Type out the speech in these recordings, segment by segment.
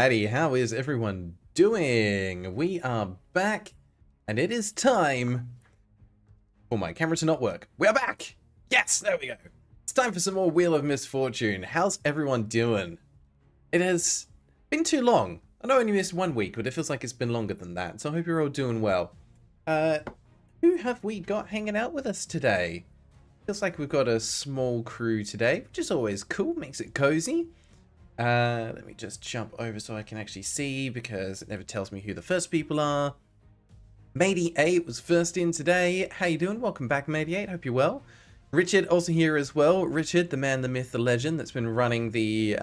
Alrighty, how is everyone doing? We are back, and it is time for my camera to not work. We are back! Yes, there we go. It's time for some more Wheel of Misfortune. How's everyone doing? It has been too long. I know I only missed 1 week, but it feels like it's been longer than that, so I hope you're all doing well. Who have we got hanging out with us today? Feels like we've got a small crew today, which is always cool, makes it cozy. Let me just jump over so I can actually see, because it never tells me who the first people are. Matey8 was first in today. How you doing? Welcome back, Matey8. Hope you're well. Richard also here as well. Richard, the man, the myth, the legend, that's been running the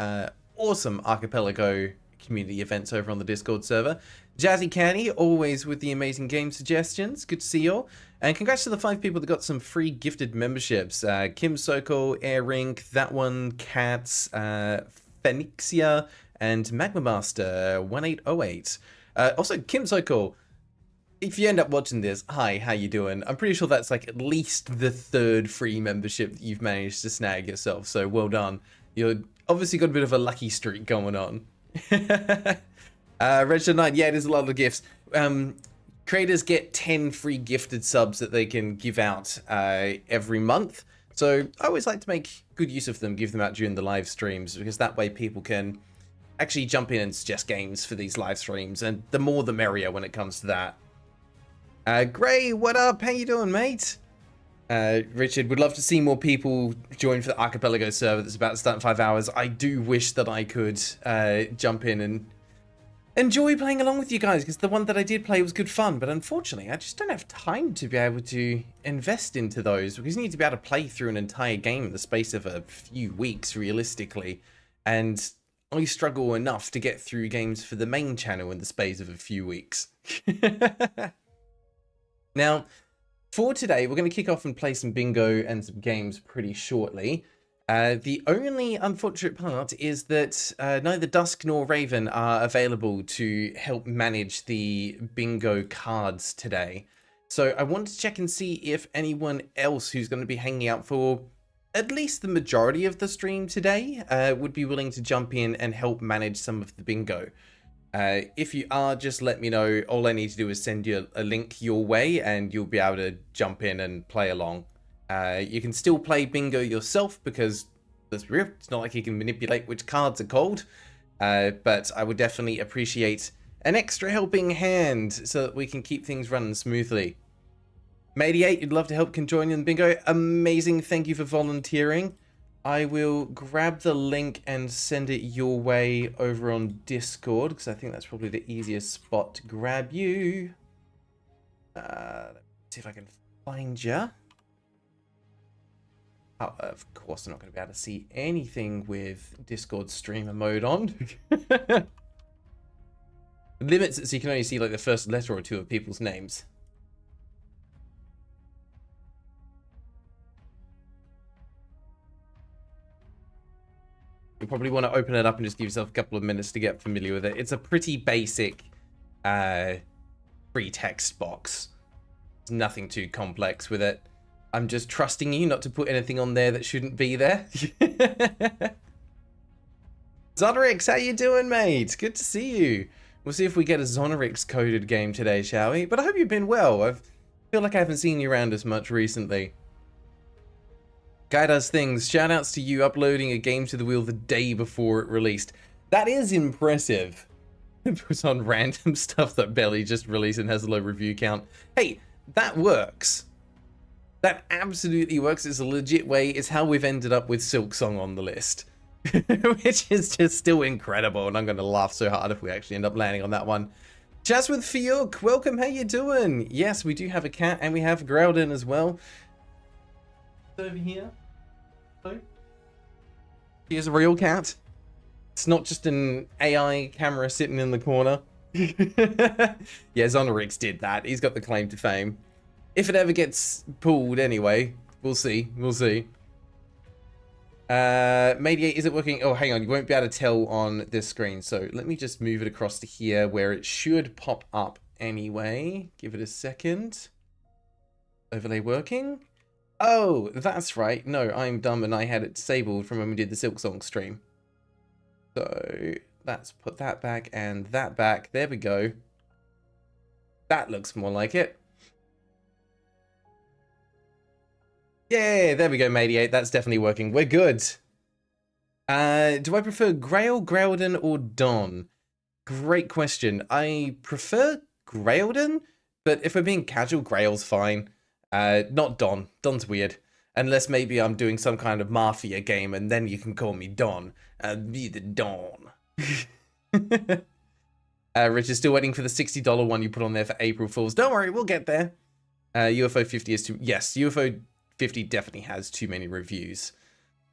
awesome Archipelago community events over on the Discord server. Jazzy Canny, always with the amazing game suggestions. Good to see you all. And congrats to the 5 people that got some free gifted memberships. Kim Sokol, Airink, That One, Cats, Phoenixia, and Magma Master 1808. Also, Kim Sokol, if you end up watching this, hi, how you doing? I'm pretty sure that's like at least the 3rd free membership that you've managed to snag yourself, so well done. You're obviously got a bit of a lucky streak going on. Registered Knight, yeah, it is a lot of gifts. Creators get 10 free gifted subs that they can give out every month. So I always like to make good use of them, give them out during the live streams, because that way people can actually jump in and suggest games for these live streams, and the more the merrier when it comes to that. Gray, what up? How you doing, mate? Richard, would love to see more people join for the Archipelago server that's about to start in 5 hours. I do wish that I could jump in and enjoy playing along with you guys, because the one that I did play was good fun, but unfortunately I just don't have time to be able to invest into those, because you need to be able to play through an entire game in the space of a few weeks realistically, and I struggle enough to get through games for the main channel in the space of a few weeks. Now, for today, we're going to kick off and play some bingo and some games pretty shortly. The only unfortunate part is that neither Dusk nor Raven are available to help manage the bingo cards today. So I wanted to check and see if anyone else who's going to be hanging out for at least the majority of the stream today would be willing to jump in and help manage some of the bingo. If you are, just let me know. All I need to do is send you a link your way and you'll be able to jump in and play along. You can still play bingo yourself, because it's not like you can manipulate which cards are called, but I would definitely appreciate an extra helping hand so that we can keep things running smoothly. Matey8, you'd love to help join in bingo. Amazing, thank you for volunteering. I will grab the link and send it your way over on Discord, because I think that's probably the easiest spot to grab you. Let's see if I can find you. Oh, of course, I'm not going to be able to see anything with Discord streamer mode on. It limits it so you can only see like the first letter or two of people's names. You probably want to open it up and just give yourself a couple of minutes to get familiar with it. It's a pretty basic free text box. There's nothing too complex with it. I'm just trusting you not to put anything on there that shouldn't be there. Zonorix, how you doing, mate? Good to see you. We'll see if we get a Zonorix coded game today, shall we? But I hope you've been well. I feel like I haven't seen you around as much recently. Guy does things. Shoutouts to you uploading a game to the wheel the day before it released. That is impressive. It puts on random stuff that barely just released and has a low review count. Hey, that works. That absolutely works. It's a legit way. It's how we've ended up with Silksong on the list. Which is just still incredible. And I'm going to laugh so hard if we actually end up landing on that one. Jazz with Fiuk, welcome. How you doing? Yes, we do have a cat, and we have Graeldon as well. Over here. Here's a real cat. It's not just an AI camera sitting in the corner. Yeah, Zonorix did that. He's got the claim to fame. If it ever gets pulled anyway, we'll see. We'll see. Mediate, is it working? Oh, hang on. You won't be able to tell on this screen. So let me just move it across to here where it should pop up anyway. Give it a second. Overlay working? Oh, that's right. No, I'm dumb and I had it disabled from when we did the Silksong stream. So let's put that back and that back. There we go. That looks more like it. Yeah, there we go, Mediate. That's definitely working. We're good. Do I prefer Graeldon, or Don? Great question. I prefer Graeldon, but if we're being casual, Grail's fine. Not Don. Don's weird. Unless maybe I'm doing some kind of Mafia game, and then you can call me Don. Be the Don. Rich is still waiting for the $60 one you put on there for April Fools. Don't worry, we'll get there. UFO 50 is too... Yes, UFO 50 definitely has too many reviews.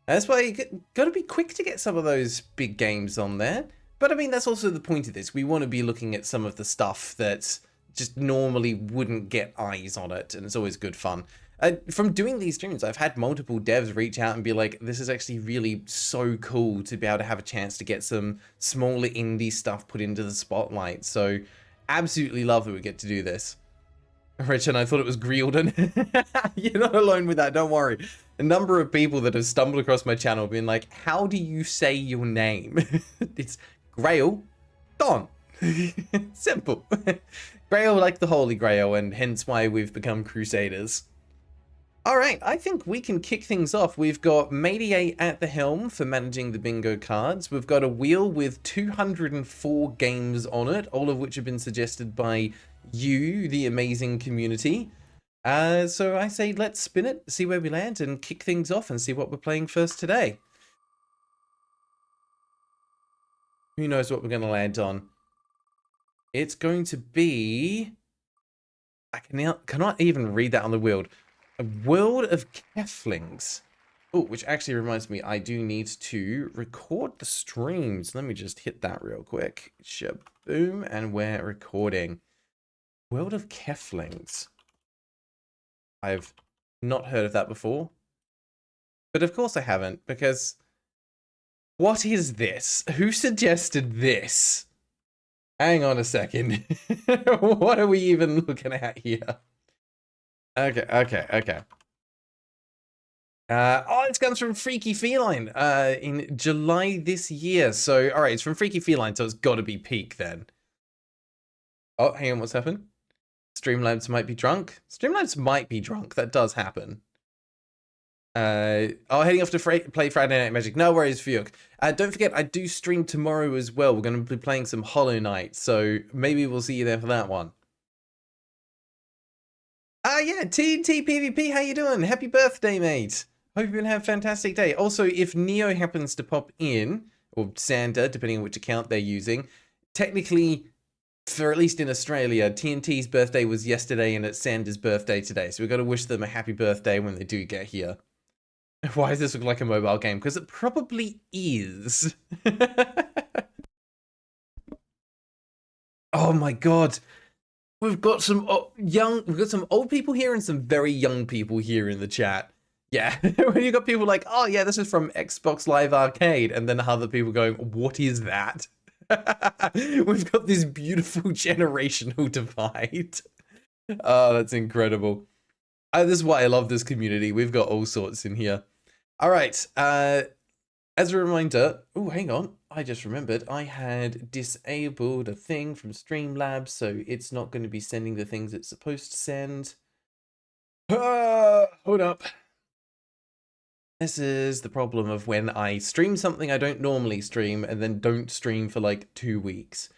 That's why you got to be quick to get some of those big games on there. But I mean, that's also the point of this. We want to be looking at some of the stuff that just normally wouldn't get eyes on it, and it's always good fun. From doing these streams, I've had multiple devs reach out and be like, this is actually really so cool to be able to have a chance to get some smaller indie stuff put into the spotlight. So absolutely love that we get to do this. Rich, and I thought it was Graeldon. You're not alone with that, don't worry. A number of people that have stumbled across my channel have been like, how do you say your name? It's Graeldon. Simple. Grail like the Holy Grail, and hence why we've become Crusaders. Alright, I think we can kick things off. We've got Mediate at the helm for managing the bingo cards. We've got a wheel with 204 games on it, all of which have been suggested by you, the amazing community. So I say let's spin it, see where we land, and kick things off and see what we're playing first today. Who knows what we're going to land on? It's going to be... I cannot even read that on the wheel. A World of Keflings. Oh, which actually reminds me, I do need to record the streams. Let me just hit that real quick. Shaboom, and we're recording. World of Keflings. I've not heard of that before. But of course I haven't, because... What is this? Who suggested this? Hang on a second. What are we even looking at here? Okay. Oh, it comes from Freaky Feline in July this year. So, all right, it's from Freaky Feline, so it's got to be peak then. Oh, hang on, what's happened? Streamlabs might be drunk. Streamlabs might be drunk. That does happen. Oh, heading off to play Friday Night Magic. No worries, Fiuk. Don't forget, I do stream tomorrow as well. We're going to be playing some Hollow Knight, so maybe we'll see you there for that one. Yeah, TNT PvP, how you doing? Happy birthday, mate. Hope you're going to have a fantastic day. Also, if Neo happens to pop in, or Sander, depending on which account they're using, technically, for at least in Australia, TNT's birthday was yesterday and it's Sander's birthday today. So we've got to wish them a happy birthday when they do get here. Why does this look like a mobile game? Because it probably is. Oh my god. We've got some old people here and some very young people here in the chat. Yeah, when you got people like, oh yeah, this is from Xbox Live Arcade, and then other people going, what is that? We've got this beautiful generational divide. Oh, that's incredible. This is why I love this community. We've got all sorts in here. All right. As a reminder, oh, hang on. I just remembered I had disabled a thing from Streamlabs, so it's not going to be sending the things it's supposed to send. Hold up. This is the problem of when I stream something I don't normally stream and then don't stream for like 2 weeks.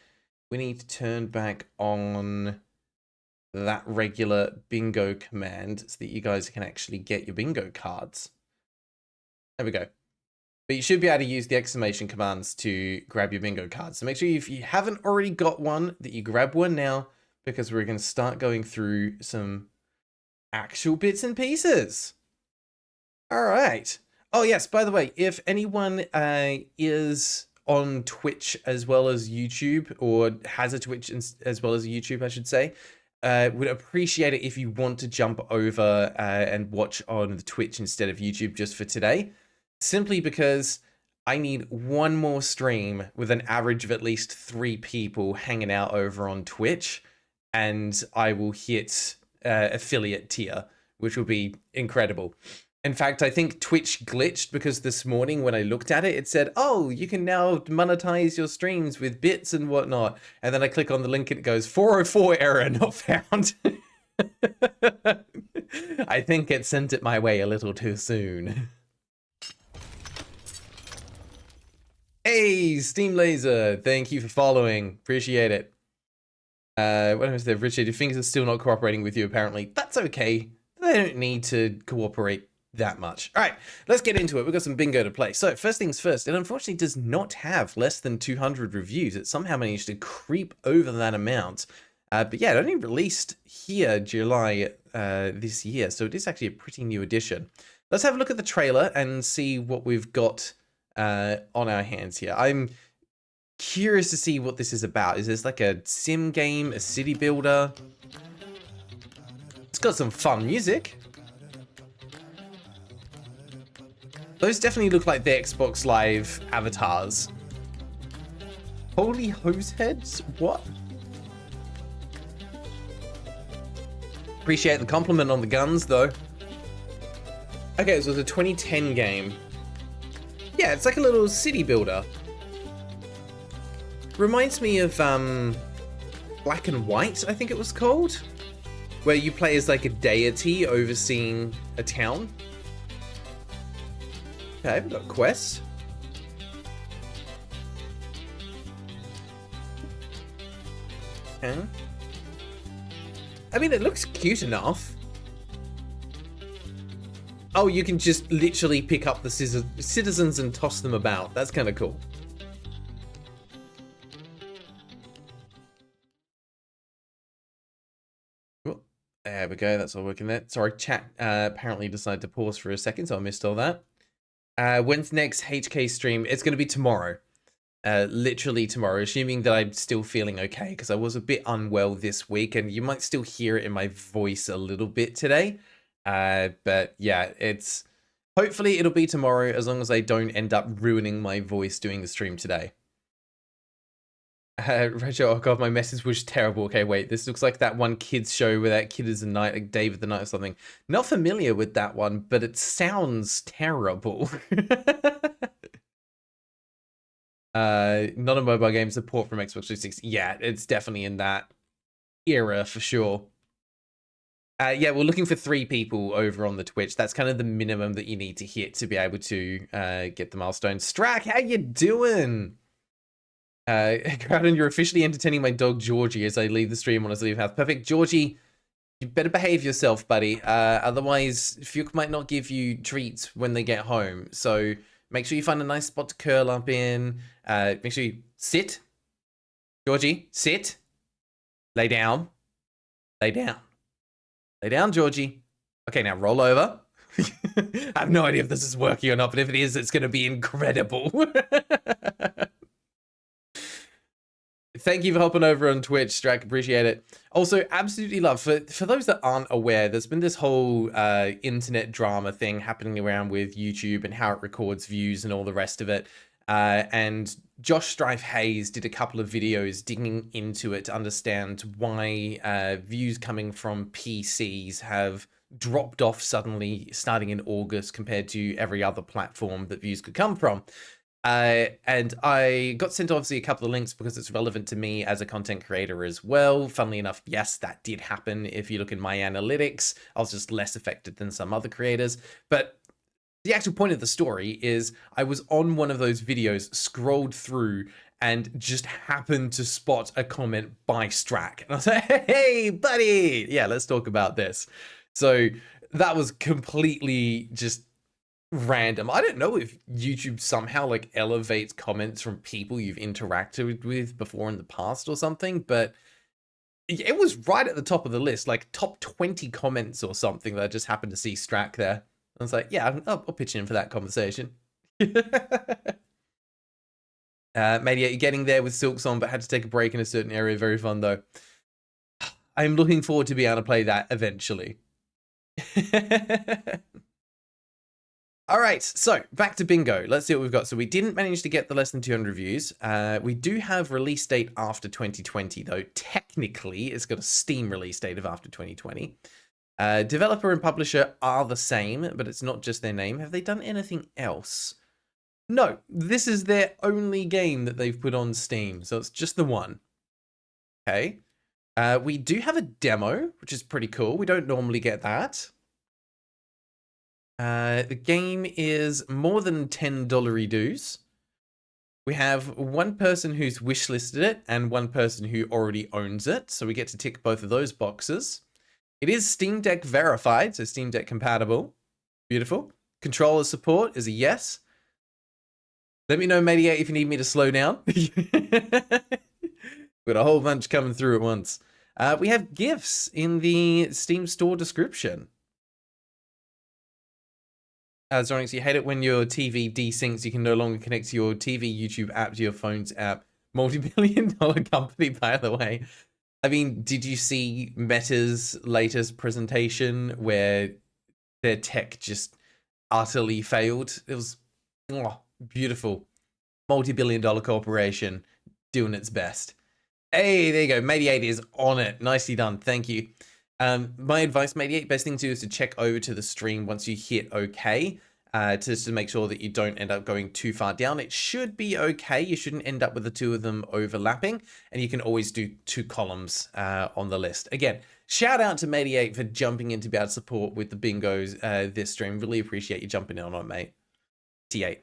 We need to turn back on that regular bingo command so that you guys can actually get your bingo cards. There we go. But you should be able to use the exclamation commands to grab your bingo cards. So make sure if you haven't already got one, that you grab one now, because we're going to start going through some actual bits and pieces. All right. Oh, yes, by the way, if anyone is on Twitch as well as YouTube, or has a Twitch as well as a YouTube, I should say, would appreciate it if you want to jump over and watch on the Twitch instead of YouTube just for today. Simply because I need one more stream with an average of at least 3 people hanging out over on Twitch, and I will hit affiliate tier, which will be incredible. In fact, I think Twitch glitched because this morning when I looked at it, it said, oh, you can now monetize your streams with bits and whatnot. And then I click on the link and it goes, 404 error not found. I think it sent it my way a little too soon. Hey, Steam Laser, thank you for following. Appreciate it. What was there? Richard, your fingers are still not cooperating with you, apparently. That's okay. They don't need to cooperate that much. All right, let's get into it. We've got some bingo to play. So first things first, it unfortunately does not have less than 200 reviews. It somehow managed to creep over that amount. But yeah, it only released here July this year, so it is actually a pretty new edition. Let's have a look at the trailer and see what we've got on our hands here. I'm curious to see what this is about. Is this like a sim game, a city builder? It's got some fun music. Those definitely look like the Xbox Live avatars. Holy hose heads? What? Appreciate the compliment on the guns, though. Okay, so it's a 2010 game. Yeah, it's like a little city builder. Reminds me of Black and White, I think it was called, where you play as like a deity overseeing a town. Okay, we've got quests. Okay. I mean, it looks cute enough. Oh, you can just literally pick up the citizens and toss them about. That's kind of cool. Oh, there we go. That's all working there. Sorry, chat apparently decided to pause for a second, so I missed all that. When's next HK stream? It's going to be tomorrow. Literally tomorrow, assuming that I'm still feeling okay, because I was a bit unwell this week, and you might still hear it in my voice a little bit today. But yeah, hopefully it'll be tomorrow, as long as I don't end up ruining my voice doing the stream today. Rachel, oh god, my message was terrible. Okay, wait, this looks like that one kids show where that kid is a knight, like David the Knight or something. Not familiar with that one, but it sounds terrible. Not a mobile game, support from Xbox 360. Yeah, it's definitely in that era for sure. Yeah, we're looking for 3 people over on the Twitch. That's kind of the minimum that you need to hit to be able to get the milestone. Strack, how you doing? Graeldon, you're officially entertaining my dog Georgie as I leave the stream on his leave house. Perfect. Georgie, you better behave yourself, buddy. Otherwise, Fuke might not give you treats when they get home. So make sure you find a nice spot to curl up in. Make sure you sit. Georgie, sit. Lay down. Lay down. Lay down, Georgie. Okay, now roll over. I have no idea if this is working or not, but if it is, it's going to be incredible. Thank you for hopping over on Twitch, Strack. Appreciate it. Also, absolutely love, for those that aren't aware, there's been this whole internet drama thing happening around with YouTube and how it records views and all the rest of it. And JoshStrifeHayes did a couple of videos digging into it to understand why views coming from PCs have dropped off suddenly starting in August compared to every other platform that views could come from. And I got sent obviously a couple of links because it's relevant to me as a content creator as well. Funnily enough, yes, that did happen. If you look in my analytics, I was just less affected than some other creators. But the actual point of the story is I was on one of those videos, scrolled through, and just happened to spot a comment by Strack. And I was like, hey, buddy, yeah, let's talk about this. So that was completely just random. I don't know if YouTube somehow like elevates comments from people you've interacted with before in the past or something, but it was right at the top of the list, like top 20 comments or something that I just happened to see Strack there. I was like, yeah, I'll pitch in for that conversation. Maybe you're getting there with Silks on, but had to take a break in a certain area. Very fun though. I'm looking forward to be able to play that eventually. All right, so back to bingo. Let's see what we've got. So we didn't manage to get the less than 200 reviews. We do have release date after 2020, though. Technically, it's got a Steam release date of after 2020. Developer and publisher are the same, but it's not just their name. Have they done anything else? No, this is their only game that they've put on Steam, so it's just the one. Okay. We do have a demo, which is pretty cool. We don't normally get that. The game is more than $10 dues. We have one person who's wishlisted it and one person who already owns it, so we get to tick both of those boxes. It is Steam Deck verified, so Steam Deck compatible. Beautiful. Controller support is a yes. Let me know, Mediate, if you need me to slow down. Got a whole bunch coming through at once. We have GIFs in the Steam Store description. Zonix, you hate it when your TV desyncs. You can no longer connect to your TV, YouTube app to your phone's app. Multi-billion-dollar company, by the way. I mean, did you see Meta's latest presentation where their tech just utterly failed? It was beautiful. Multi-billion-dollar corporation doing its best. Hey, there you go. Mediate is on it. Nicely done. Thank you. My advice, Mediate, best thing to do is to check over to the stream once you hit OK, just to make sure that you don't end up going too far down. It should be okay. You shouldn't end up with the two of them overlapping, and you can always do 2 columns on the list. Again, shout out to Mediate for jumping in to be able to support with the bingos this stream. Really appreciate you jumping in on it, mate. T8.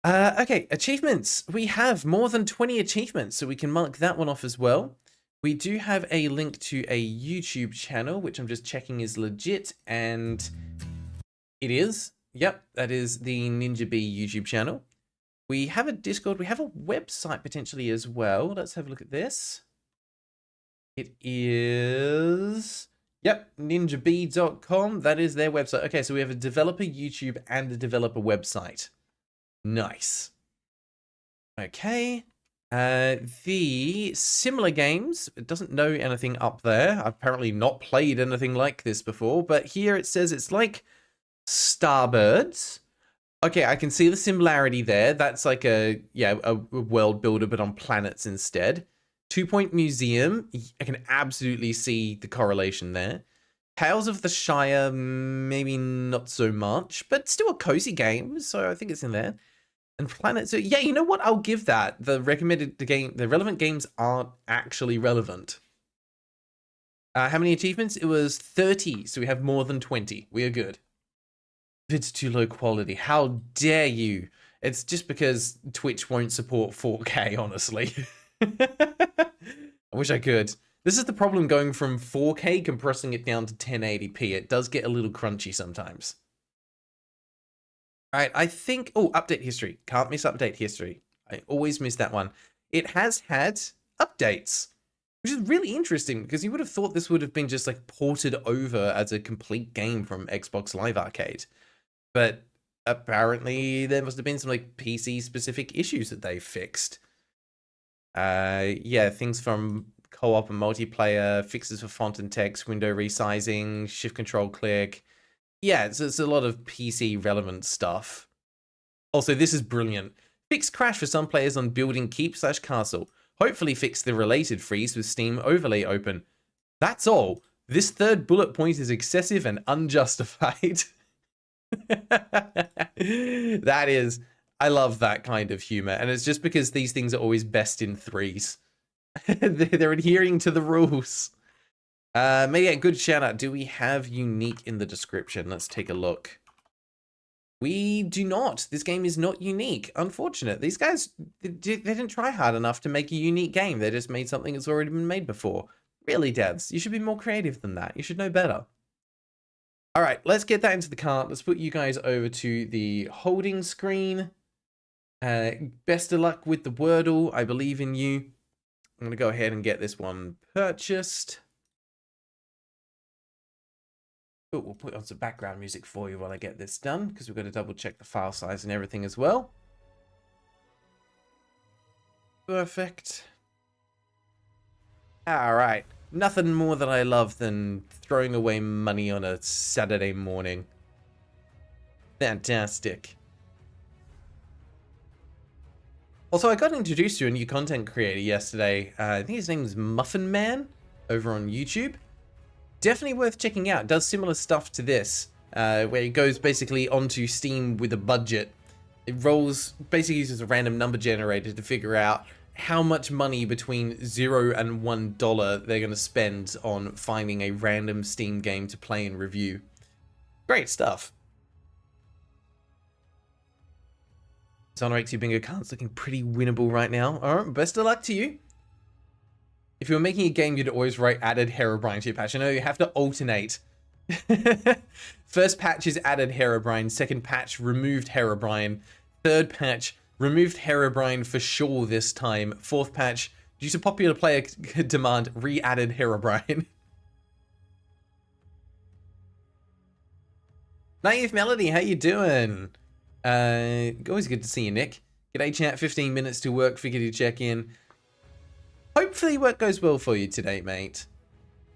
Okay, achievements. We have more than 20 achievements, so we can mark that one off as well. We do have a link to a YouTube channel, which I'm just checking is legit, and it is. Yep, that is the Ninja Bee YouTube channel. We have a Discord. We have a website potentially as well. Let's have a look at this. It is... Yep, ninjabee.com. That is their website. Okay, so we have a developer YouTube and a developer website. Nice. Okay. The similar games, it doesn't know anything up there. I've apparently not played anything like this before, but here it says it's like Starbirds. Okay, I can see the similarity there. That's like a world builder, but on planets instead. 2 Point Museum, I can absolutely see the correlation there. Tales of the Shire, maybe not so much, but still a cozy game, so I think it's in there. And Planet, so yeah, you know what? I'll give that. The relevant games aren't actually relevant. How many achievements? It was 30, so we have more than 20. We are good. If it's too low quality, how dare you? It's just because Twitch won't support 4K, honestly. I wish I could. This is the problem going from 4K, compressing it down to 1080p. It does get a little crunchy sometimes. All right, I think... Oh, update history. Can't miss update history. I always miss that one. It has had updates, which is really interesting because you would have thought this would have been just like ported over as a complete game from Xbox Live Arcade. But apparently there must have been some like PC-specific issues that they fixed. Yeah, things from co-op and multiplayer, fixes for font and text, window resizing, shift control click. Yeah, it's a lot of PC relevant stuff. Also, this is brilliant. Fix crash for some players on building keep/castle. Hopefully fix the related freeze with Steam overlay open. That's all. This third bullet point is excessive and unjustified. That is, I love that kind of humor. And it's just because these things are always best in threes. They're adhering to the rules. Maybe a good shout out. Do we have unique in the description? Let's take a look. We do not. This game is not unique. Unfortunate. These guys, they didn't try hard enough to make a unique game. They just made something that's already been made before. Really, devs, you should be more creative than that. You should know better. All right, let's get that into the cart. Let's put you guys over to the holding screen. Best of luck with the Wordle. I believe in you. I'm going to go ahead and get this one purchased. Oh, we'll put on some background music for you while I get this done, because we've got to double check the file size and everything as well. Perfect. All right. Nothing more that I love than throwing away money on a Saturday morning. Fantastic. Also, I got introduced to a new content creator yesterday. I think his name is Muffin Man over on YouTube. definitely worth checking out. It does similar stuff to this, where it goes basically onto Steam with a budget. It basically uses a random number generator to figure out how much money between $0 and $1 they're going to spend on finding a random Steam game to play and review. Great stuff. Sonic 2 Bingo card's looking pretty winnable right now. Alright, best of luck to you. If you were making a game, you'd always write added Herobrine to your patch. I know you have to alternate. First patch is added Herobrine. Second patch removed Herobrine. Third patch removed Herobrine for sure this time. Fourth patch, due to popular player demand, re-added Herobrine. Naive Melody, how you doing? Always good to see you, Nick. G'day chat, 15 minutes to work, figured you'd check in. Hopefully work goes well for you today, mate.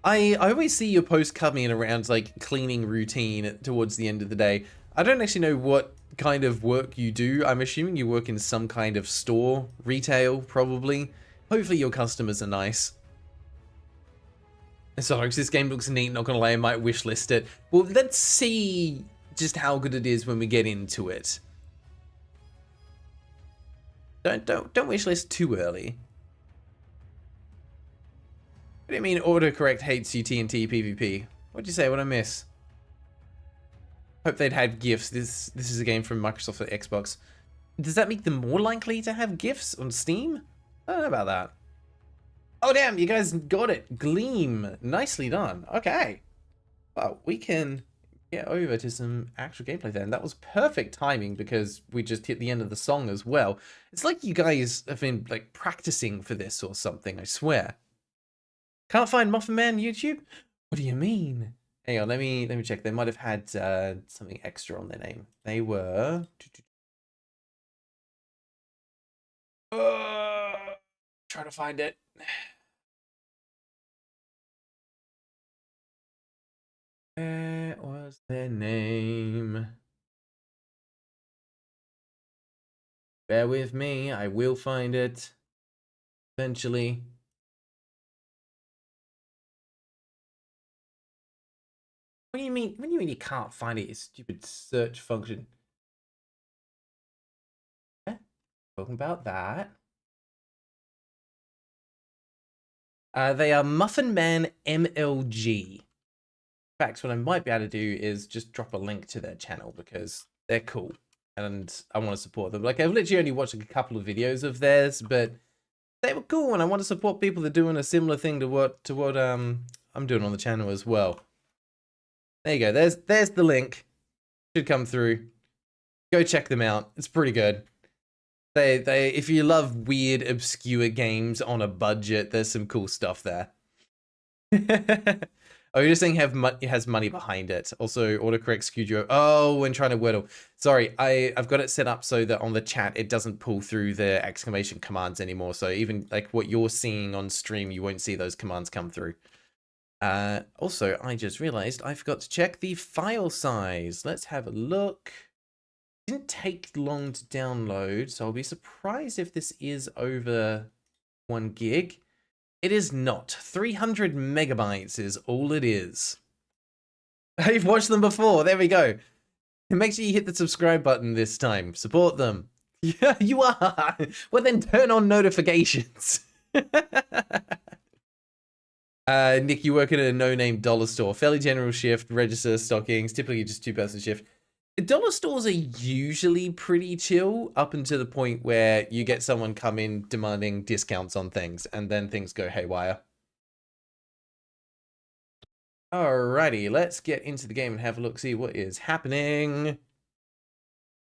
I always see your post coming around like cleaning routine towards the end of the day. I don't actually know what kind of work you do. I'm assuming you work in some kind of store, retail, probably. Hopefully your customers are nice. So this game looks neat, not gonna lie, I might wishlist it. Well, let's see just how good it is when we get into it. Don't wishlist too early. What do you mean autocorrect hates you TNT PvP? What'd you say? What'd I miss? Hope they'd had GIFs. This is a game from Microsoft for Xbox. Does that make them more likely to have GIFs on Steam? I don't know about that. Oh damn, you guys got it. Gleam. Nicely done. Okay. Well, we can get over to some actual gameplay then. That was perfect timing because we just hit the end of the song as well. It's like you guys have been like practicing for this or something, I swear. Can't find Muffin Man YouTube? What do you mean? Hang on, let me check. They might have had something extra on their name. They were trying to find it. Where was their name? Bear with me, I will find it eventually. What do you mean? What do you mean you can't find it? You stupid search function. Yeah, talking about that. They are Muffin Man MLG. In fact, what I might be able to do is just drop a link to their channel because they're cool and I want to support them. Like I've literally only watched like a couple of videos of theirs, but they were cool and I want to support people that are doing a similar thing to what I'm doing on the channel as well. There you go. There's the link. Should come through. Go check them out. It's pretty good. They if you love weird, obscure games on a budget, there's some cool stuff there. Oh, you're just saying it has money behind it. Also, autocorrect skewed you. Oh, when trying to wordle. Sorry, I've got it set up so that on the chat it doesn't pull through the exclamation commands anymore. So even like what you're seeing on stream, you won't see those commands come through. Also, I just realized I forgot to check the file size. Let's have a look. It didn't take long to download, so I'll be surprised if this is over 1 gig. It is not. 300 megabytes is all it is. I've watched them before. There we go. And make sure you hit the subscribe button this time. Support them. Yeah, you are. Well, then turn on notifications. Nick, you work at a no-name dollar store. Fairly general shift, register, stockings, typically just 2-person shift. Dollar stores are usually pretty chill up until the point where you get someone come in demanding discounts on things, and then things go haywire. Alrighty, let's get into the game and have a look, see what is happening.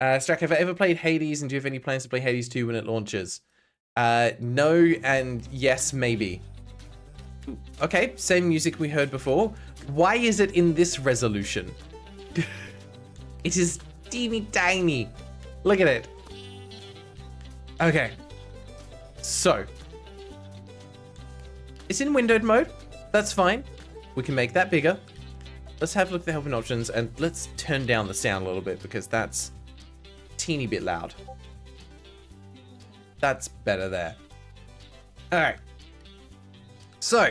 Strack, have I ever played Hades, and do you have any plans to play Hades 2 when it launches? No, and yes, maybe. Okay, same music we heard before. Why is it in this resolution? It is teeny tiny. Look at it. Okay. So. It's in windowed mode. That's fine. We can make that bigger. Let's have a look at the helping options and let's turn down the sound a little bit because that's a teeny bit loud. That's better there. Alright. So,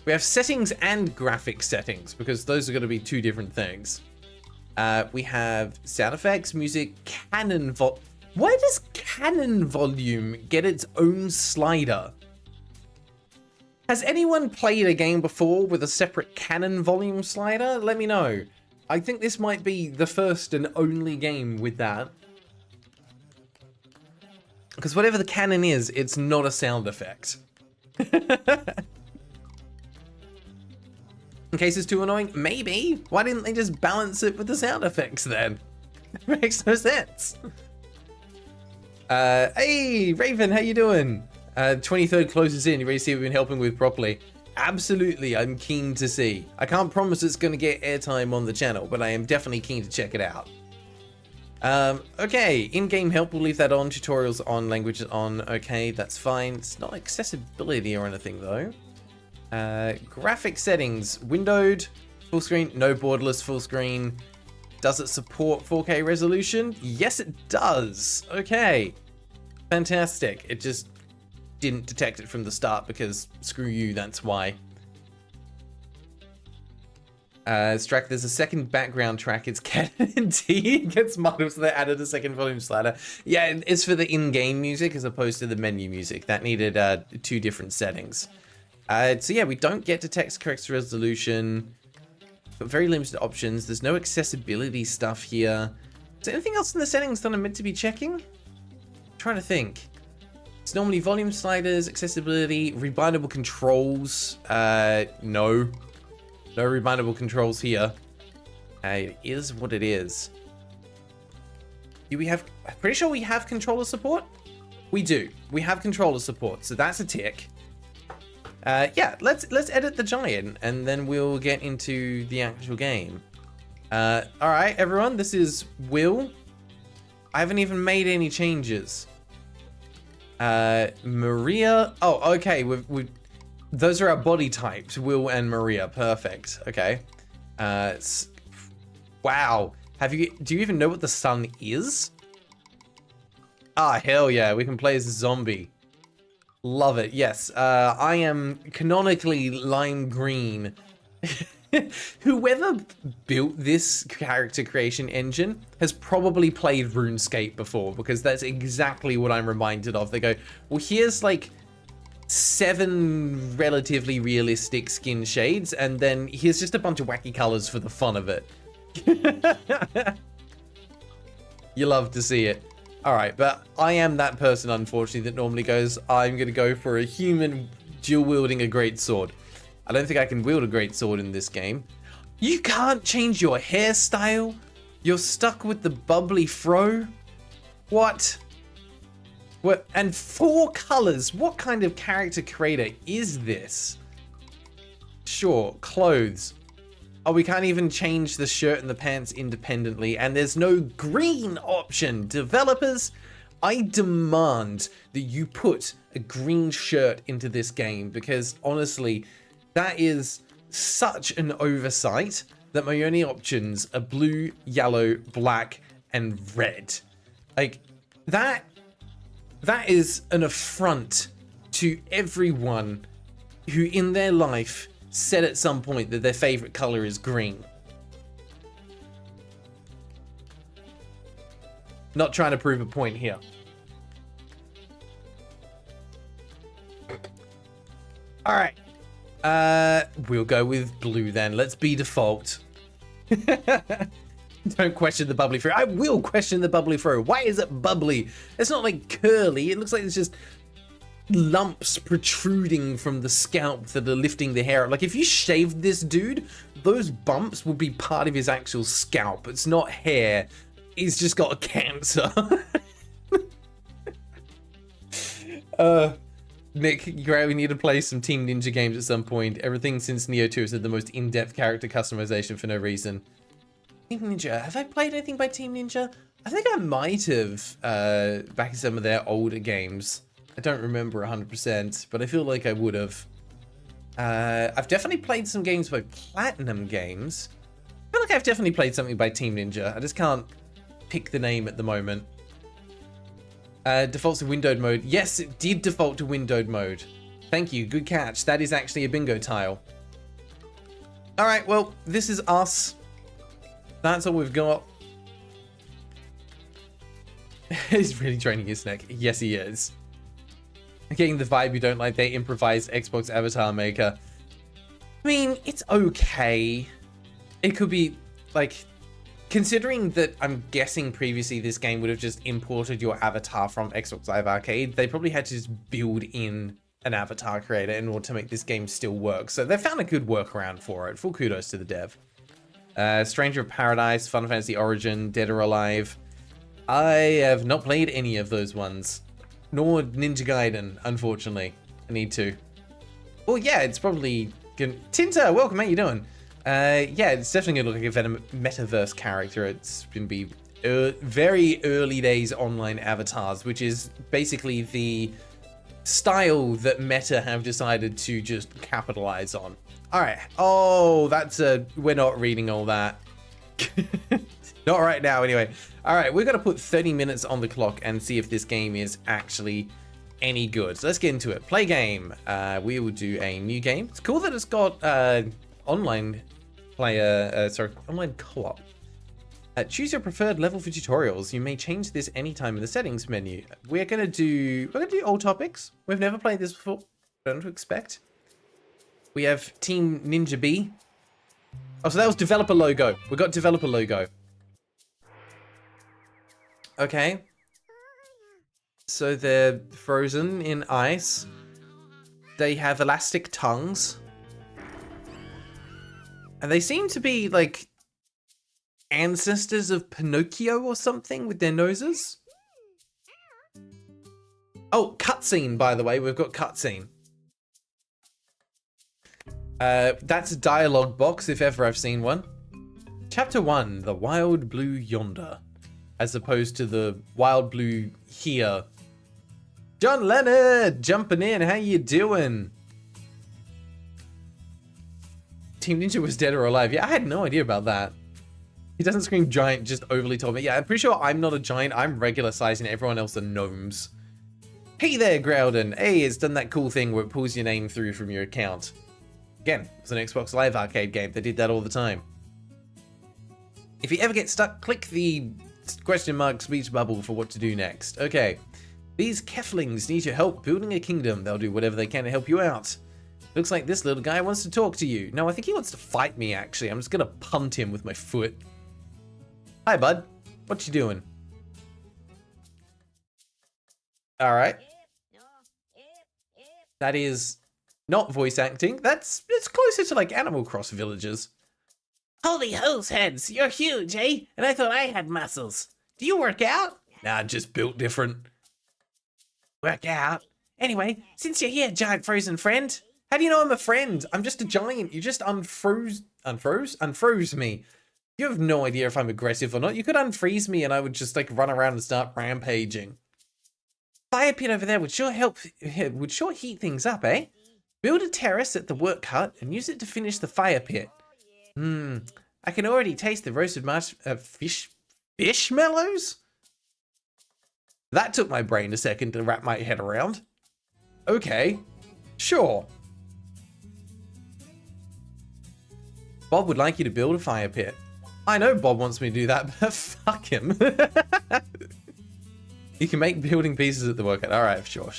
We have settings and graphic settings, because those are going to be two different things. We have sound effects, music, cannon Why does cannon volume get its own slider? Has anyone played a game before with a separate cannon volume slider? Let me know. I think this might be the first and only game with that. Because whatever the cannon is, it's not a sound effect. In case it's too annoying, maybe. Why didn't they just balance it with the sound effects then? It makes no sense. Hey, Raven, how you doing? 23rd closes in. You ready to see what we've been helping with properly? Absolutely, I'm keen to see. I can't promise it's going to get airtime on the channel, but I am definitely keen to check it out. Okay, in-game help, we'll leave that on. Tutorials on, languages on. Okay, that's fine. It's not accessibility or anything, though. Graphic settings, windowed, full screen, no borderless, full screen. Does it support 4K resolution? Yes, it does. Okay, fantastic. It just didn't detect it from the start because screw you, that's why. Strack, there's a second background track. It's Canon T. It gets muddled, so they added a second volume slider. Yeah, it's for the in-game music as opposed to the menu music. That needed two different settings. So yeah, we don't get to text correct resolution. Got very limited options. There's no accessibility stuff here. Is there anything else in the settings that I'm meant to be checking? I'm trying to think. It's normally volume sliders, accessibility, rebindable controls. No. No rebindable controls here. It is what it is. Do we have... I'm pretty sure we have controller support? We do. We have controller support, so that's a tick. Yeah, let's edit the giant, and then we'll get into the actual game. Alright, everyone, this is Will. I haven't even made any changes. Maria... Oh, okay, we've those are our body types, Will and Maria. Perfect. Okay. Wow. Do you even know what the sun is? Ah, hell yeah. We can play as a zombie. Love it. Yes. I am canonically lime green. Whoever built this character creation engine has probably played RuneScape before, because that's exactly what I'm reminded of. They go, well, here's like 7 relatively realistic skin shades, and then here's just a bunch of wacky colors for the fun of it. You love to see it. All right, but I am that person, unfortunately, that normally goes, I'm going to go for a human dual wielding a great sword. I don't think I can wield a great sword in this game. You can't change your hairstyle? You're stuck with the bubbly fro? What? What? And 4 colors? What kind of character creator is this? Sure, clothes. Oh, we can't even change the shirt and the pants independently, and there's no green option. Developers, I demand that you put a green shirt into this game, because honestly, that is such an oversight that my only options are blue, yellow, black, and red. Like, that is an affront to everyone who in their life said at some point that their favorite color is green. Not trying to prove a point here. All right. We'll go with blue then. Let's be default. Don't question the bubbly fro. I will question the bubbly fro. Why is it bubbly? It's not like curly. It looks like it's just lumps protruding from the scalp that are lifting the hair up. Like if you shaved this dude, those bumps would be part of his actual scalp. It's not hair. He's just got a cancer. Nick, we need to play some Team Ninja games at some point. Everything since Neo 2 has had the most in-depth character customization for no reason. Team Ninja, have I played anything by Team Ninja? I think I might have back in some of their older games. I don't remember 100%, but I feel like I would have. I've definitely played some games by Platinum Games. I feel like I've definitely played something by Team Ninja. I just can't pick the name at the moment. Defaults to windowed mode. Yes, it did default to windowed mode. Thank you, good catch. That is actually a bingo tile. All right, well, this is us. That's all we've got. He's really training his neck. Yes, he is. Getting the vibe you don't like, they improvised Xbox avatar maker. I mean, it's okay. It could be, like, considering that I'm guessing previously this game would have just imported your avatar from Xbox Live Arcade, they probably had to just build in an avatar creator in order to make this game still work. So they found a good workaround for it. Full kudos to the dev. Stranger of Paradise, Final Fantasy Origin, Dead or Alive. I have not played any of those ones. Nor Ninja Gaiden, unfortunately. I need to. Well, yeah, it's probably... Tinta, welcome, how you doing? Yeah, it's definitely going to look like a metaverse character. It's going to be very early days online avatars, which is basically the style that Meta have decided to just capitalize on. All right. Oh, that's a... We're not reading all that. Not right now, anyway. All right, we're going to put 30 minutes on the clock and see if this game is actually any good. So let's get into it. Play game. We will do a new game. It's cool that it's got online player, online co-op. Choose your preferred level for tutorials. You may change this anytime in the settings menu. We're gonna do all topics. We've never played this before. Don't know what to expect. We have Team Ninja B. Oh, so that was developer logo. We got developer logo. Okay. So they're frozen in ice. They have elastic tongues. And they seem to be like ancestors of Pinocchio or something with their noses. Oh, cutscene, by the way. We've got cutscene. That's a dialogue box, if ever I've seen one. Chapter 1, The Wild Blue Yonder. As opposed to the Wild Blue here. John Leonard, jumping in. How you doing? Team Ninja was dead or alive. Yeah, I had no idea about that. He doesn't scream giant, just overly told me. Yeah, I'm pretty sure I'm not a giant. I'm regular size and everyone else are gnomes. Hey there, Graeldon. Hey, it's done that cool thing where it pulls your name through from your account. Again, it's an Xbox Live Arcade game. They did that all the time. If you ever get stuck, click the question mark speech bubble for what to do next. Okay. These Keflings need your help building a kingdom. They'll do whatever they can to help you out. Looks like this little guy wants to talk to you. No, I think he wants to fight me, actually. I'm just going to punt him with my foot. Hi, bud. What you doing? All right. That is not voice acting. It's closer to like Animal Cross villagers. Holy hose heads, you're huge, eh? And I thought I had muscles. Do you work out? Nah, just built different. Work out? Anyway, since you're here, giant frozen friend. How do you know I'm a friend? I'm just a giant. You just unfroze me. You have no idea if I'm aggressive or not. You could unfreeze me and I would just like run around and start rampaging. Fire pit over there would sure help, would sure heat things up, eh? Build a terrace at the work hut and use it to finish the fire pit. I can already taste the roasted fishmallows? That took my brain a second to wrap my head around. Okay, sure. Bob would like you to build a fire pit. I know Bob wants me to do that, but fuck him. You can make building pieces at the workout. All right, sure.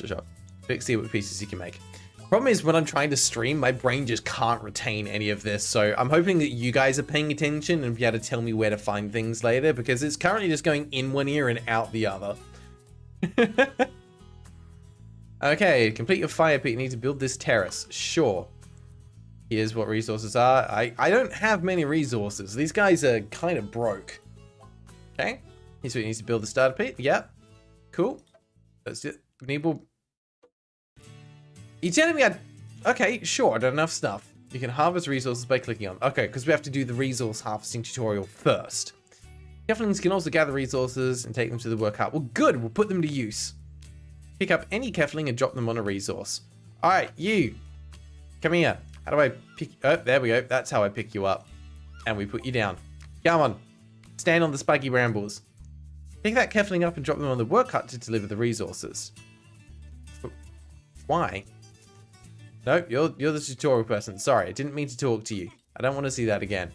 See what pieces you can make. Problem is, when I'm trying to stream, my brain just can't retain any of this. So I'm hoping that you guys are paying attention and be able to tell me where to find things later, because it's currently just going in one ear and out the other. Okay, complete your fire pit. You need to build this terrace. Sure. Here's what resources are. I don't have many resources. These guys are kind of broke. Okay. Here's what you need to build the starter pit. Yep. Cool. That's it. You telling me okay, sure, I don't have enough stuff. You can harvest resources by clicking on. Okay, because we have to do the resource harvesting tutorial first. Keflings can also gather resources and take them to the work hut. Well, good, we'll put them to use. Pick up any Kefling and drop them on a resource. All right, you. Come here. How do I pick? Oh, there we go. That's how I pick you up. And we put you down. Come on. Stand on the spiky brambles. Pick that Kefling up and drop them on the work hut to deliver the resources. Why? Nope, you're the tutorial person. Sorry, I didn't mean to talk to you. I don't want to see that again.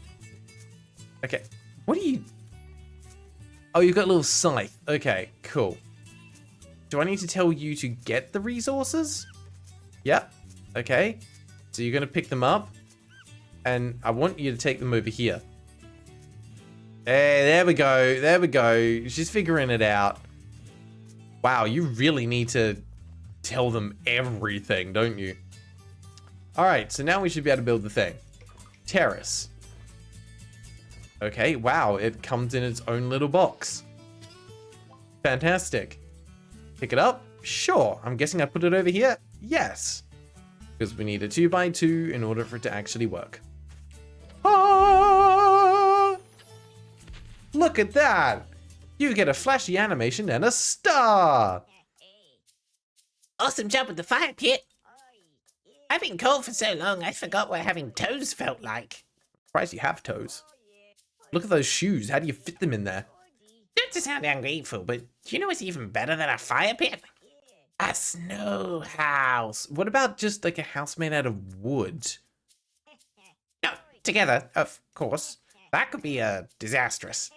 Okay, what are you... Oh, you've got a little scythe. Okay, cool. Do I need to tell you to get the resources? Yep. Okay. So you're going to pick them up. And I want you to take them over here. Hey, there we go. There we go. She's figuring it out. Wow, you really need to tell them everything, don't you? Alright, so now we should be able to build the thing. Terrace. Okay, wow, it comes in its own little box. Fantastic. Pick it up? Sure. I'm guessing I put it over here? Yes. Because we need a 2x2 in order for it to actually work. Ah! Look at that! You get a flashy animation and a star! Awesome job with the fire pit. I've been cold for so long, I forgot what having toes felt like. Surprised you have toes. Look at those shoes. How do you fit them in there? Not to sound ungrateful, but do you know what's even better than a fire pit? A snow house. What about just like a house made out of wood? No, together, of course. That could be disastrous.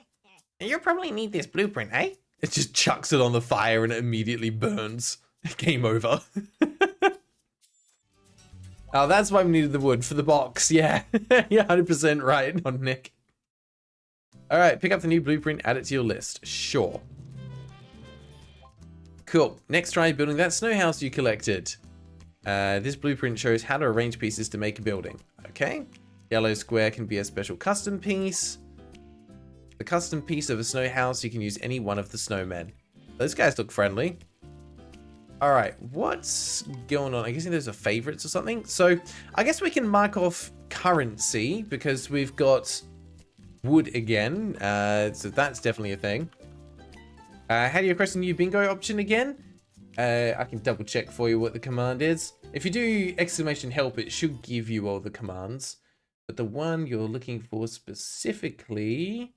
You'll probably need this blueprint, eh? It just chucks it on the fire and it immediately burns. Game over. Oh, that's why we needed the wood for the box. Yeah, you're 100% right on Nick. All right, pick up the new blueprint, add it to your list. Sure. Cool. Next, try building that snow house you collected. This blueprint shows how to arrange pieces to make a building. Okay. Yellow square can be a special custom piece. The custom piece of a snow house, you can use any one of the snowmen. Those guys look friendly. All right, what's going on? I guess there's a favorites or something. So I guess we can mark off currency because we've got wood again. So that's definitely a thing. How do you request a new bingo option again? I can double check for you what the command is. If you do exclamation help, it should give you all the commands. But the one you're looking for specifically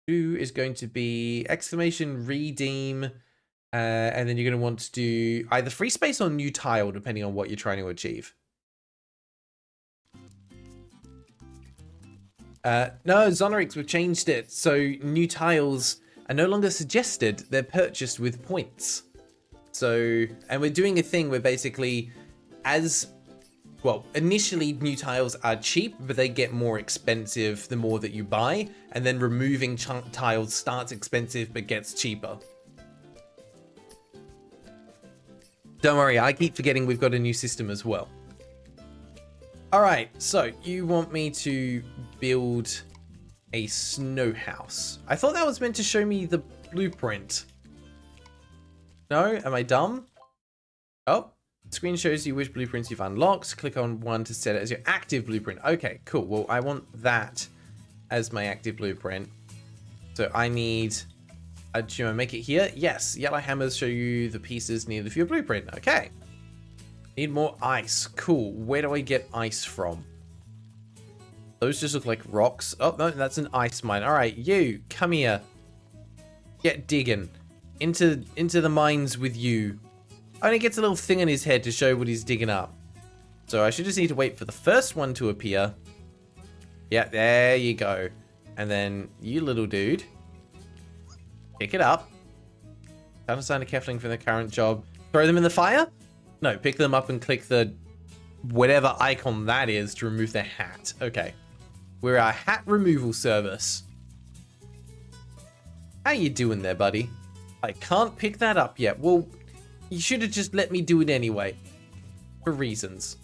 is going to be exclamation redeem. And then you're going to want to do either free space or new tile, depending on what you're trying to achieve. No, Zonarix, we've changed it. So new tiles are no longer suggested. They're purchased with points. So, and we're doing a thing where basically, initially new tiles are cheap, but they get more expensive the more that you buy. And then removing tiles starts expensive, but gets cheaper. Don't worry, I keep forgetting we've got a new system as well. All right, so you want me to build a snow house. I thought that was meant to show me the blueprint. No, am I dumb? Oh, the screen shows you which blueprints you've unlocked. Click on one to set it as your active blueprint. Okay, cool. Well, I want that as my active blueprint. So I need... do you make it here? Yes. Yellow hammers show you the pieces needed for your blueprint. Okay. Need more ice. Cool. Where do I get ice from? Those just look like rocks. Oh, no, that's an ice mine. All right, you, come here. Get digging. Into the mines with you. Only gets a little thing on his head to show what he's digging up. So I should just need to wait for the first one to appear. Yeah, there you go. And then you little dude. Pick it up. Can't assign a Kefling for the current job. Throw them in the fire? No, pick them up and click the whatever icon that is to remove their hat. Okay. We're a hat removal service. How you doing there, buddy? I can't pick that up yet. Well, you should have just let me do it anyway. For reasons.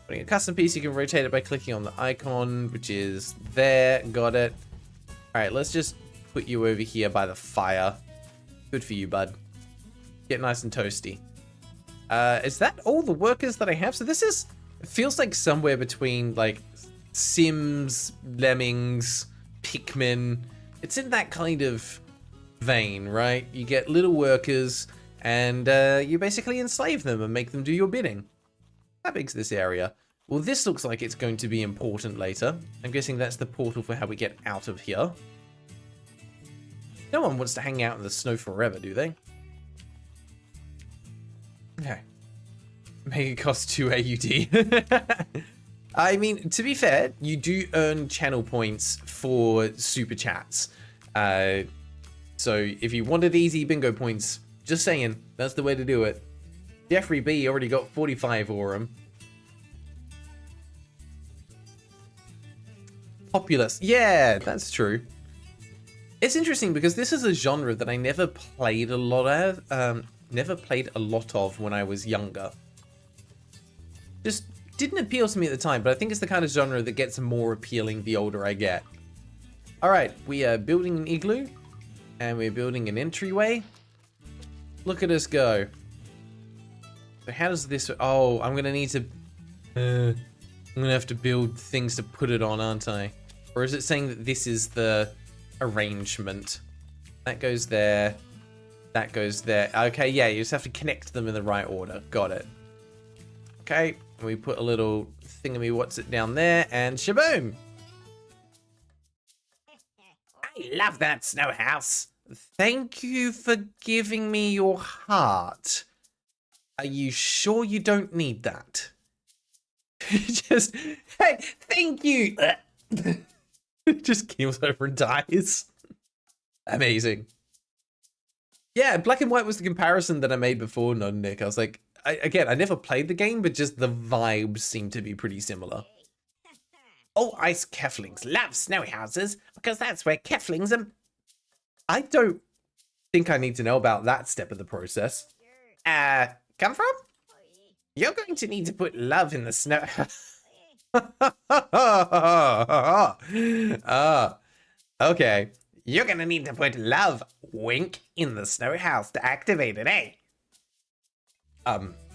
Putting a custom piece, you can rotate it by clicking on the icon, which is there. Got it. Alright, let's just put you over here by the fire. Good for you, bud. Get nice and toasty. Is that all the workers that I have? So this is... It feels like somewhere between, like, Sims, Lemmings, Pikmin. It's in that kind of vein, right? You get little workers, and you basically enslave them and make them do your bidding. How big's this area? Well, this looks like it's going to be important later. I'm guessing that's the portal for how we get out of here. No one wants to hang out in the snow forever, do they? Okay. Make it cost 2 AUD. I mean, to be fair, you do earn channel points for super chats. So if you wanted easy bingo points, just saying, that's the way to do it. Jeffrey B already got 45 Aurum. Populous. Yeah, that's true. It's interesting because this is a genre that I never played a lot of when I was younger. Just didn't appeal to me at the time, but I think it's the kind of genre that gets more appealing the older I get. All right, we are building an igloo, and we're building an entryway. Look at us go. So how does this... Oh, I'm gonna need to... I'm gonna have to build things to put it on, aren't I? Or is it saying that this is the arrangement? That goes there. That goes there. Okay, yeah, you just have to connect them in the right order. Got it. Okay, we put a little thingammy what's it down there, and shaboom! I love that snow house. Thank you for giving me your heart. Are you sure you don't need that? Just, hey, thank you! Just keels over and dies. Amazing. Yeah, black and white was the comparison that I made before, Nick. I was like, I never played the game, but just the vibes seem to be pretty similar. All ice Keflings love snowy houses because that's where Keflings are... I don't think I need to know about that step of the process. Come from? You're going to need to put love in the snow... Okay. You're gonna need to put love, wink, in the snow house to activate it, eh?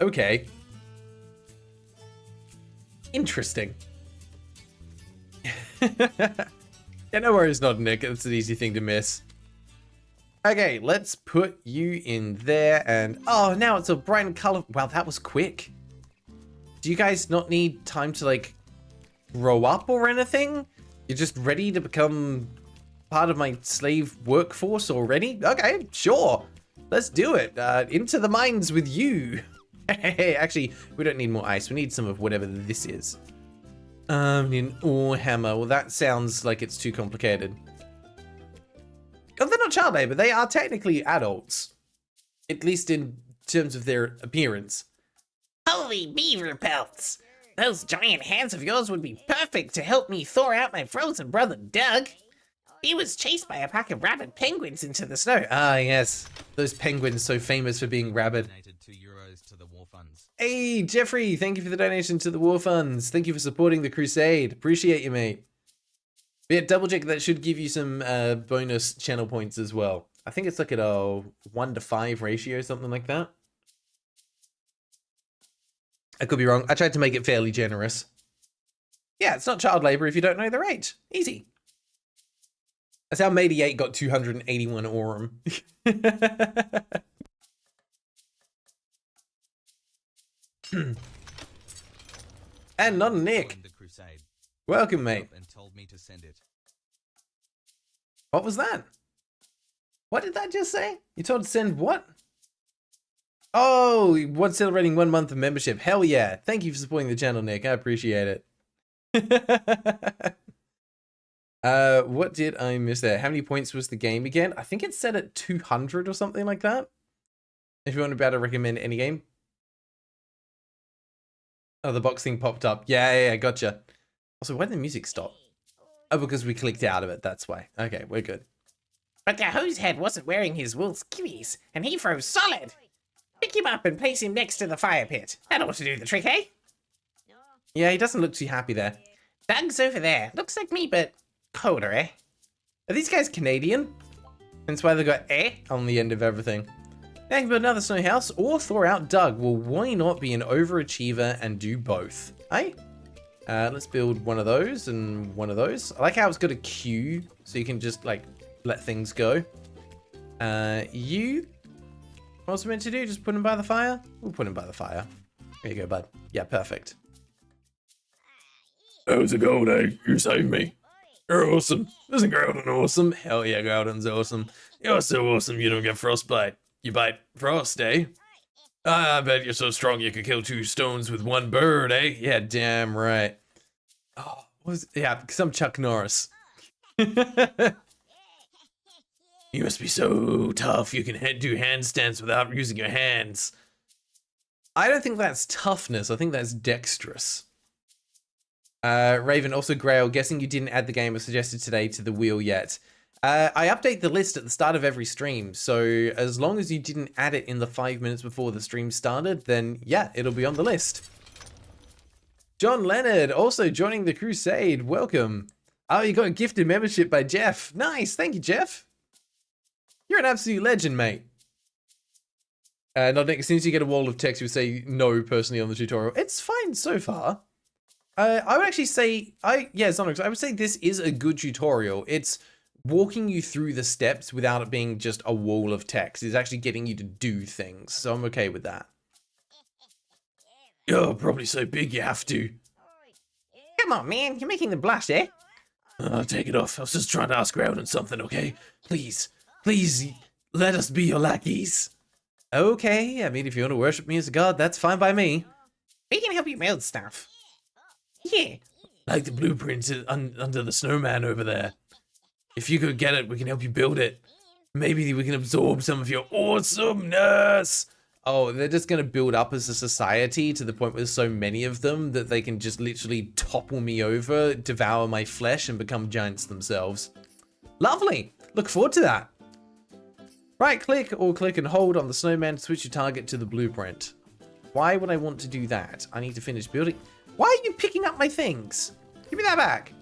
Okay. Interesting. Yeah, no worries, not Nick. It's an easy thing to miss. Okay, let's put you in there, and oh, now it's a bright and color. Wow, that was quick. Do you guys not need time to like grow up or anything? You're just ready to become part of my slave workforce already? Okay, sure. Let's do it. Into the mines with you. Hey, actually, we don't need more ice. We need some of whatever this is. An ore hammer. Well, that sounds like it's too complicated. Oh, they're not child labor. They are technically adults. At least in terms of their appearance. Holy beaver pelts! Those giant hands of yours would be perfect to help me thaw out my frozen brother Doug. He was chased by a pack of rabid penguins into the snow. Ah, yes. Those penguins so famous for being rabid. Donated €2 to the war funds. Hey, Jeffrey, thank you for the donation to the war funds. Thank you for supporting the crusade. Appreciate you, mate. But yeah, double check, that should give you some bonus channel points as well. I think it's like at a 1-to-5 ratio, something like that. I could be wrong. I tried to make it fairly generous. Yeah, it's not child labor if you don't know the rate. Easy. That's how Mady8 got 281 Aurum. And not Nick. Joined the crusade. Welcome, mate. And told me to send it. What was that? What did that just say? You told to send what? Oh, what's celebrating 1 month of membership? Hell yeah. Thank you for supporting the channel, Nick. I appreciate it. What did I miss there? How many points was the game again? I think it's set at 200 or something like that. If you want to be able to recommend any game. Oh, the box thing popped up. Yeah, gotcha. Also, why did the music stop? Oh, because we clicked out of it. That's why. Okay, we're good. But the hosehead wasn't wearing his wool skivvies, and he froze solid. Pick him up and place him next to the fire pit. That ought to do the trick, eh? Yeah, he doesn't look too happy there. Doug's over there. Looks like me, but colder, eh? Are these guys Canadian? That's why they got eh on the end of everything. Now you can build another snow house or thaw out Doug. Well, why not be an overachiever and do both? Eh? Let's build one of those and one of those. I like how it's got a queue, so you can just like let things go. You... What's it meant to do? Just put him by the fire? We'll put him by the fire. There you go, bud. Yeah, perfect. How's it going, eh? You saved me. You're awesome. Isn't Graeldon awesome? Hell yeah, Graeldon's awesome. You're so awesome you don't get frostbite. You bite frost, eh? I bet you're so strong you could kill 2 stones with 1 bird, eh? Yeah, damn right. Oh, yeah, because I'm Chuck Norris. You must be so tough you can do handstands without using your hands. I don't think that's toughness. I think that's dexterous. Raven, also Grail, guessing you didn't add the game as suggested today to the wheel yet. I update the list at the start of every stream, so as long as you didn't add it in the 5 minutes before the stream started, then yeah, it'll be on the list. John Leonard, also joining the crusade. Welcome. Oh, you got a gifted membership by Jeff. Nice, thank you, Jeff. You're an absolute legend, mate. Not as soon as you get a wall of text, you say no personally on the tutorial. It's fine so far. I would actually say, Zonix, I would say this is a good tutorial. It's walking you through the steps without it being just a wall of text. It's actually getting you to do things, so I'm okay with that. You're probably so big you have to. Come on, man. You're making them blush, eh? Take it off. I was just trying to ask Graeldon something, okay? Please, please, let us be your lackeys. Okay, I mean, if you want to worship me as a god, that's fine by me. We can help you build stuff. Yeah. Like the blueprint under the snowman over there. If you could get it, we can help you build it. Maybe we can absorb some of your awesomeness. Oh, they're just going to build up as a society to the point where there's so many of them that they can just literally topple me over, devour my flesh, and become giants themselves. Lovely. Look forward to that. Right click or click and hold on the snowman to switch your target to the blueprint. Why would I want to do that? I need to finish building. Why are you picking up my things? Give me that back.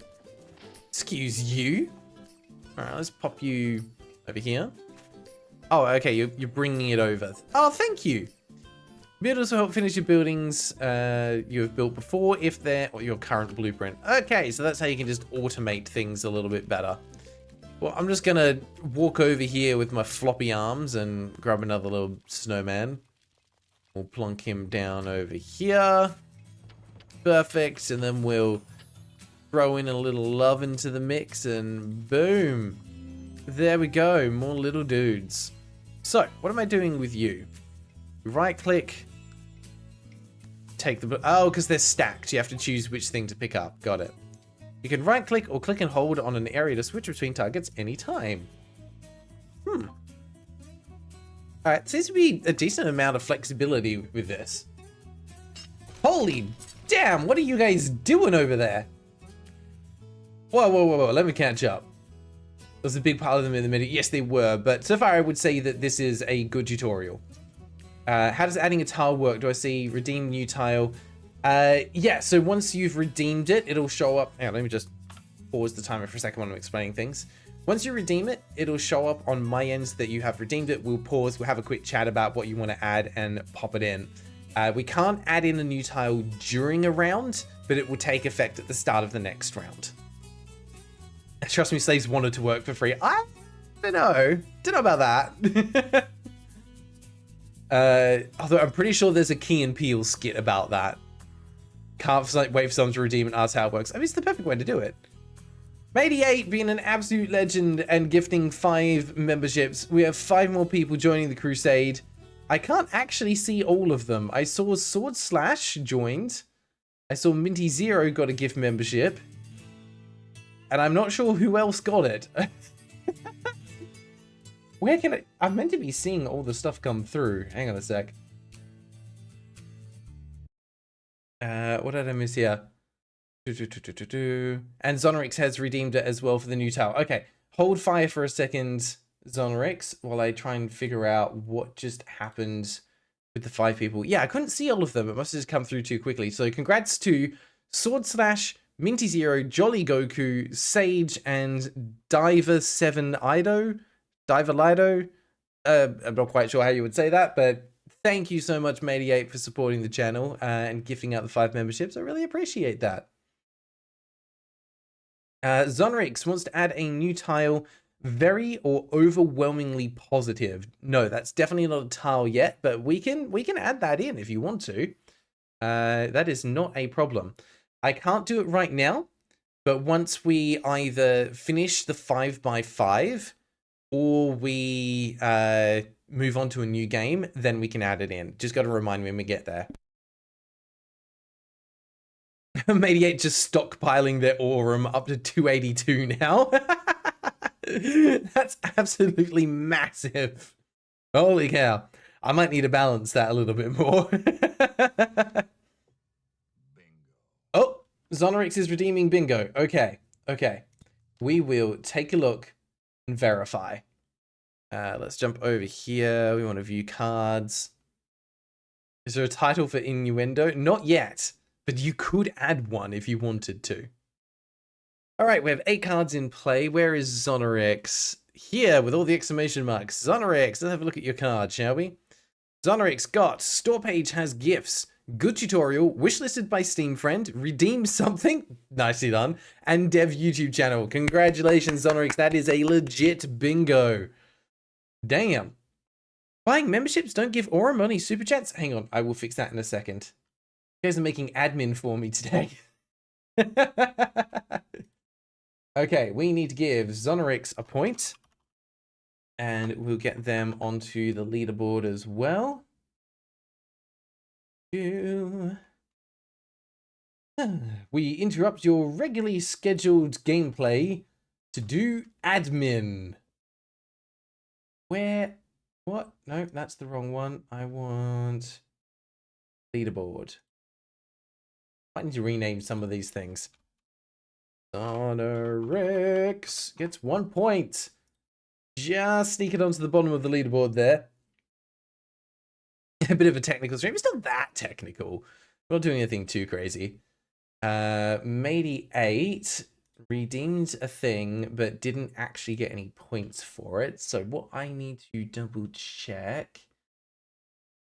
Excuse you. All right, let's pop you over here. Oh, okay, you're bringing it over. Oh, thank you. Builders will help finish your buildings you have built before if they're your current blueprint. Okay, so that's how you can just automate things a little bit better. Well, I'm just gonna walk over here with my floppy arms and grab another little snowman. We'll plunk him down over here. Perfect, and then we'll throw in a little love into the mix and boom. There we go, more little dudes. So, what am I doing with you? Right click. Take the, oh, because they're stacked. You have to choose which thing to pick up. Got it. You can right click or click and hold on an area to switch between targets anytime. Alright, seems to be a decent amount of flexibility with this. Holy damn, what are you guys doing over there? Whoa, let me catch up. There's a big pile of them in the middle. Yes, they were, but so far I would say that this is a good tutorial. How does adding a tile work? Do I see redeem new tile? Yeah, so once you've redeemed it, it'll show up. Hang on, let me just pause the timer for a second when I'm explaining things. Once you redeem it, it'll show up on my end that you have redeemed it. We'll pause, we'll have a quick chat about what you want to add and pop it in. We can't add in a new tile during a round, but it will take effect at the start of the next round. Trust me, slaves wanted to work for free. I don't know about that. Although I'm pretty sure there's a Key and Peele skit about that. Can't wait for someone to redeem and ask how it works. I mean, it's the perfect way to do it. Mady8 being an absolute legend and gifting 5 memberships. We have 5 more people joining the crusade. I can't actually see all of them. I saw Sword Slash joined. I saw Minty Zero got a gift membership. And I'm not sure who else got it. Where can I... I'm meant to be seeing all the stuff come through. Hang on a sec. What did I miss here? And Zonorix has redeemed it as well for the new tile. Okay, hold fire for a second, Zonorix, while I try and figure out what just happened with the 5 people. Yeah, I couldn't see all of them. It must have just come through too quickly. So congrats to Sword Slash, Minty Zero, Jolly Goku, Sage, and Diver7Ido. Diver Lido. I'm not quite sure how you would say that, but thank you so much, Mady8, for supporting the channel and gifting out the 5 memberships. I really appreciate that. Zonrix wants to add a new tile. Very or overwhelmingly positive. No, that's definitely not a tile yet, but we can add that in if you want to. That is not a problem. I can't do it right now, but once we either finish the 5x5 or we move on to a new game, then we can add it in. Just got to remind me when we get there. Mediate just stockpiling their Aurum up to 282 now. That's absolutely massive. Holy cow. I might need to balance that a little bit more. Oh, Zonorix is redeeming bingo. Okay, okay. We will take a look and verify. Let's jump over here. We want to view cards. Is there a title for innuendo? Not yet, but you could add one if you wanted to. All right, we have 8 cards in play. Where is Zonorix? Here, with all the exclamation marks. Zonorix, let's have a look at your card, shall we? Zonorix got store page has gifts. Good tutorial, wishlisted by Steam friend, redeem something, nicely done, and dev YouTube channel. Congratulations, Zonorix, that is a legit bingo. Damn. Buying memberships don't give Aura money super chats. Hang on, I will fix that in a second. You guys are making admin for me today. Okay, we need to give Zonorix a point. And we'll get them onto the leaderboard as well. We interrupt your regularly scheduled gameplay to do admin. Where? What? No, that's the wrong one. I want leaderboard. I need to rename some of these things. Zonorix gets 1 point. Just sneak it onto the bottom of the leaderboard there. A bit of a technical stream. It's not that technical. We're not doing anything too crazy. Matey8 redeemed a thing, but didn't actually get any points for it. So what I need to double check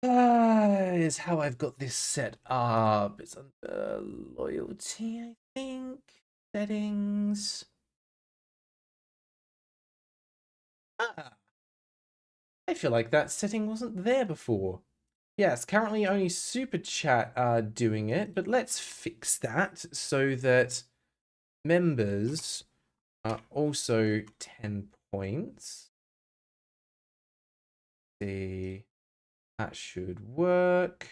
is how I've got this set up. It's under loyalty, I think. Settings. I feel like that setting wasn't there before. Yes, currently only Super Chat are doing it, but let's fix that so that members are also 10 points. See, that should work.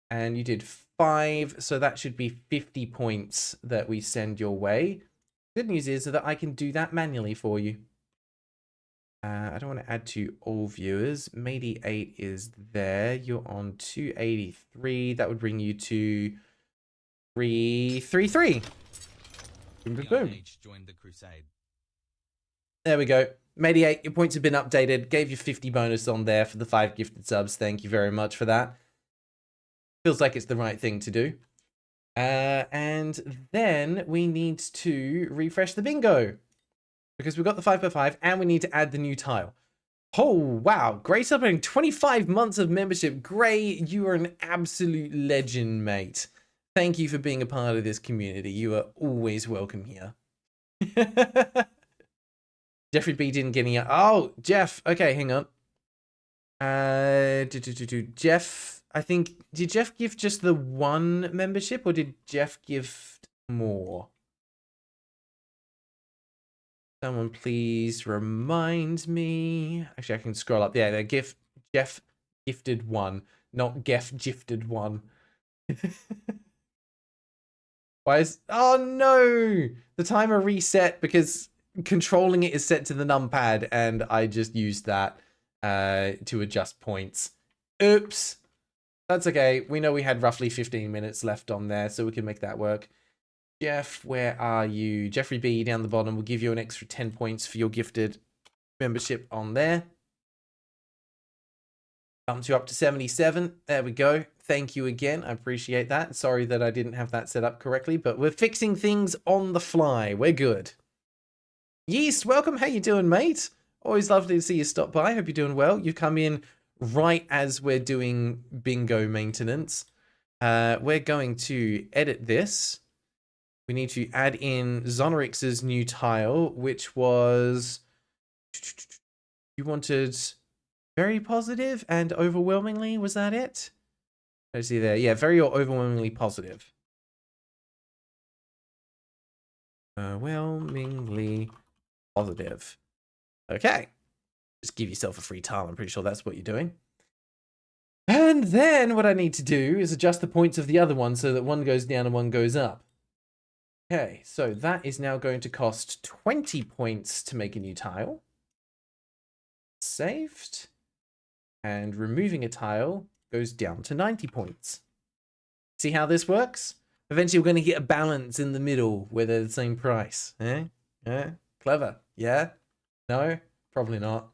And you did 5, so that should be 50 points that we send your way. Good news is that I can do that manually for you. I don't want to add to all viewers. Matey8 is there. You're on 283. That would bring you to 333. Boom, boom, boom. Joined the crusade. There we go. Matey8, your points have been updated. Gave you 50 bonus on there for the 5 gifted subs. Thank you very much for that. Feels like it's the right thing to do. And then we need to refresh the bingo. Because we've got the 5x5 and we need to add the new tile. Oh, wow. Gray celebrating 25 months of membership. Gray, you are an absolute legend, mate. Thank you for being a part of this community. You are always welcome here. Jeffrey B didn't get any. Oh, Jeff. Okay, hang on. Jeff, I think, did Jeff give just the 1 membership or did Jeff give more? Someone please remind me. Actually, I can scroll up. Yeah, the Jeff gifted 1, not Geff gifted 1. Why is... Oh no! The timer reset because controlling it is set to the numpad and I just used that to adjust points. Oops. That's okay. We know we had roughly 15 minutes left on there, so we can make that work. Jeff, where are you? Jeffrey B down the bottom will give you an extra 10 points for your gifted membership on there. Bumps you up to 77. There we go. Thank you again. I appreciate that. Sorry that I didn't have that set up correctly, but we're fixing things on the fly. We're good. Yeast, welcome. How you doing, mate? Always lovely to see you stop by. Hope you're doing well. You come in right as we're doing bingo maintenance. We're going to edit this. We need to add in Zonorix's new tile, which was... You wanted very positive and overwhelmingly, was that it? Let's see there. Yeah, very or overwhelmingly positive. Overwhelmingly positive. Okay. Just give yourself a free tile. I'm pretty sure that's what you're doing. And then what I need to do is adjust the points of the other one so that one goes down and one goes up. Okay, so that is now going to cost 20 points to make a new tile. Saved. And removing a tile goes down to 90 points. See how this works? Eventually we're going to get a balance in the middle where they're the same price. Eh? Eh? Clever. Yeah? No? Probably not.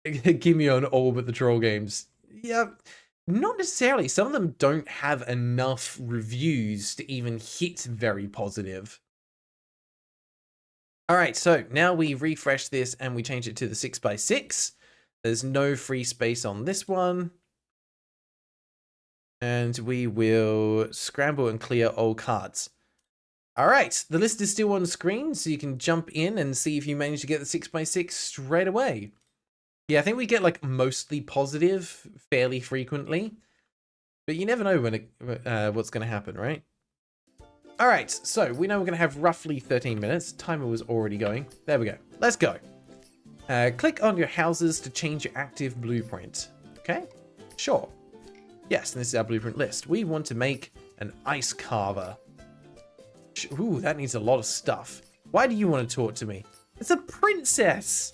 Give me on all but the troll games. Yeah, not necessarily. Some of them don't have enough reviews to even hit very positive. All right, so now we refresh this and we change it to the 6x6. There's no free space on this one. And we will scramble and clear all cards. All right, the list is still on screen, so you can jump in and see if you manage to get the 6x6 straight away. Yeah, I think we get like mostly positive fairly frequently, but you never know when what's going to happen, right? All right, so we know we're going to have roughly 13 minutes. Timer was already going. There we go. Let's go. Click on your houses to change your active blueprint. Okay, sure. Yes, and this is our blueprint list. We want to make an ice carver. Ooh, that needs a lot of stuff. Why do you want to talk to me? It's a princess.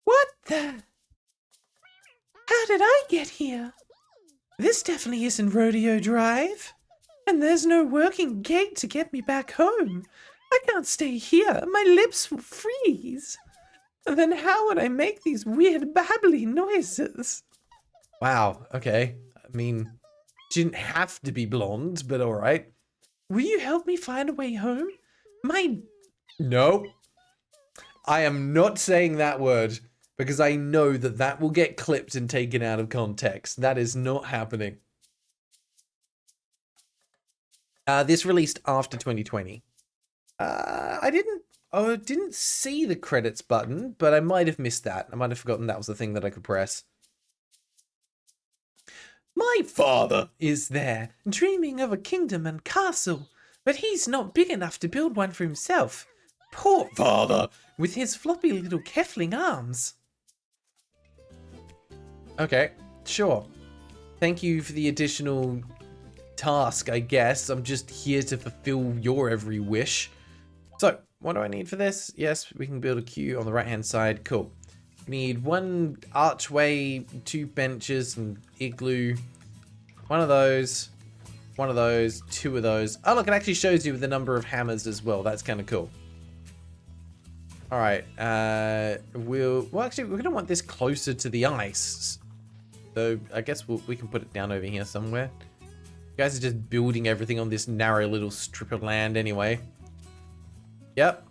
What the? How did I get here? This definitely isn't Rodeo Drive. And there's no working gate to get me back home. I can't stay here. My lips will freeze. And then how would I make these weird babbly noises? Wow, okay. I mean, she didn't have to be blonde, but all right. Will you help me find a way home? No. I am not saying that word because I know that that will get clipped and taken out of context. That is not happening. This released after 2020. I didn't see the credits button, but I might have missed that. I might have forgotten that was the thing that I could press. My father is there, dreaming of a kingdom and castle, but he's not big enough to build one for himself. Poor father, with his floppy little Kefling arms. Okay, sure. Thank you for the additional task, I guess. I'm just here to fulfill your every wish. So, what do I need for this? Yes, we can build a queue on the right-hand side. Cool. We need one archway, 2 benches, and igloo. One of those, 2 of those. Oh, look, it actually shows you the number of hammers as well. That's kind of cool. All right. Well, actually, we're going to want this closer to the ice. So, I guess we can put it down over here somewhere. You guys are just building everything on this narrow little strip of land anyway. Yep.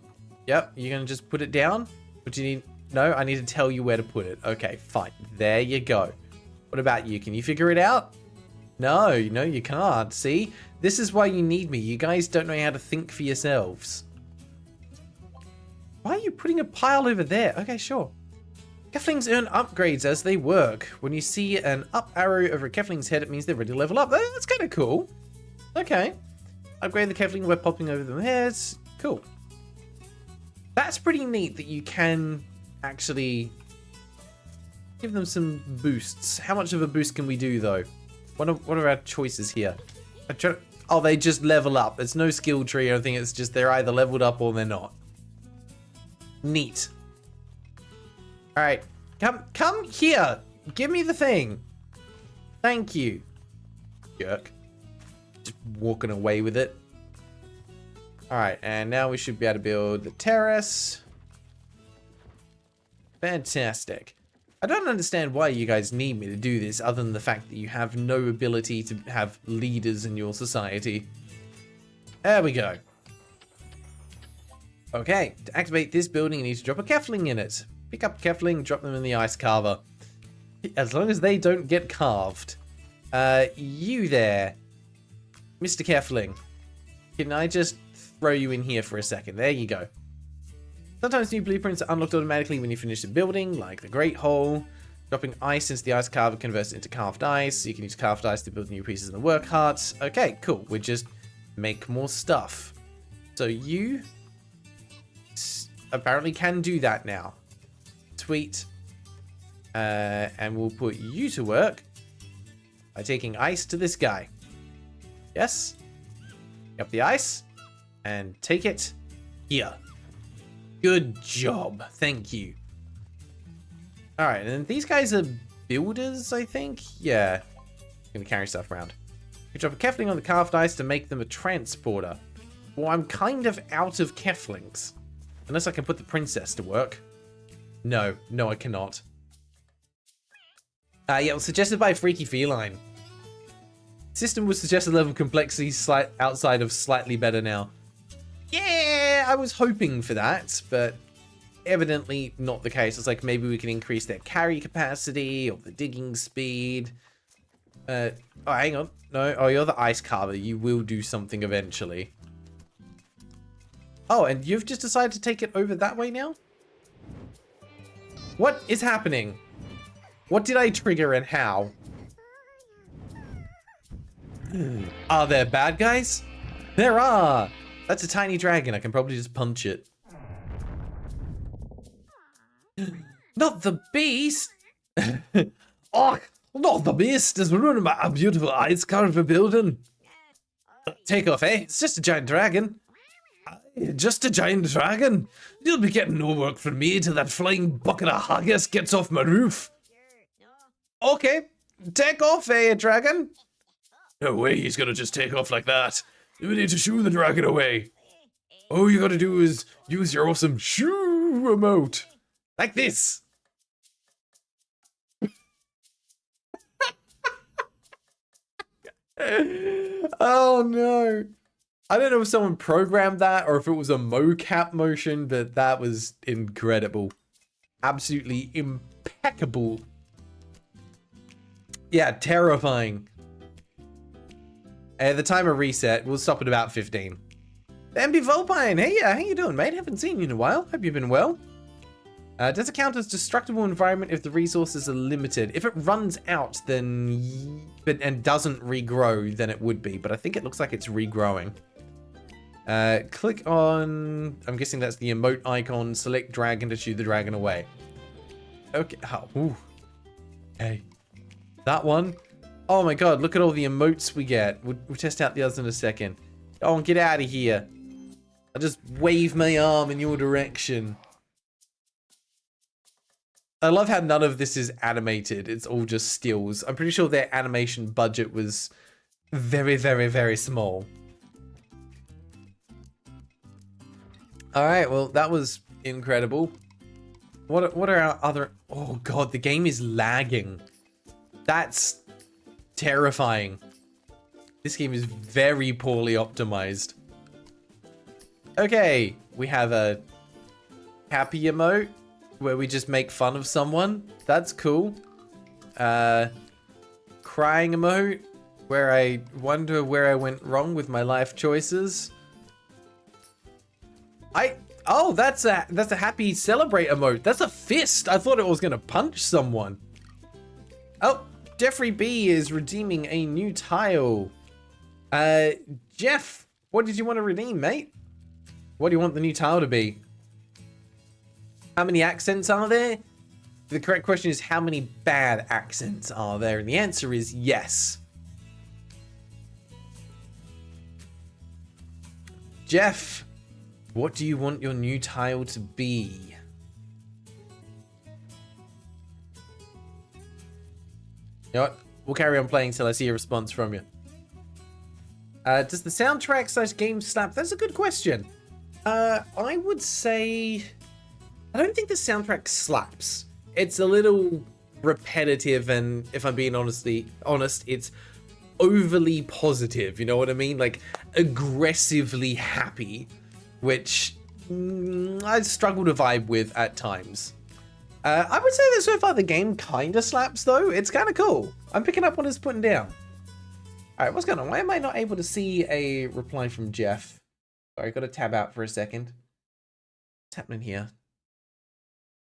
You're going to just put it down? What do you need? No, I need to tell you where to put it. Okay, fine. There you go. What about you? Can you figure it out? No, you can't. See? This is why you need me. You guys don't know how to think for yourselves. Why are you putting a pile over there? Okay, sure. Keflings earn upgrades as they work. When you see an up arrow over a Kefling's head, it means they're ready to level up. Oh, that's kind of cool. Okay. Upgrade the Kefling by popping over their heads. Cool. That's pretty neat that you can actually give them some boosts. How much of a boost can we do, though? What are our choices here? Oh, they just level up. There's no skill tree or anything. It's just they're either leveled up or they're not. Neat. All right. Come here. Give me the thing. Thank you. Jerk. Just walking away with it. All right, and now we should be able to build the terrace. Fantastic. I don't understand why you guys need me to do this other than the fact that you have no ability to have leaders in your society. There we go. Okay, to activate this building, you need to drop a Kefling in it. Pick up a Kefling, drop them in the ice carver. As long as they don't get carved. You there, Mr. Kefling. Can I just throw you in here for a second? There you go. Sometimes new blueprints are unlocked automatically when you finish a building, like the Great Hole. Dropping ice into the ice carver converts it into carved ice. You can use carved ice to build new pieces in the work hearts. Okay, cool. We just make more stuff. So you apparently can do that now. Sweet. And we'll put you to work by taking ice to this guy. Yes? Pick up the ice and take it here. Good job. Thank you. Alright, and these guys are builders, I think? Yeah. Gonna carry stuff around. You drop a Kefling on the carved ice to make them a transporter. Well, I'm kind of out of Keflings. Unless I can put the princess to work. No, I cannot. Yeah, it was suggested by Freaky Feline. System was suggested level of complexity outside of slightly better now. Yeah, I was hoping for that, but evidently not the case. It's like maybe we can increase their carry capacity or the digging speed. Oh, hang on. No, oh, you're the ice carver. You will do something eventually. Oh, and you've just decided to take it over that way now? What is happening? What did I trigger and how? Are there bad guys? There are! That's a tiny dragon. I can probably just punch it. Not the beast! Oh, not the beast! It's ruining my beautiful ice carver building. Take off, eh? It's just a giant dragon. Just a giant dragon? You'll be getting no work from me till that flying bucket of haggis gets off my roof. Okay, take off, eh, dragon? No way he's gonna just take off like that. We need to shoo the dragon away. All you gotta do is use your awesome shoo remote. Like this. Oh no. I don't know if someone programmed that or if it was a mocap motion, but that was incredible. Absolutely impeccable. Yeah, terrifying. The timer reset. We'll stop at about 15. MB Volpine, hey, how you doing, mate? Haven't seen you in a while. Hope you've been well. Does it count as destructible environment if the resources are limited? If it runs out, then and doesn't regrow, then it would be. But I think it looks like it's regrowing. Click on, I'm guessing that's the emote icon, select dragon to shoo the dragon away. Okay, oh, ooh. Hey, that one. Oh my god, look at all the emotes we get. We'll test out the others in a second. Oh, get out of here. I'll just wave my arm in your direction. I love how none of this is animated. It's all just stills. I'm pretty sure their animation budget was very, very, very small. Alright, well, that was incredible. What are our other... Oh god, the game is lagging. That's terrifying. This game is very poorly optimized. Okay, we have a happy emote where we just make fun of someone. That's cool. Crying emote where I wonder where I went wrong with my life choices. Oh, that's a happy celebrate emote. That's a fist. I thought it was gonna punch someone. Oh, Jeffrey B is redeeming a new tile. Jeff, what did you want to redeem, mate? What do you want the new tile to be? How many accents are there? The correct question is how many bad accents are there? And the answer is yes. Jeff, what do you want your new tile to be? You know what? We'll carry on playing till I see a response from you. Does the soundtrack / game slap? That's a good question. I would say... I don't think the soundtrack slaps. It's a little repetitive, and if I'm being honest, it's overly positive. You know what I mean? Like, aggressively happy, which I struggle to vibe with at times. I would say that so far the game kind of slaps, though. It's kind of cool. I'm picking up what it's putting down. All right, what's going on? Why am I not able to see a reply from Jeff? Sorry, got to tab out for a second. What's happening here?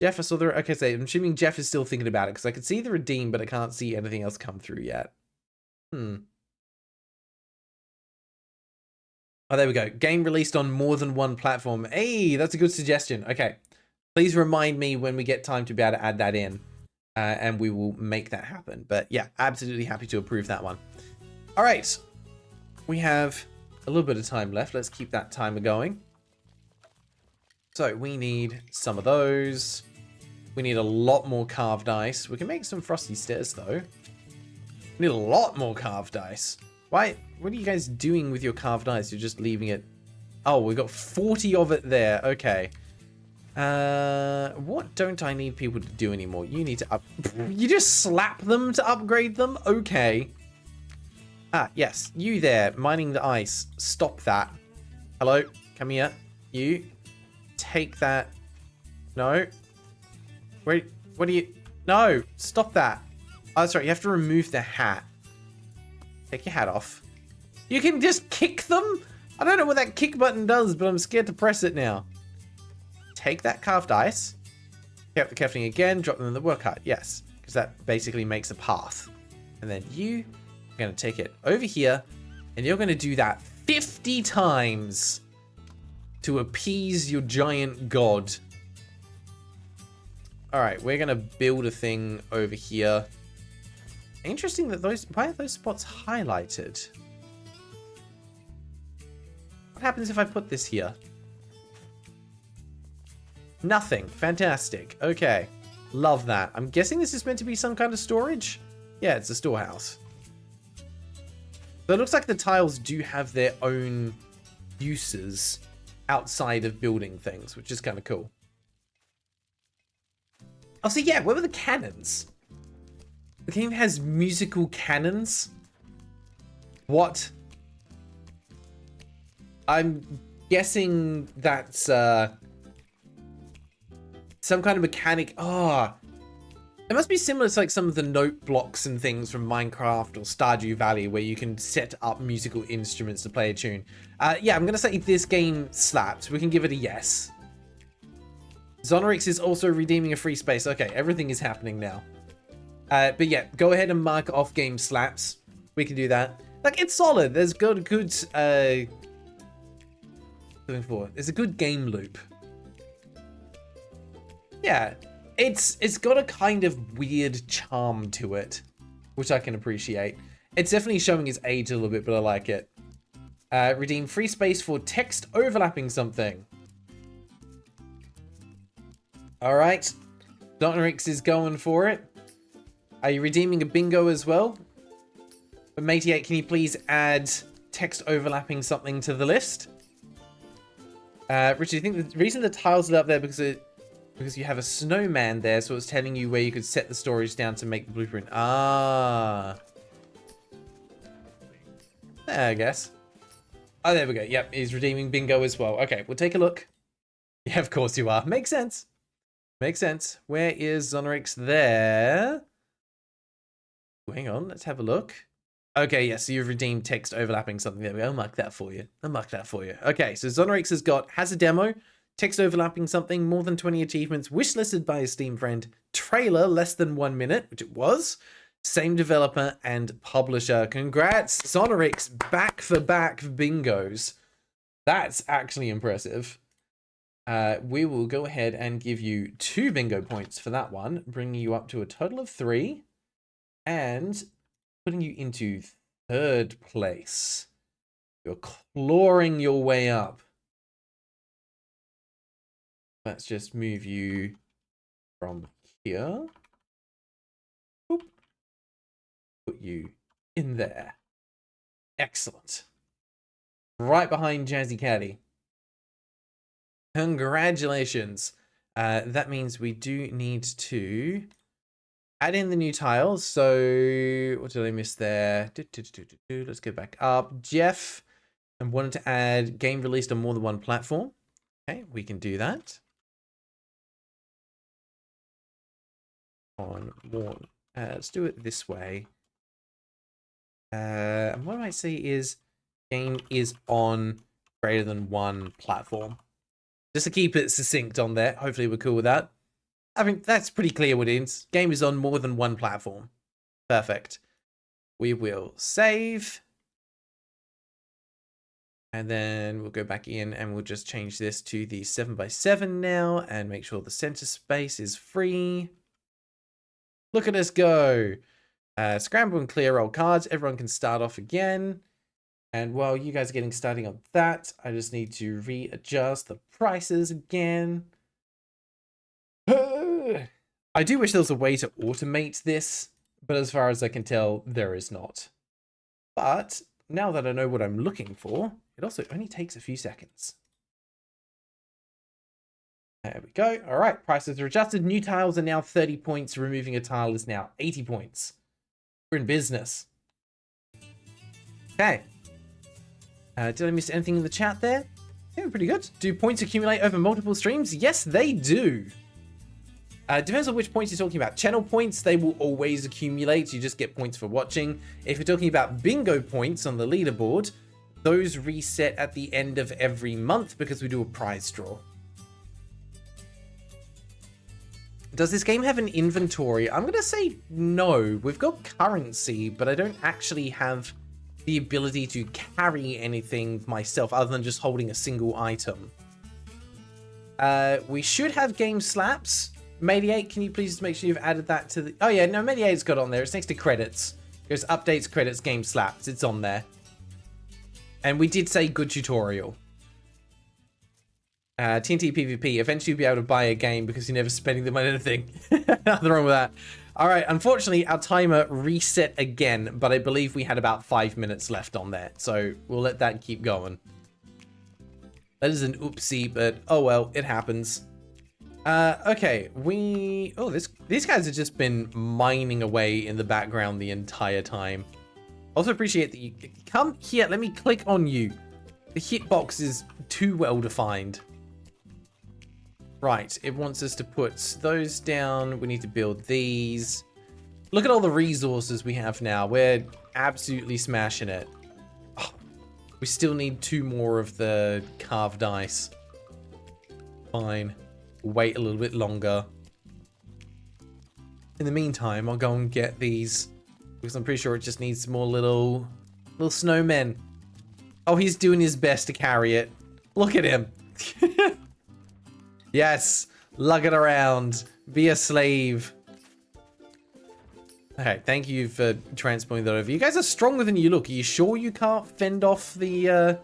Jeff, I saw the... Okay, so I'm assuming Jeff is still thinking about it, because I could see the redeem, but I can't see anything else come through yet. Oh, there we go. Game released on more than one platform. Hey, that's a good suggestion. Okay. Please remind me when we get time to be able to add that in. And we will make that happen. But yeah, absolutely happy to approve that one. All right. We have a little bit of time left. Let's keep that timer going. So we need some of those. We need a lot more carved ice. We can make some frosty stairs though. We need a lot more carved ice. Why? What are you guys doing with your carved ice? You're just leaving it. Oh, we've got 40 of it there. Okay. What don't I need people to do anymore? You need to up. You just slap them to upgrade them? Okay. Ah, yes. You there, mining the ice. Stop that. Hello? Come here. You. Take that. No. Wait, what do you... No! Stop that. Oh, that's right. You have to remove the hat. Take your hat off. You can just kick them? I don't know what that kick button does, but I'm scared to press it now. Take that carved ice. Pick up the Kefling again. Drop them in the work hut. Yes. Because that basically makes a path. And then you are going to take it over here. And you're going to do that 50 times to appease your giant god. Alright, we're going to build a thing over here. Interesting that those... Why are those spots highlighted? What happens if I put this here? Nothing. Fantastic. Okay. Love that. I'm guessing this is meant to be some kind of storage? Yeah, it's a storehouse. So it looks like the tiles do have their own uses outside of building things, which is kind of cool. Oh, so yeah, where were the cannons? The game has musical cannons? What? I'm guessing that's some kind of mechanic. Oh, it must be similar to like some of the note blocks and things from Minecraft or Stardew Valley where you can set up musical instruments to play a tune. Yeah, I'm going to say this game slaps. We can give it a yes. Zonorix is also redeeming a free space. Okay, everything is happening now. But yeah, go ahead and mark off game slaps. We can do that. Like, it's solid. There's good there's a good game loop. Yeah, it's got a kind of weird charm to it, which I can appreciate. It's definitely showing its age a little bit, but I like it. Redeem free space for text overlapping something. All right, Donorix is going for it. Are you redeeming a bingo as well? But Matey8, can you please add text overlapping something to the list? Richard, do you think the reason the tiles are up there because you have a snowman there, so it's telling you where you could set the storage down to make the blueprint. Ah. Yeah, I guess. Oh, there we go. Yep, he's redeeming bingo as well. Okay, we'll take a look. Yeah, of course you are. Makes sense. Makes sense. Where is Zonorix there? Hang on, let's have a look. Okay, yeah, so you've redeemed text overlapping something. There we go. I'll mark that for you. I'll mark that for you. Okay, so Zonorix has a demo. Text overlapping something, more than 20 achievements, wishlisted by a Steam friend, trailer less than 1 minute, which it was, same developer and publisher. Congrats, Zonorix, back-for-back bingos. That's actually impressive. We will go ahead and give you 2 bingo points for that one, bringing you up to a total of 3, and putting you into 3rd place. You're clawing your way up. Let's just move you from here. Boop. Put you in there. Excellent. Right behind Jazzy Caddy. Congratulations. That means we do need to add in the new tiles. So what did I miss there? Let's go back up. Jeff and wanted to add game released on more than one platform. Okay, we can do that. On one. Let's do it this way. And what I might say is game is on greater than one platform. Just to keep it succinct on there. Hopefully we're cool with that. I think that's pretty clear what it is. Game is on more than one platform. Perfect. We will save. And then we'll go back in and we'll just change this to the 7x7 now and make sure the center space is free. Look at us go. Scramble and clear all cards. Everyone can start off again. And while you guys are getting starting on that, I just need to readjust the prices again. I do wish there was a way to automate this, but as far as I can tell, there is not. But now that I know what I'm looking for, it also only takes a few seconds. There we go. All right, prices are adjusted. New tiles are now 30 points. Removing a tile is now 80 points. We're in business. Okay. Did I miss anything in the chat there? Yeah, pretty good. Do points accumulate over multiple streams? Yes, they do. Depends on which points you're talking about. Channel points, they will always accumulate. You just get points for watching. If you're talking about bingo points on the leaderboard, those reset at the end of every month because we do a prize draw. Does this game have an inventory? I'm going to say no. We've got currency, but I don't actually have the ability to carry anything myself other than just holding a single item. We should have game slaps. Mediate, can you please make sure you've added that to the... Oh yeah, no, Mediate's got on there. It's next to credits. It goes updates, credits, game slaps. It's on there. And we did say good tutorial. TNT PvP. Eventually you'll be able to buy a game because you're never spending them on anything. Nothing wrong with that. All right, unfortunately, our timer reset again, but I believe we had about 5 minutes left on there. So we'll let that keep going. That is an oopsie, but oh well, it happens. Okay, these guys have just been mining away in the background the entire time. Also appreciate that you come here. Let me click on you. The hitbox is too well defined. Right, it wants us to put those down. We need to build these. Look at all the resources we have now. We're absolutely smashing it. Oh, we still need 2 more of the carved ice. Fine. Wait a little bit longer. In the meantime, I'll go and get these because I'm pretty sure it just needs some more little snowmen. Oh, he's doing his best to carry it. Look at him. Yes, lug it around. Be a slave. Okay, thank you for transporting that over. You guys are stronger than you look. Are you sure you can't fend off the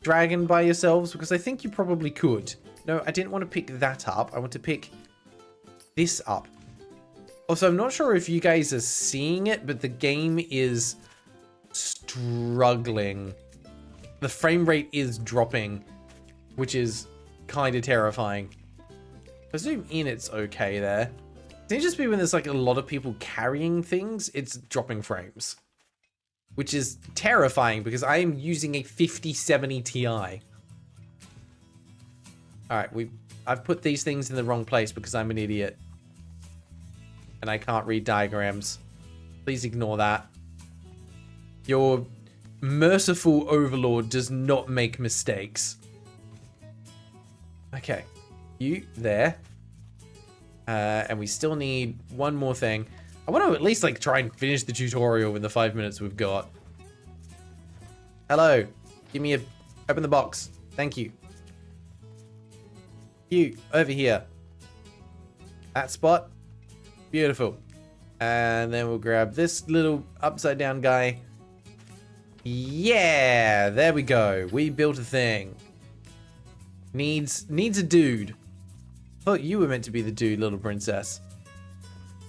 dragon by yourselves? Because I think you probably could. No, I didn't want to pick that up. I want to pick this up. Also, I'm not sure if you guys are seeing it, but the game is struggling. The frame rate is dropping, which is kind of terrifying. If I zoom in, it's okay there. It seems just be when there's like a lot of people carrying things, it's dropping frames. Which is terrifying because I am using a 5070 Ti. Alright, I've put these things in the wrong place because I'm an idiot. And I can't read diagrams. Please ignore that. Your merciful overlord does not make mistakes. Okay. You there. And we still need one more thing. I want to at least like try and finish the tutorial in the 5 minutes we've got. Hello. Give me open the box. Thank you. You, over here. That spot. Beautiful. And then we'll grab this little upside down guy. Yeah, there we go. We built a thing. Needs a dude. Oh, you were meant to be the dude, little princess.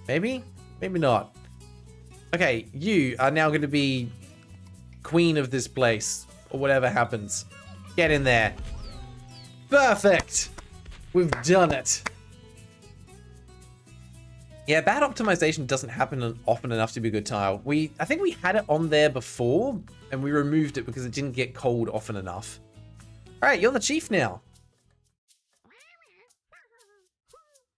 Maybe? Maybe not. Okay, you are now going to be queen of this place. Or whatever happens. Get in there. Perfect! We've done it. Yeah, bad optimization doesn't happen often enough to be a good tile. I think we had it on there before, and we removed it because it didn't get cold often enough. Alright, you're the chief now.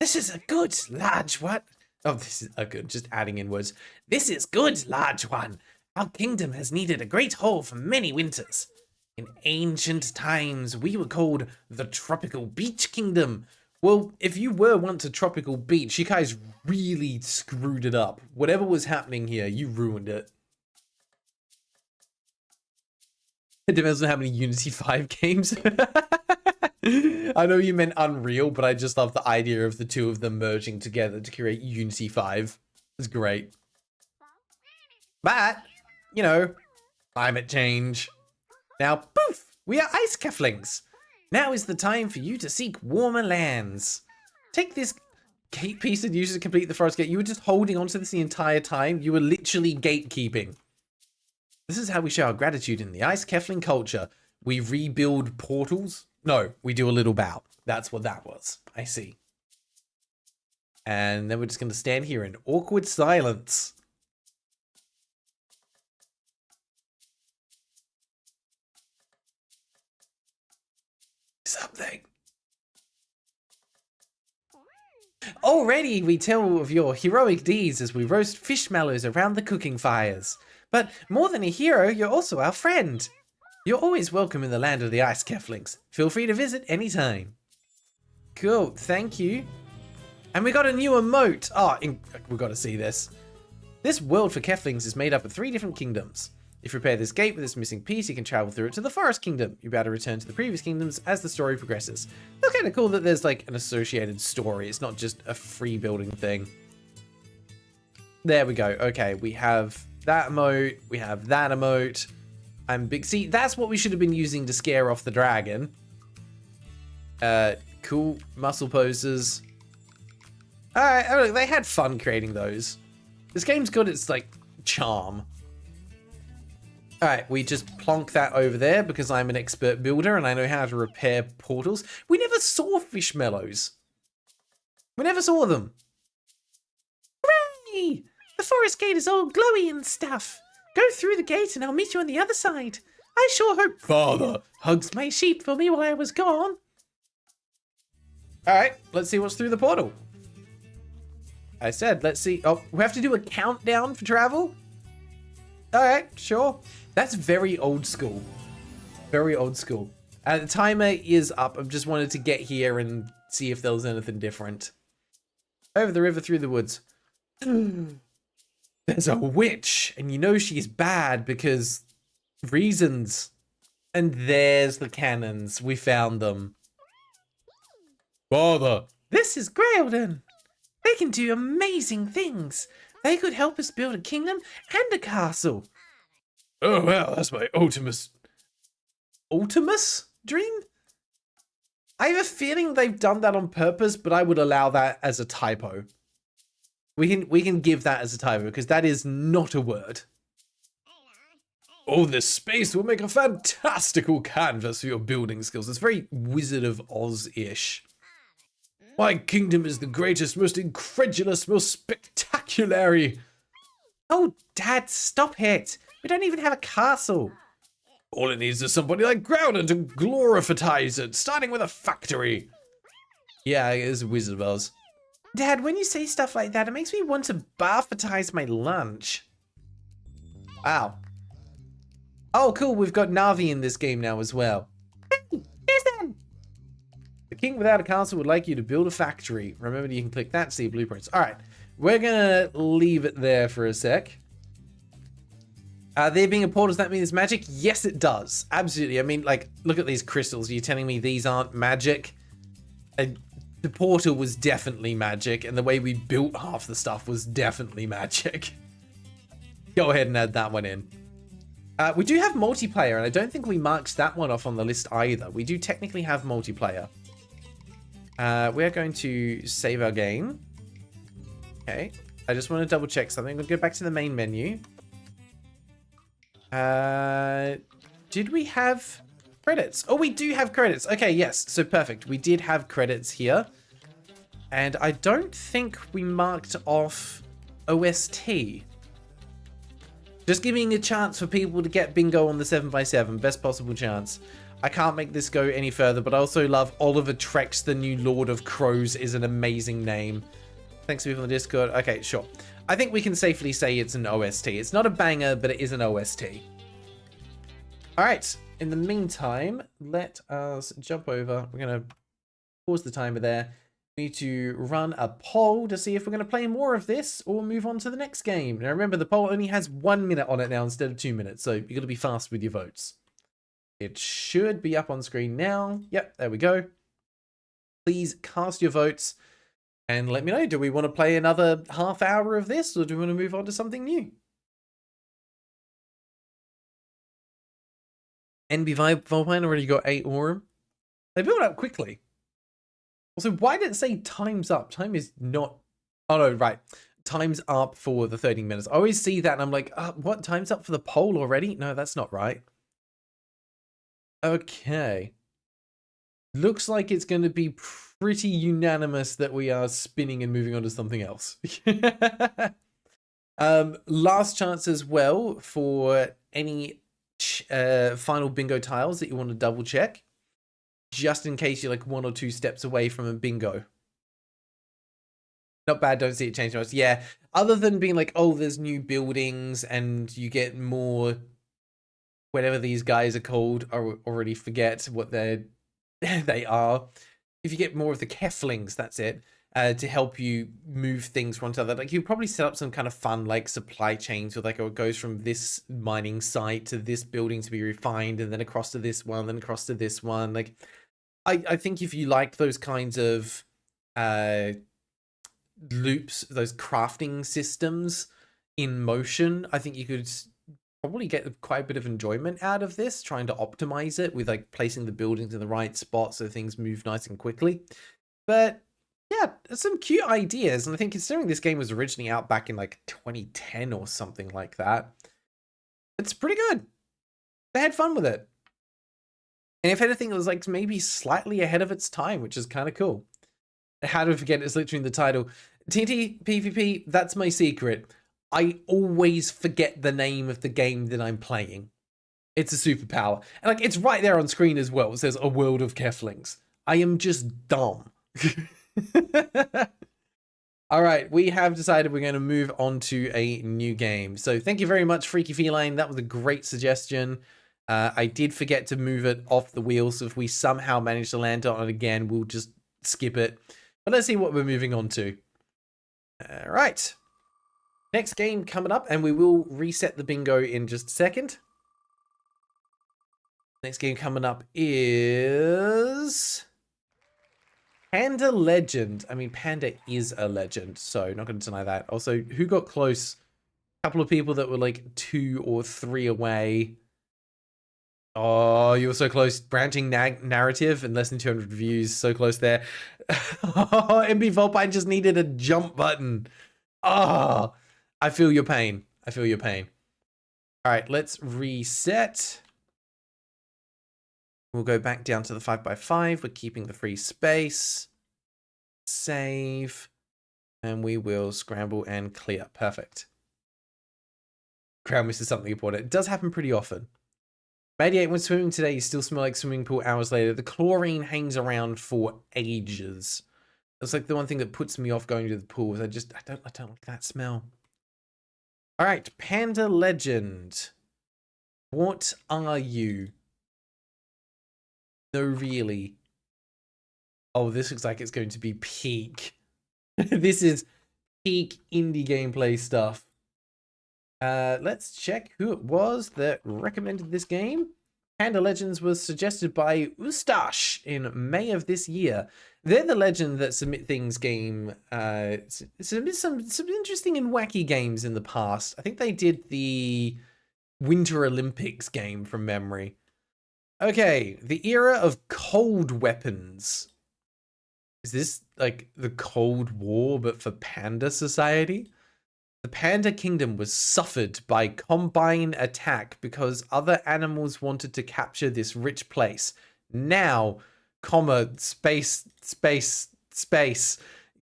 This is a good, large one. Oh, this is a good, just adding in words. This is good, large one. Our kingdom has needed a great haul for many winters. In ancient times, we were called the Tropical Beach Kingdom. Well, if you were once a tropical beach, you guys really screwed it up. Whatever was happening here, you ruined it. It depends on how many Unity 5 games. I know you meant Unreal, but I just love the idea of the two of them merging together to create Unity 5. It's great. But, you know, climate change. Now, poof, we are ice Keflings. Now is the time for you to seek warmer lands. Take this gate piece and use it to complete the forest gate. You were just holding onto this the entire time. You were literally gatekeeping. This is how we show our gratitude in the ice Kefling culture. We rebuild portals. No, we do a little bow. That's what that was. I see. And then we're just going to stand here in awkward silence. Something. Already we tell of your heroic deeds as we roast fishmallows around the cooking fires. But more than a hero, you're also our friend. You're always welcome in the land of the ice Keflings. Feel free to visit anytime. Cool, thank you. And we got a new emote. Oh, we've got to see this. This world for Keflings is made up of 3 different kingdoms. If you repair this gate with this missing piece, you can travel through it to the Forest Kingdom. You'll be able to return to the previous kingdoms as the story progresses. It's kind of cool that there's like an associated story. It's not just a free building thing. There we go. Okay, we have that emote. We have that emote. I'm big. See, that's what we should have been using to scare off the dragon. Cool muscle poses. Alright, oh, look, they had fun creating those. This game's got its like charm. Alright, we just plonk that over there because I'm an expert builder and I know how to repair portals. We never saw fishmallows. We never saw them. Hooray! The forest gate is all glowy and stuff. Go through the gate and I'll meet you on the other side. I sure hope Father hugs my sheep for me while I was gone. Alright, let's see what's through the portal. I said, let's see. Oh, we have to do a countdown for travel? Alright, sure. That's very old school. Very old school. The timer is up. I just wanted to get here and see if there was anything different. Over the river, through the woods. There's a witch, and you know she's bad because reasons. And there's the cannons. We found them. Father. This is Graeldon. They can do amazing things. They could help us build a kingdom and a castle. Oh, wow, that's my ultimate dream? I have a feeling they've done that on purpose, but I would allow that as a typo. We can give that as a typo because that is not a word. Oh, this space will make a fantastical canvas for your building skills. It's very Wizard of Oz-ish. My kingdom is the greatest, most incredulous, most spectacular. Oh, Dad, stop it. We don't even have a castle. All it needs is somebody like Graeldon to glorifitize it, starting with a factory. Yeah, it is Wizard of Oz. Dad, when you say stuff like that, it makes me want to barfatize my lunch. Wow. Oh, cool, we've got Navi in this game now as well. Hey, listen! The king without a castle would like you to build a factory. Remember, you can click that, see blueprints. All right, we're gonna leave it there for a sec. There being a portal, does that mean it's magic? Yes, it does. Absolutely. I mean, like, look at these crystals. Are you telling me these aren't magic? The portal was definitely magic, and the way we built half the stuff was definitely magic. Go ahead and add that one in. We do have multiplayer, and I don't think we marked that one off on the list either. We do technically have multiplayer. We are going to save our game. Okay. I just want to double check something. We'll go back to the main menu. Did we have credits? Oh, we do have credits. Okay, yes. So perfect. We did have credits here. And I don't think we marked off OST. Just giving a chance for people to get bingo on the 7x7. Best possible chance. I can't make this go any further, but I also love Oliver Trex, the new Lord of Crows, is an amazing name. Thanks to people on the Discord. Okay, sure. I think we can safely say it's an OST. It's not a banger, but it is an OST. All right. In the meantime, let us jump over. We're going to pause the timer there. We need to run a poll to see if we're going to play more of this or move on to the next game. Now remember, the poll only has 1 minute on it now instead of 2 minutes, so you've got to be fast with your votes. It should be up on screen now. Yep, there we go. Please cast your votes and let me know. Do we want to play another half hour of this, or do we want to move on to something new? NB Volpine already got 8 Aurum. They build up quickly. Also, why did it say time's up? Time is not... Oh, no, right. Time's up for the 13 minutes. I always see that and I'm like, what? Time's up for the poll already? No, that's not right. Okay. Looks like it's going to be pretty unanimous that we are spinning and moving on to something else. Last chance as well for any final bingo tiles that you want to double check, just in case you're like 1 or 2 steps away from a bingo. Not bad, don't see it change much. Yeah, other than being like, oh, there's new buildings and you get more, whatever these guys are called, I already forget what they are. If you get more of the Keflings, that's it, to help you move things from each other. Like, you probably set up some kind of fun, like, supply chains with, like, it goes from this mining site to this building to be refined, and then across to this one, then across to this one. Like, I think if you like those kinds of loops, those crafting systems in motion, I think you could probably get quite a bit of enjoyment out of this, trying to optimize it with like placing the buildings in the right spot so things move nice and quickly. But yeah, some cute ideas, and I think considering this game was originally out back in like 2010 or something like that, it's pretty good. They had fun with it, and if anything, it was like maybe slightly ahead of its time, which is kind of cool. How to forget it's literally in the title. TNT PvP, that's my secret. I always forget the name of the game that I'm playing. It's a superpower. And like, it's right there on screen as well. It says A World of Keflings. I am just dumb. All right, we have decided we're going to move on to a new game. So thank you very much, Freaky Feline. That was a great suggestion. I did forget to move it off the wheel, so if we somehow manage to land on it again, we'll just skip it. But let's see what we're moving on to. All right. Next game coming up, and we will reset the bingo in just a second. Next game coming up is Panda Legend. I mean, Panda is a legend, so not going to deny that. Also, who got close? A couple of people that were like 2 or 3 away. Oh, you were so close. Branching narrative and less than 200 views. So close there. Oh, MB Volpine just needed a jump button. Oh, I feel your pain. I feel your pain. All right, let's reset. We'll go back down to the 5x5. We're keeping the free space. Save. And we will scramble and clear. Perfect. Crowd misses something important. It does happen pretty often. Radiate, when swimming today, you still smell like swimming pool hours later. The chlorine hangs around for ages. That's like the one thing that puts me off going to the pool. Is I don't like that smell. All right, Panda Legend. What are you? No, really. Oh, this looks like it's going to be peak. This is peak indie gameplay stuff. Let's check who it was that recommended this game. Panda Legends was suggested by Ustash in May of this year. They're the legend that Submit Things game. Some interesting and wacky games in the past. I think they did the Winter Olympics game from memory. Okay, the era of cold weapons. Is this like the Cold War, but for Panda Society? The Panda Kingdom was suffered by combine attack because other animals wanted to capture this rich place. Now, space.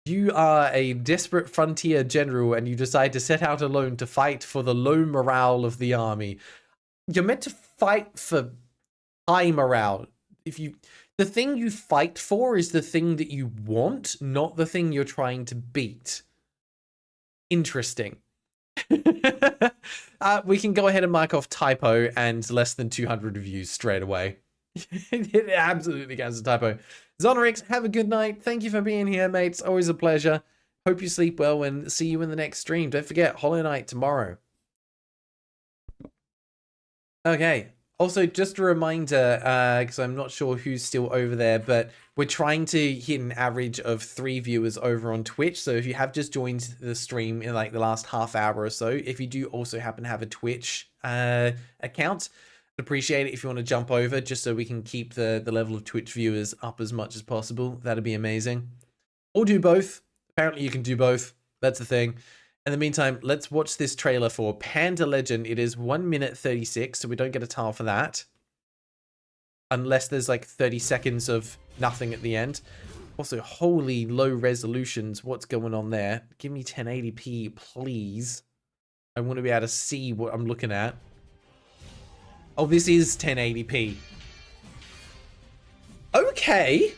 You are a desperate frontier general and you decide to set out alone to fight for the low morale of the army. You're meant to fight for high morale. The thing you fight for is the thing that you want, not the thing you're trying to beat. Interesting. We can go ahead and mark off typo and less than 200 reviews straight away. It absolutely counts as a typo. Zonorix, have a good night. Thank you for being here, mates. Always a pleasure. Hope you sleep well and see you in the next stream. Don't forget, Hollow Knight tomorrow. Okay, Also, just a reminder, because I'm not sure who's still over there, but we're trying to hit an average of 3 viewers over on Twitch. So if you have just joined the stream in like the last half hour or so, if you do also happen to have a Twitch account, I'd appreciate it if you want to jump over just so we can keep the level of Twitch viewers up as much as possible. That'd be amazing. Or do both. Apparently you can do both. That's the thing. In the meantime, let's watch this trailer for Panda Legend. It is 1 minute 36, so we don't get a tile for that. Unless there's like 30 seconds of nothing at the end. Also, holy low resolutions. What's going on there? Give me 1080p, please. I want to be able to see what I'm looking at. Oh, this is 1080p. Okay.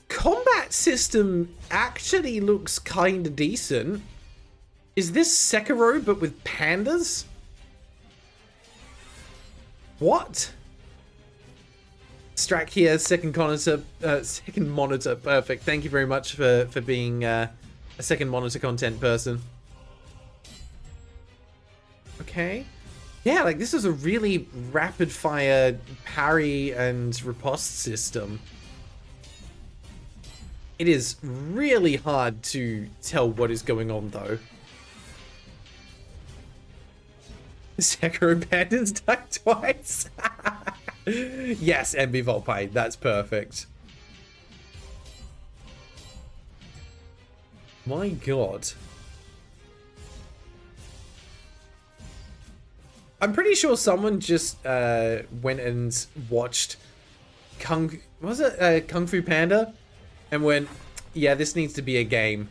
Combat system actually looks kind of decent. Is this Sekiro but with pandas? What? Strack here, second monitor, perfect. Thank you very much for being a second monitor content person. Okay. Yeah, like this is a really rapid fire parry and riposte system. It is really hard to tell what is going on though. Sekiro Pandas died twice. Yes, MB Volpine, that's perfect. My god. I'm pretty sure someone just went and watched Kung Fu Panda and went, yeah, this needs to be a game.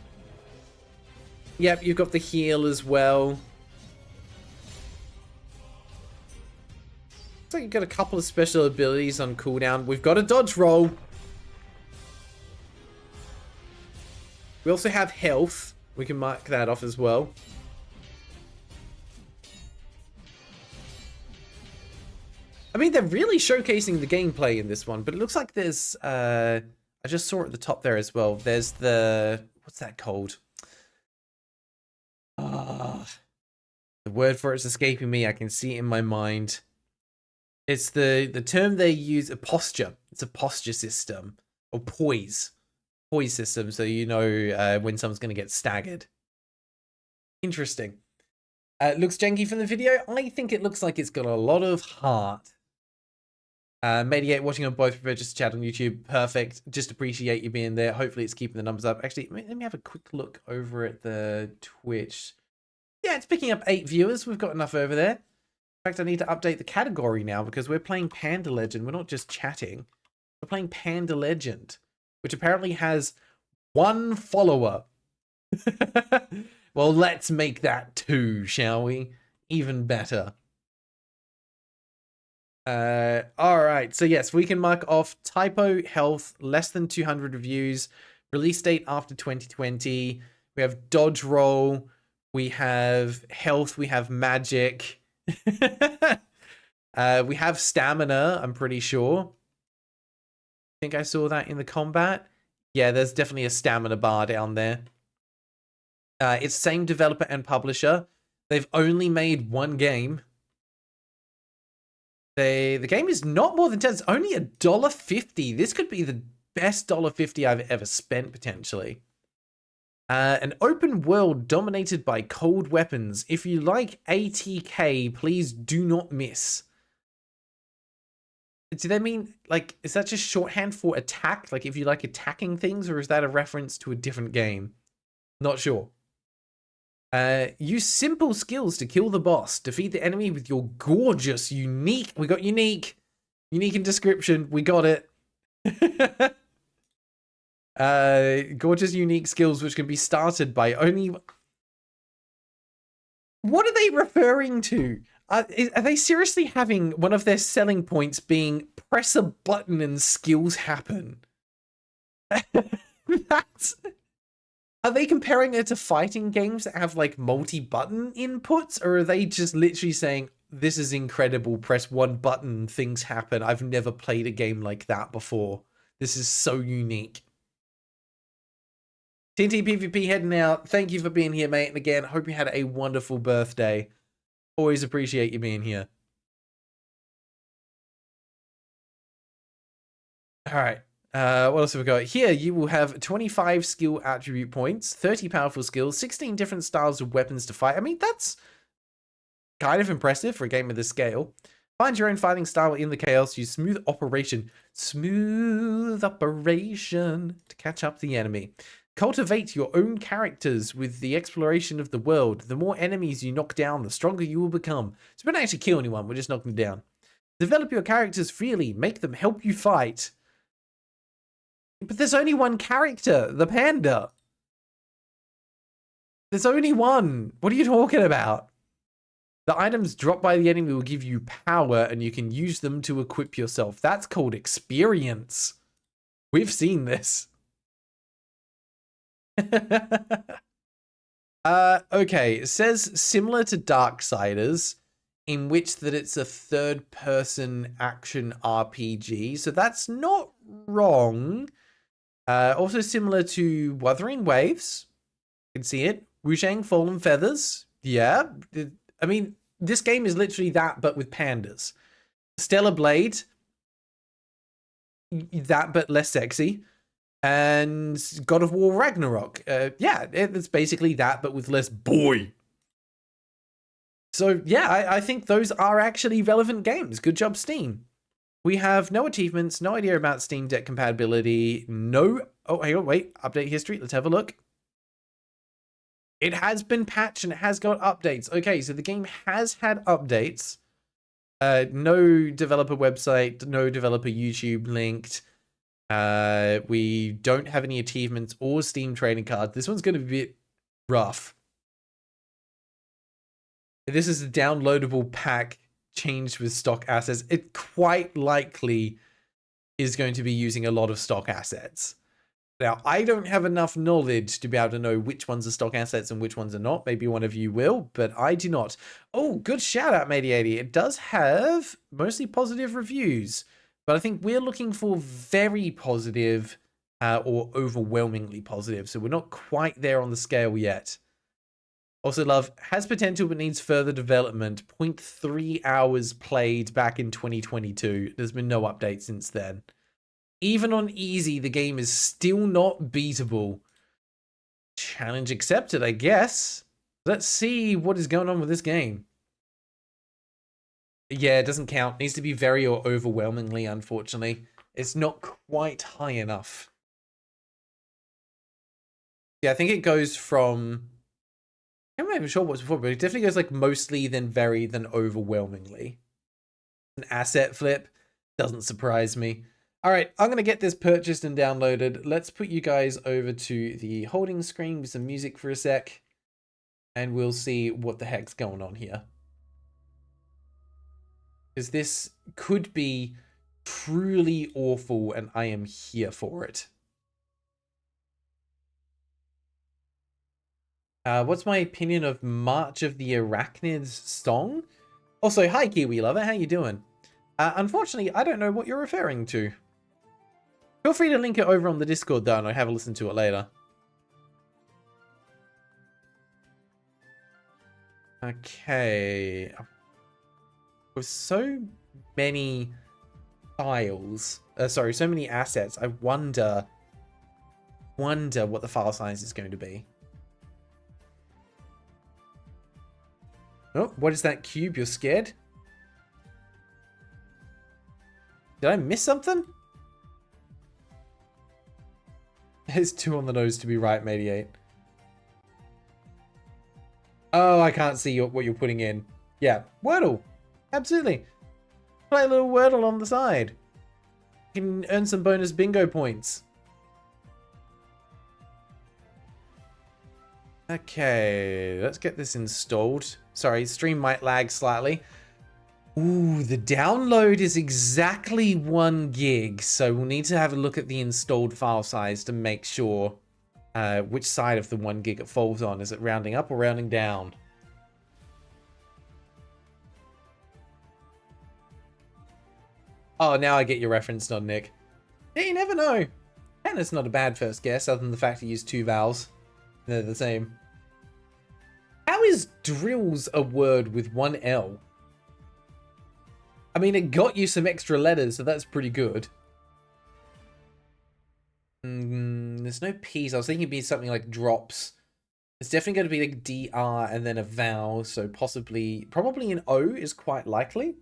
Yep, you've got the heal as well. Looks like you've got a couple of special abilities on cooldown. We've got a dodge roll. We also have health. We can mark that off as well. I mean, they're really showcasing the gameplay in this one, but it looks like there's, I just saw at the top there as well. There's the, what's that called? The word for it's escaping me. I can see it in my mind. It's the term they use, a posture. It's a posture system, or poise system, so you know when someone's going to get staggered. Interesting. Looks janky from the video. I think it looks like it's got a lot of heart. Mediate watching on both, prefer just chat on YouTube. Perfect. Just appreciate you being there. Hopefully it's keeping the numbers up. Actually, let me have a quick look over at the Twitch. Yeah, it's picking up 8 viewers. We've got enough over there. In fact, I need to update the category now because we're playing Panda Legend. We're not just chatting. We're playing Panda Legend, which apparently has 1 follower. Well, let's make that 2, shall we? Even better. Alright, so yes, we can mark off typo, health, less than 200 reviews, release date after 2020, we have dodge roll, we have health, we have magic, we have stamina, I'm pretty sure. I think I saw that in the combat. Yeah, there's definitely a stamina bar down there. It's same developer and publisher. They've only made 1 game. The game is not more than 10. It's only $1.50. This could be the best $1.50 I've ever spent, potentially. An open world dominated by cold weapons. If you like ATK, please do not miss. Do they mean, like, is that just shorthand for attack? Like, if you like attacking things, or is that a reference to a different game? Not sure. Use simple skills to kill the boss. Defeat the enemy with your gorgeous, unique... We got unique. Unique in description. We got it. Gorgeous, unique skills which can be started by only... What are they referring to? Are they seriously having one of their selling points being press a button and skills happen? That's... Are they comparing it to fighting games that have like multi-button inputs, or are they just literally saying, this is incredible, press 1 button, things happen. I've never played a game like that before. This is so unique. TNT PvP heading out. Thank you for being here, mate. And again, hope you had a wonderful birthday. Always appreciate you being here. All right. What else have we got? Here, you will have 25 skill attribute points, 30 powerful skills, 16 different styles of weapons to fight. I mean, that's kind of impressive for a game of this scale. Find your own fighting style in the chaos. Use smooth operation to catch up the enemy. Cultivate your own characters with the exploration of the world. The more enemies you knock down, the stronger you will become. So we don't actually kill anyone, we're just knocking them down. Develop your characters freely. Make them help you fight. But there's only one character, the panda. There's only one. What are you talking about? The items dropped by the enemy will give you power and you can use them to equip yourself. That's called experience. We've seen this. Okay, it says similar to Darksiders, in which that it's a third-person action RPG, so that's not wrong. Also similar to Wuthering Waves. You can see it. Wushang Fallen Feathers. Yeah. I mean, this game is literally that, but with pandas. Stellar Blade. That, but less sexy. And God of War Ragnarok. Yeah, it's basically that, but with less boy. So, yeah, I think those are actually relevant games. Good job, Steam. We have no achievements, no idea about Steam Deck compatibility, no... Oh, hang on, wait. Update history. Let's have a look. It has been patched and it has got updates. Okay, so the game has had updates. No developer website, no developer YouTube linked. We don't have any achievements or Steam trading cards. This one's going to be a bit rough. This is a downloadable pack changed with stock assets. It quite likely is going to be using a lot of stock assets. Now, I don't have enough knowledge to be able to know which ones are stock assets and which ones are not. Maybe one of you will, but I do not. Oh, good shout out, Matey80. It does have mostly positive reviews, but I think we're looking for very positive or overwhelmingly positive. So we're not quite there on the scale yet. Also love, has potential but needs further development. 0.3 hours played back in 2022. There's been no update since then. Even on easy, the game is still not beatable. Challenge accepted, I guess. Let's see what is going on with this game. Yeah, it doesn't count. Needs to be very or overwhelmingly, unfortunately. It's not quite high enough. Yeah, I think it goes from... I'm not even sure what's before, but it definitely goes like mostly, then very, then overwhelmingly. An asset flip doesn't surprise me. All right, I'm going to get this purchased and downloaded. Let's put you guys over to the holding screen with some music for a sec, and we'll see what the heck's going on here. Because this could be truly awful, and I am here for it. What's my opinion of March of the Arachnids song? Also, hi Kiwi Lover, how you doing? Unfortunately, I don't know what you're referring to. Feel free to link it over on the Discord though, and I'll have a listen to it later. Okay. With so many files, so many assets, I wonder what the file size is going to be. Oh, what is that cube? You're scared? Did I miss something? There's 2 on the nose to be right, Mediate. Oh, I can't see what you're putting in. Yeah, Wordle. Absolutely. Play a little Wordle on the side. You can earn some bonus bingo points. Okay, let's get this installed. Sorry, stream might lag slightly. Ooh, the download is exactly 1 gig, so we'll need to have a look at the installed file size to make sure which side of the 1 gig it falls on. Is it rounding up or rounding down? Oh, now I get your reference, Don Nick. Yeah, you never know. And it's not a bad first guess, other than the fact he used 2 vowels. They're the same. How is drills a word with 1 L? I mean, it got you some extra letters, so that's pretty good. There's no P's. I was thinking it'd be something like drops. It's definitely going to be like DR and then a vowel. So possibly, probably an O is quite likely.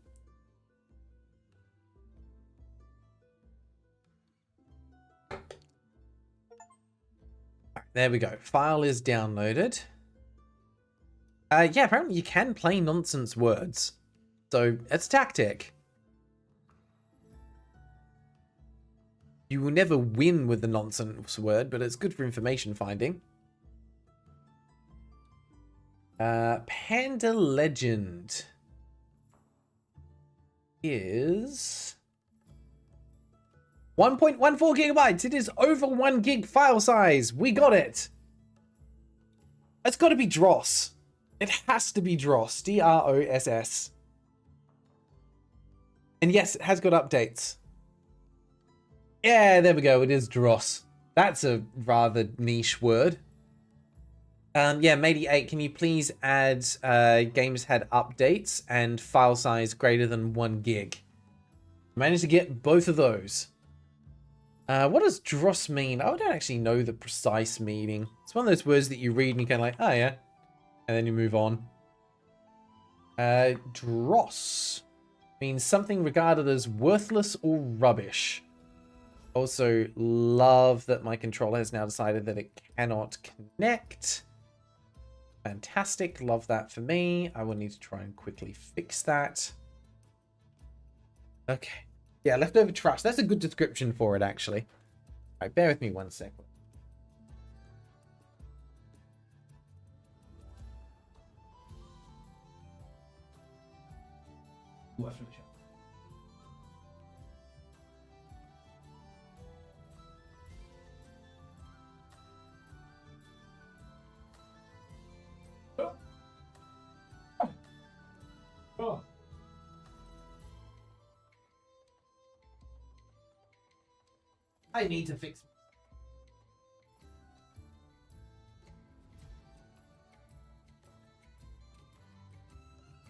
There we go. File is downloaded. Yeah, apparently you can play nonsense words. So it's tactic. You will never win with the nonsense word, but it's good for information finding. Panda Legend is 1.14 gigabytes. It is over 1 gig file size. We got it. It's got to be Dross. It has to be Dross. DROSS. And yes, it has got updates. Yeah, there we go. It is Dross. That's a rather niche word. Yeah, Matey8, can you please add games had updates and file size greater than 1 gig? Managed to get both of those. What does Dross mean? I don't actually know the precise meaning. It's one of those words that you read and you kind of like, oh yeah. And then you move on. Dross means something regarded as worthless or rubbish. Also, love that my controller has now decided that it cannot connect. Fantastic. Love that for me. I will need to try and quickly fix that. Okay. Yeah, leftover trash. That's a good description for it, actually. All right, bear with me 1 second. I need to fix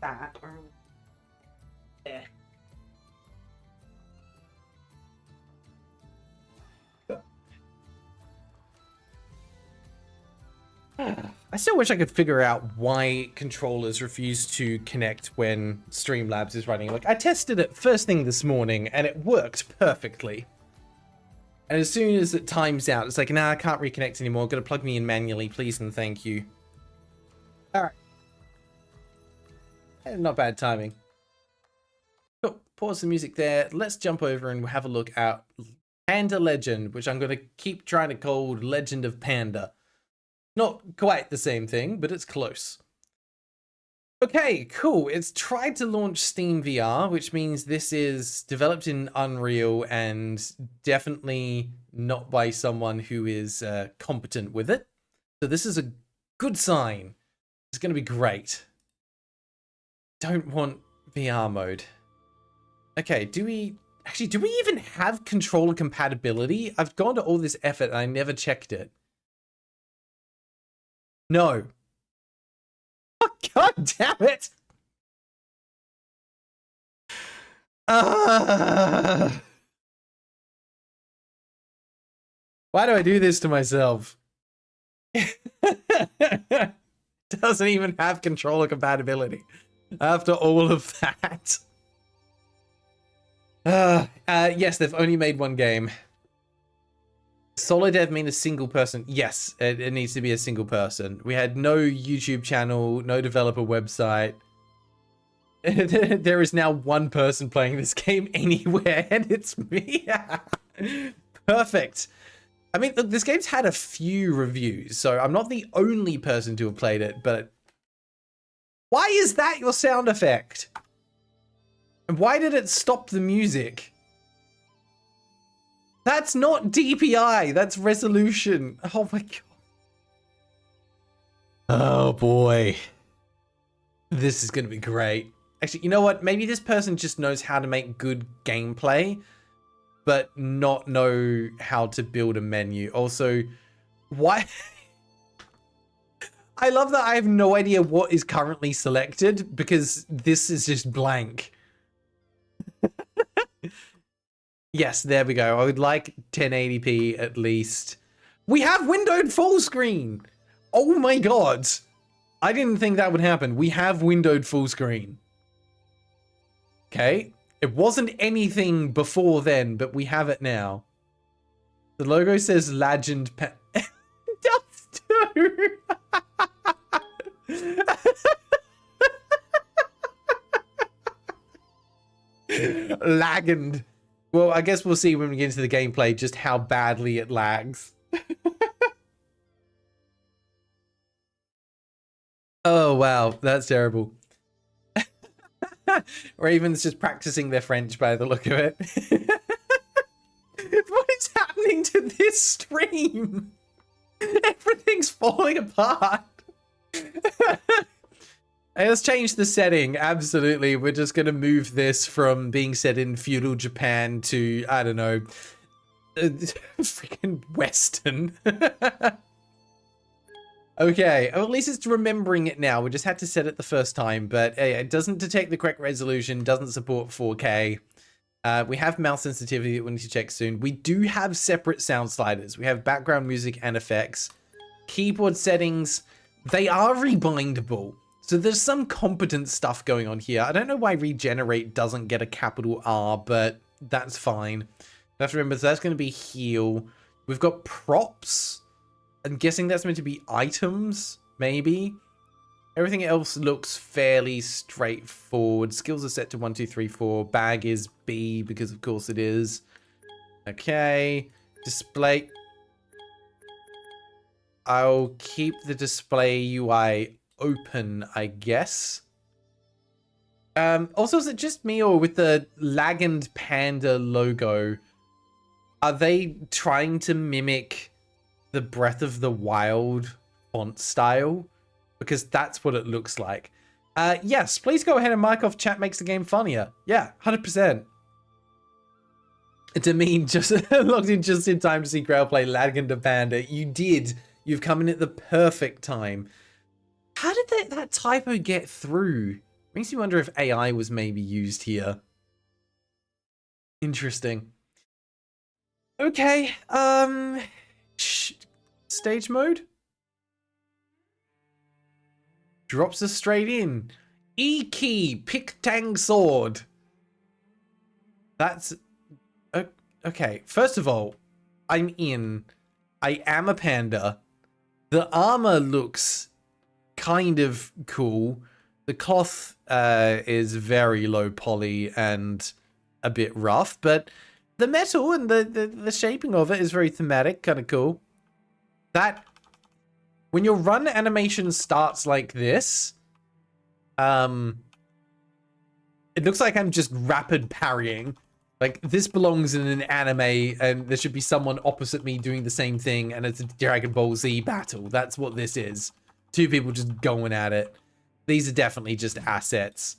that. Yeah. I still wish I could figure out why controllers refuse to connect when Streamlabs is running. Like, I tested it first thing this morning and it worked perfectly. And as soon as it times out, it's like, nah, I can't reconnect anymore. Gotta plug me in manually, please and thank you. Alright. Not bad timing. Cool. Pause the music there. Let's jump over and have a look at Panda Legend, which I'm going to keep trying to call Legend of Panda. Not quite the same thing, but it's close. Okay, cool. It's tried to launch Steam VR, which means this is developed in Unreal and definitely not by someone who is competent with it. So this is a good sign. It's going to be great. Don't want VR mode. Okay, do we even have controller compatibility? I've gone to all this effort and I never checked it. No. Oh, God damn it! Why do I do this to myself? Doesn't even have controller compatibility after all of that. Yes, they've only made 1 game. Solo dev mean a single person. Yes, it needs to be a single person. We had no YouTube channel, no developer website. There is now 1 person playing this game anywhere, and it's me. Perfect. I mean, look, this game's had a few reviews, so I'm not the only person to have played it, but why is that your sound effect? And why did it stop the music? That's not DPI, that's resolution. Oh my God. Oh boy. This is gonna be great. Actually, you know what? Maybe this person just knows how to make good gameplay, but not know how to build a menu. Also, why? I love that I have no idea what is currently selected because this is just blank. Yes, there we go. I would like 1080p at least. We have windowed full screen. Oh my god. I didn't think that would happen. We have windowed full screen. Okay. It wasn't anything before then, but we have it now. The logo says Legend It does too. Lagged. Well, I guess we'll see when we get into the gameplay just how badly it lags. Oh, wow. That's terrible. Raven's just practicing their French by the look of it. What is happening to this stream? Everything's falling apart. Hey, let's change the setting. Absolutely. We're just going to move this from being set in feudal Japan to, I don't know, freaking Western. Okay, well, at least it's remembering it now. We just had to set it the first time, but it doesn't detect the correct resolution, doesn't support 4K. We have mouse sensitivity that we need to check soon. We do have separate sound sliders. We have background music and effects. Keyboard settings, they are rebindable. So there's some competent stuff going on here. I don't know why regenerate doesn't get a capital R, but that's fine. You have to remember, so that's going to be heal. We've got props. I'm guessing that's meant to be items, maybe. Everything else looks fairly straightforward. Skills are set to 1, 2, 3, 4. Bag is B, because of course it is. Okay. Display. I'll keep the display UI open, I guess. Also, is it just me, or with the Legend Panda logo, are they trying to mimic the Breath of the Wild font style? Because that's what it looks like. Yes, please go ahead and mark off chat makes the game funnier. Yeah, 100%. Demean just logged in just in time to see Grail play Legend Panda. You did. You've come in at the perfect time. How did that typo get through? Makes me wonder if AI was maybe used here. Interesting. Okay, stage mode? Drops us straight in. E key, pick tang sword. That's okay. First of all, I'm in. I am a panda. The armor looks kind of cool. The cloth is very low poly and a bit rough, but the metal and the shaping of it is very thematic, kind of cool. That when your run animation starts like this, it looks like I'm just rapid parrying. Like, this belongs in an anime, and there should be someone opposite me doing the same thing, and it's a Dragon Ball Z battle. That's what this is. Two people just going at it. These are definitely just assets.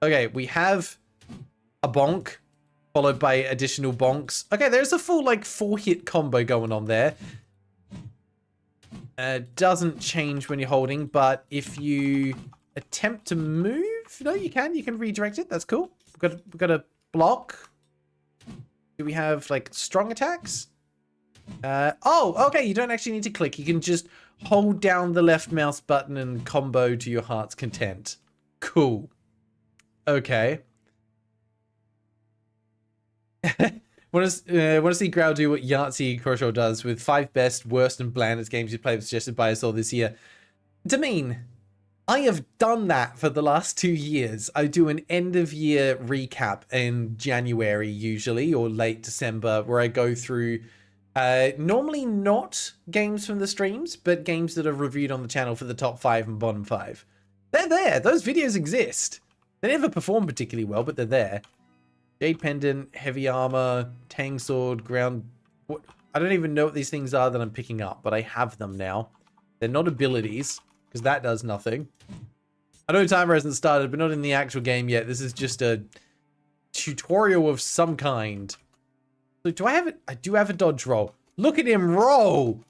Okay, we have a bonk, followed by additional bonks. Okay, there's a full, like, 4-hit combo going on there. Doesn't change when you're holding, but if you attempt to move, no, you can redirect it. That's cool. We've got a block. Do we have like strong attacks? Oh, okay. You don't actually need to click. You can just hold down the left mouse button and combo to your heart's content. Cool. Okay. Want to see Grau do what Yahtzee Crucial does with 5 best, worst, and blandest games you played suggested by us all this year. Demean, I have done that for the last 2 years. I do an end-of-year recap in January, usually, or late December, where I go through, normally not games from the streams, but games that are reviewed on the channel for the top 5 and bottom 5. They're there. Those videos exist. They never perform particularly well, but they're there. Jade Pendant, Heavy Armor, Tang Sword, Ground... What? I don't even know what these things are that I'm picking up, but I have them now. They're not abilities, because that does nothing. I know timer hasn't started, but not in the actual game yet. This is just a tutorial of some kind. So do I have it? I do have a dodge roll. Look at him roll!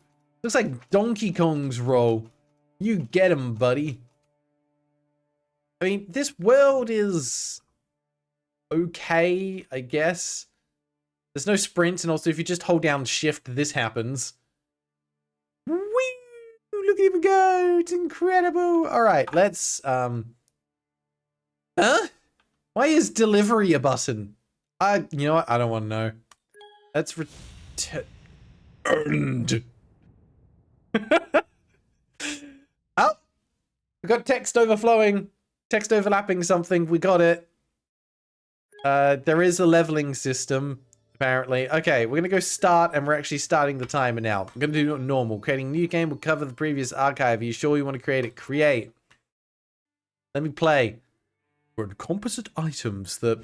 Looks like Donkey Kong's roll. You get him, buddy. I mean, this world is okay, I guess. There's no sprint, and also if you just hold down shift, this happens. Whee! Look at him go! It's incredible! Alright, let's, Huh? Why is delivery a button? You know what? I don't want to know. Let's returned. Oh! We got text overflowing. Text overlapping something. We got it. There is a leveling system, apparently. Okay, we're gonna go start, and we're actually starting the timer now. I'm gonna do normal. Creating new game will cover the previous archive. Are you sure you want to create it? Create. Let me play. We're composite items that...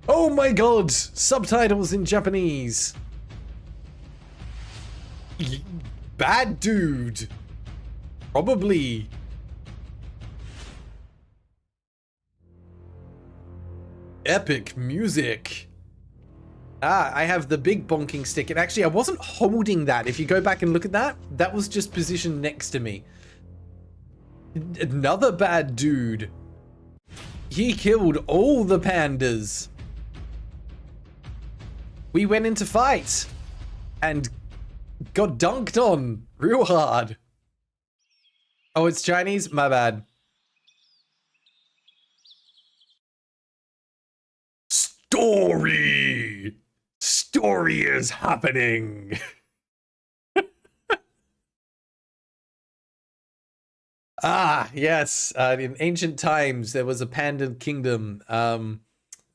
Oh my god! Subtitles in Japanese. Bad dude. Probably. Epic music. Ah, I have the big bonking stick. And actually, I wasn't holding that. If you go back and look at that, that was just positioned next to me. Another bad dude. He killed all the pandas. We went into fight and got dunked on real hard. Oh, it's Chinese? My bad. Story! Story is happening! Ah, yes. In ancient times, there was a panda kingdom.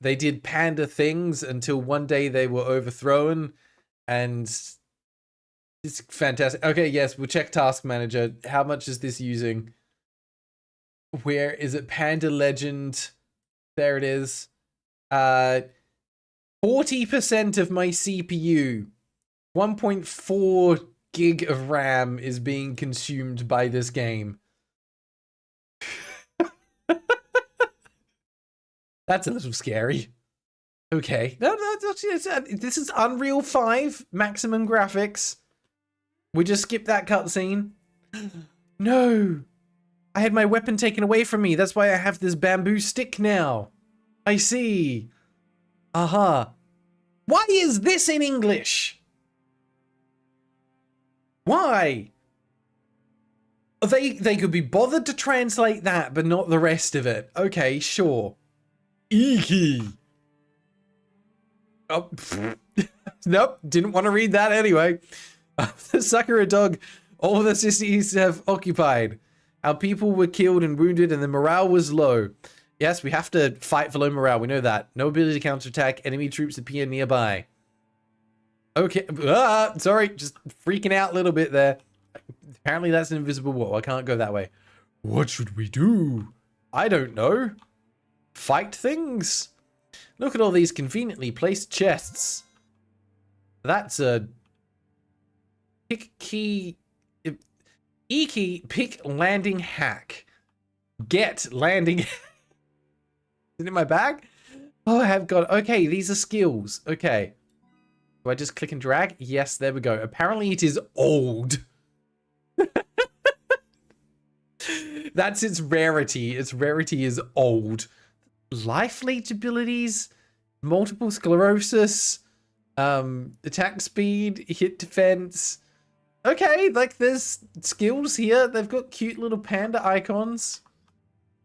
They did panda things until one day they were overthrown, and it's fantastic. Okay, yes, we'll check Task Manager. How much is this using? Where is it? Panda Legend. There it is. 40% of my CPU, 1.4 gig of RAM is being consumed by this game. That's a little scary. Okay. No, this is Unreal 5 maximum graphics. We just skipped that cutscene. No. I had my weapon taken away from me. That's why I have this bamboo stick now. I see. Aha. Why is this in English? Why? They could be bothered to translate that, but not the rest of it. Okay, sure. Eeky. Oh, nope, didn't want to read that anyway. The Sakura dog, all the cities have occupied. Our people were killed and wounded, and the morale was low. Yes, we have to fight for low morale. We know that. No ability to counterattack. Enemy troops appear nearby. Okay. Sorry, just freaking out a little bit there. Apparently that's an invisible wall. I can't go that way. What should we do? I don't know. Fight things? Look at all these conveniently placed chests. That's a... Pick key... E-key, pick landing hack. Get landing... Is it in my bag? Oh, I have got... Okay, these are skills. Okay. Do I just click and drag? Yes, there we go. Apparently it is old. That's its rarity. Its rarity is old. Life leech abilities, multiple sclerosis, attack speed, hit defense. Okay, like there's skills here. They've got cute little panda icons.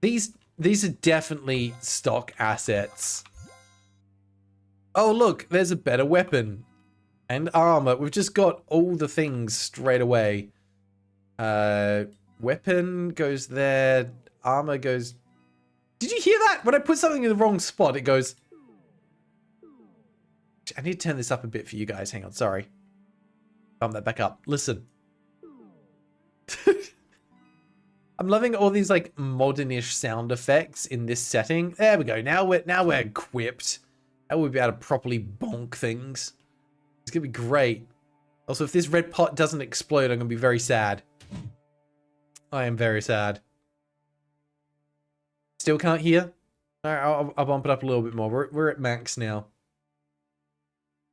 These are definitely stock assets. Oh look, there's a better weapon and armor. We've just got all the things straight away. Weapon goes there. Armor goes... Did you hear that? When I put something in the wrong spot, it goes... I need to turn this up a bit for you guys. Hang on, sorry. Bump that back up. Listen. I'm loving all these like modernish sound effects in this setting. There we go. Now we're equipped. Now we'll be able to properly bonk things. It's gonna be great. Also, if this red pot doesn't explode, I'm gonna be very sad. I am very sad. Still can't hear? Alright, I'll bump it up a little bit more. We're at max now.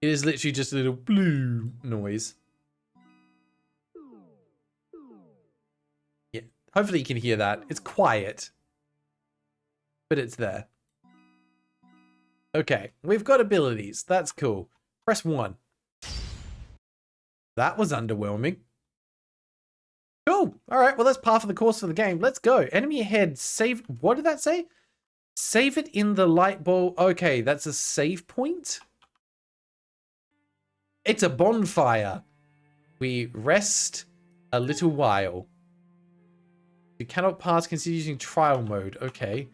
It is literally just a little blue noise. Yeah, hopefully you can hear that. It's quiet. But it's there. Okay, we've got abilities. That's cool. Press 1. That was underwhelming. Cool. All right. Well, that's par for the course for the game. Let's go. Enemy ahead. Save. What did that say? Save it in the light bulb. Okay, that's a save point. It's a bonfire. We rest a little while. You cannot pass. Consider using trial mode. Okay.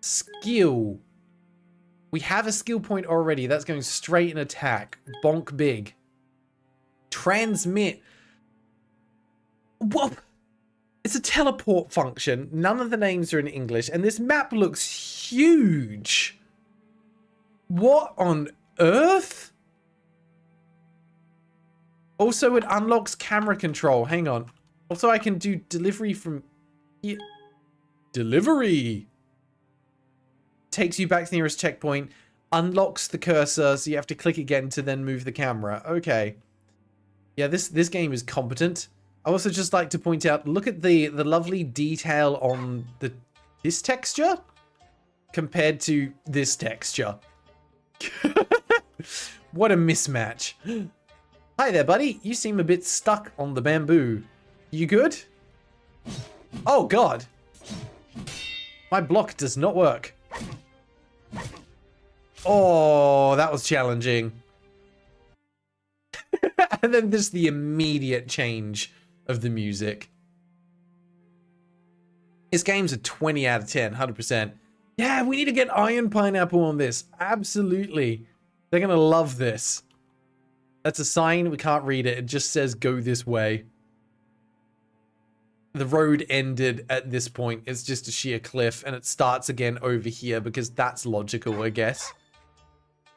Skill. We have a skill point already. That's going straight in attack. Bonk big. Transmit. What? It's a teleport function. None of the names are in English. And this map looks huge. What on earth? Also, it unlocks camera control. Hang on. Also, I can do delivery from here. Delivery. Takes you back to the nearest checkpoint. Unlocks the cursor, so you have to click again to then move the camera. Okay. Yeah, this game is competent. I also just like to point out, look at the lovely detail on this texture compared to this texture. What a mismatch. Hi there, buddy. You seem a bit stuck on the bamboo. You good? Oh, God. My block does not work. Oh, that was challenging. And then there's the immediate change of the music. This game's a 20 out of 10, 100%. Yeah, we need to get IronPineapple on this. Absolutely. They're going to love this. That's a sign. We can't read it. It just says go this way. The road ended at this point. It's just a sheer cliff and it starts again over here because that's logical, I guess.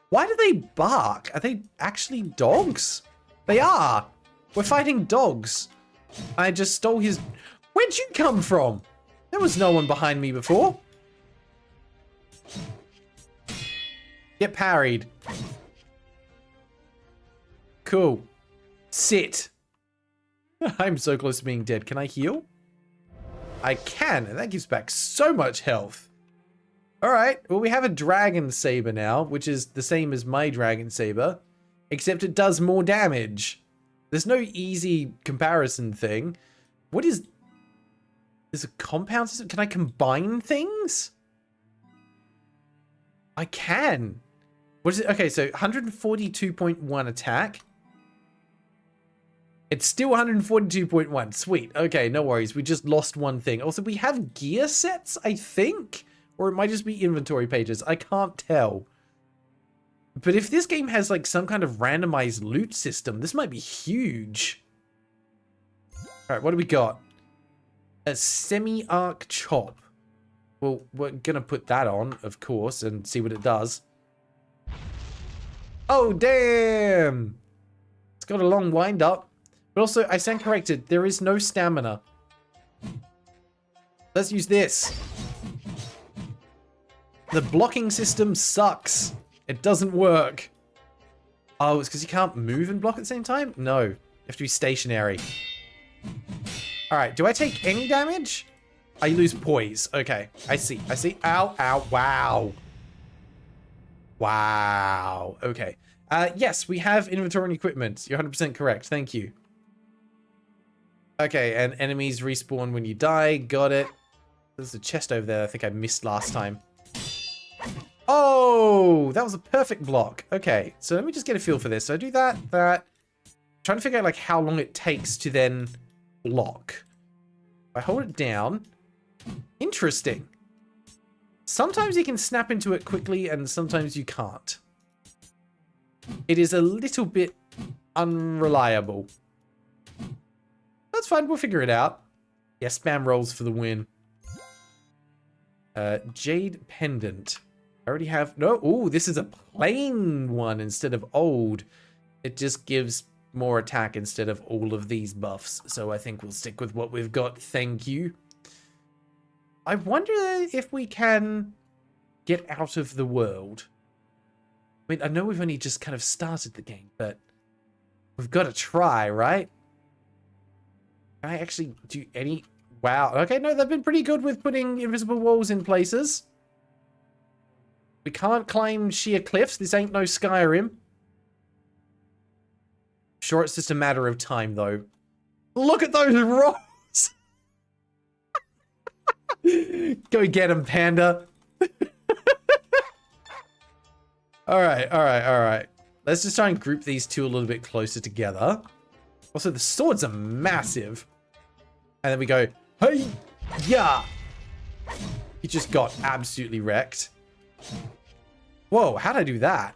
Why do they bark? Are they actually dogs? They are. We're fighting dogs. I just stole his... Where'd you come from? There was no one behind me before. Get parried. Cool. Sit. I'm so close to being dead. Can I heal? I can, and that gives back so much health. Alright, well we have a dragon saber now, which is the same as my dragon saber, except it does more damage. There's no easy comparison thing. What is... There's a compound system? Can I combine things? I can. What is it? Okay, so 142.1 attack. It's still 142.1. Sweet. Okay, no worries. We just lost one thing. Also, we have gear sets, I think? Or it might just be inventory pages. I can't tell. But if this game has like some kind of randomized loot system, this might be huge. Alright, what do we got? A semi-arc chop. Well, we're gonna put that on, of course, and see what it does. Oh, damn! It's got a long wind up. But also, I stand corrected. There is no stamina. Let's use this. The blocking system sucks. It doesn't work. Oh, it's because you can't move and block at the same time? No. You have to be stationary. Alright, do I take any damage? I lose poise. Okay, I see. I see. Ow, ow, wow. Wow. Okay. Yes, we have inventory and equipment. You're 100% correct. Thank you. Okay, and enemies respawn when you die. Got it. There's a chest over there I think I missed last time. Oh, that was a perfect block. Okay, so let me just get a feel for this. So I do that. I'm trying to figure out like how long it takes to then block. If I hold it down. Interesting. Sometimes you can snap into it quickly and sometimes you can't. It is a little bit unreliable. That's fine, we'll figure it out. Yeah, spam rolls for the win. Jade Pendant. I already have... No, ooh, this is a plain one instead of old. It just gives more attack instead of all of these buffs. So I think we'll stick with what we've got. Thank you. I wonder if we can get out of the world. I mean, I know we've only just kind of started the game, but we've got to try, right? Can I actually do any... Wow. Okay, no, they've been pretty good with putting invisible walls in places. We can't climb sheer cliffs. This ain't no Skyrim. Sure, it's just a matter of time, though. Look at those rolls! Go get him, Panda. Alright. Let's just try and group these two a little bit closer together. Also, the swords are massive. And then we go, hey, yeah. He just got absolutely wrecked. Whoa, how'd I do that?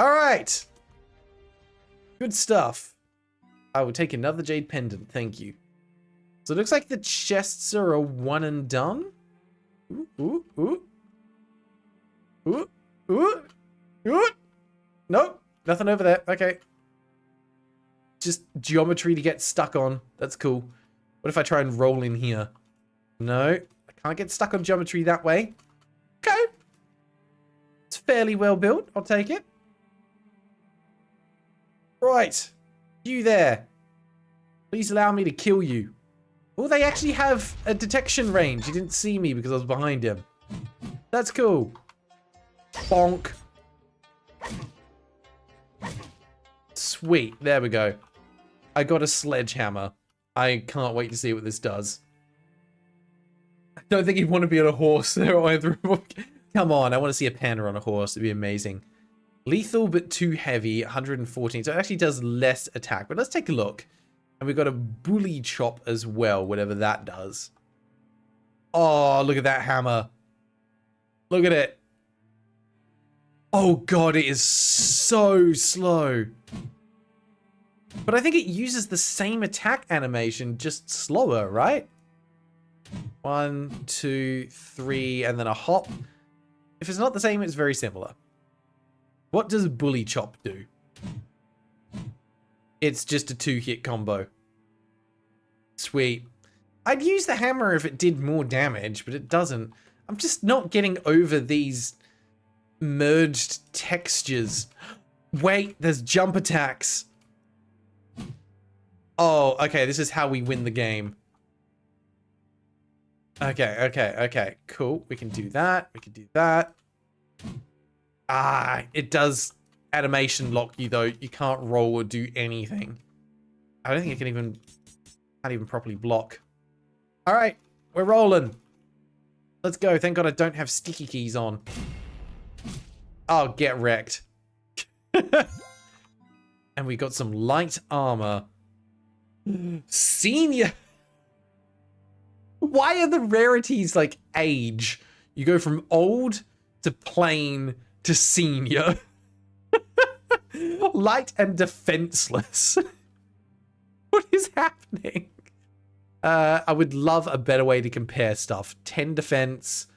Alright. Good stuff. I will take another jade pendant, thank you. So it looks like the chests are a one and done. Ooh. Nope, nothing over there. Okay. Just geometry to get stuck on. That's cool. What if I try and roll in here? No, I can't get stuck on geometry that way. Okay. It's fairly well built. I'll take it. Right. You there. Please allow me to kill you. Oh, they actually have a detection range. He didn't see me because I was behind him. That's cool. Bonk. Sweet. There we go. I got a sledgehammer. I can't wait to see what this does. I don't think he'd want to be on a horse there either. Come on, I want to see a panda on a horse. It'd be amazing. Lethal, but too heavy. 114. So it actually does less attack. But let's take a look. And we've got a bully chop as well, whatever that does. Oh, look at that hammer. Look at it. Oh god, it is so slow. But I think it uses the same attack animation, just slower, right? 1, 2, 3, and then a hop. If it's not the same, it's very similar. What does Bully Chop do? It's just a 2-hit combo. Sweet. I'd use the hammer if it did more damage, but it doesn't. I'm just not getting over these merged textures. Wait, there's jump attacks. Oh, okay, this is how we win the game. Okay, cool. We can do that. We can do that. Ah, it does animation lock you, though. You can't roll or do anything. I don't think it can't even properly block. All right, we're rolling. Let's go. Thank God I don't have sticky keys on. Oh, get wrecked. And we got some light armor. Senior. Why are the rarities like age? You go from old to plain to senior. Light and defenseless. What is happening? I would love a better way to compare stuff. 10 defense,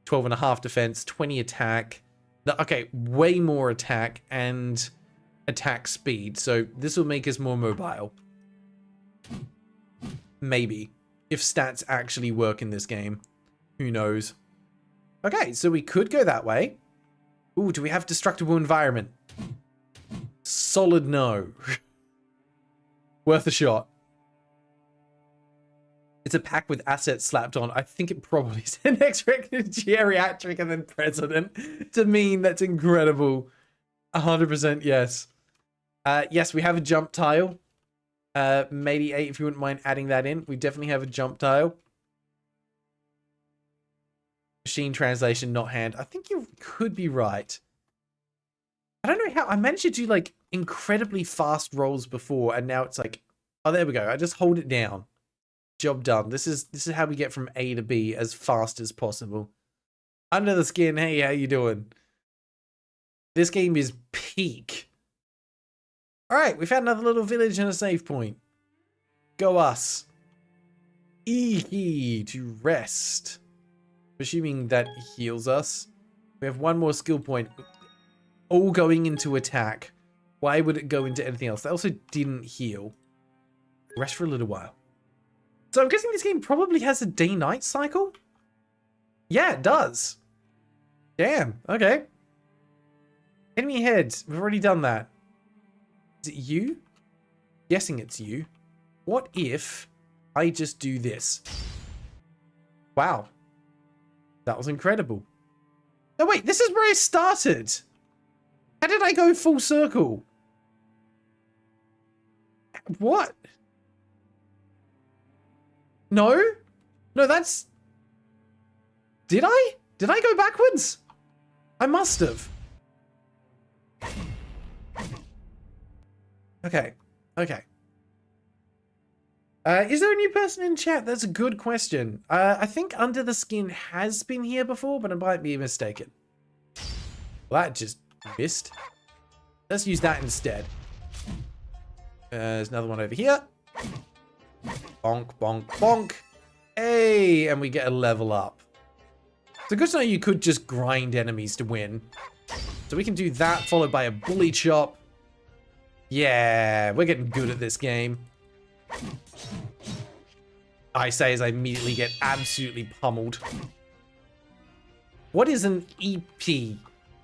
12.5 defense, 20 attack. Okay, way more attack and attack speed. So this will make us more mobile. Maybe. If stats actually work in this game. Who knows? Okay, so we could go that way. Ooh, do we have destructible environment? Solid no. Worth a shot. It's a pack with assets slapped on. I think it probably is an X-rated geriatric and then president. To mean, that's incredible. 100% yes. Yes, we have a jump tile. Maybe 8 if you wouldn't mind adding that in. We definitely have a jump tile. Machine translation, not hand. I think you could be right. I don't know how. I managed to do like incredibly fast rolls before, and now it's like, oh, there we go. I just hold it down. Job done. This is how we get from A to B as fast as possible. Under the skin. Hey, how you doing? This game is peak. All right, we found another little village and a save point. Go us. Eehee, to rest. Assuming that heals us. We have one more skill point. All going into attack. Why would it go into anything else? That also didn't heal. Rest for a little while. So I'm guessing this game probably has a day-night cycle? Yeah, it does. Damn, okay. Enemy heads. We've already done that. Is it you? Guessing it's you. What if I just do this? Wow. That was incredible. Oh wait, this is where I started. How did I go full circle? What? No? No, that's... Did I? Did I go backwards? I must have. Okay. Okay. Is there a new person in chat? That's a good question. I think Under the Skin has been here before, but I might be mistaken. Well, that just missed. Let's use that instead. There's another one over here. Bonk, bonk, bonk. Hey, and we get a level up. So good to know you could just grind enemies to win. So we can do that, followed by a bully chop. Yeah, we're getting good at this game. I say as I immediately get absolutely pummeled. What is an EP?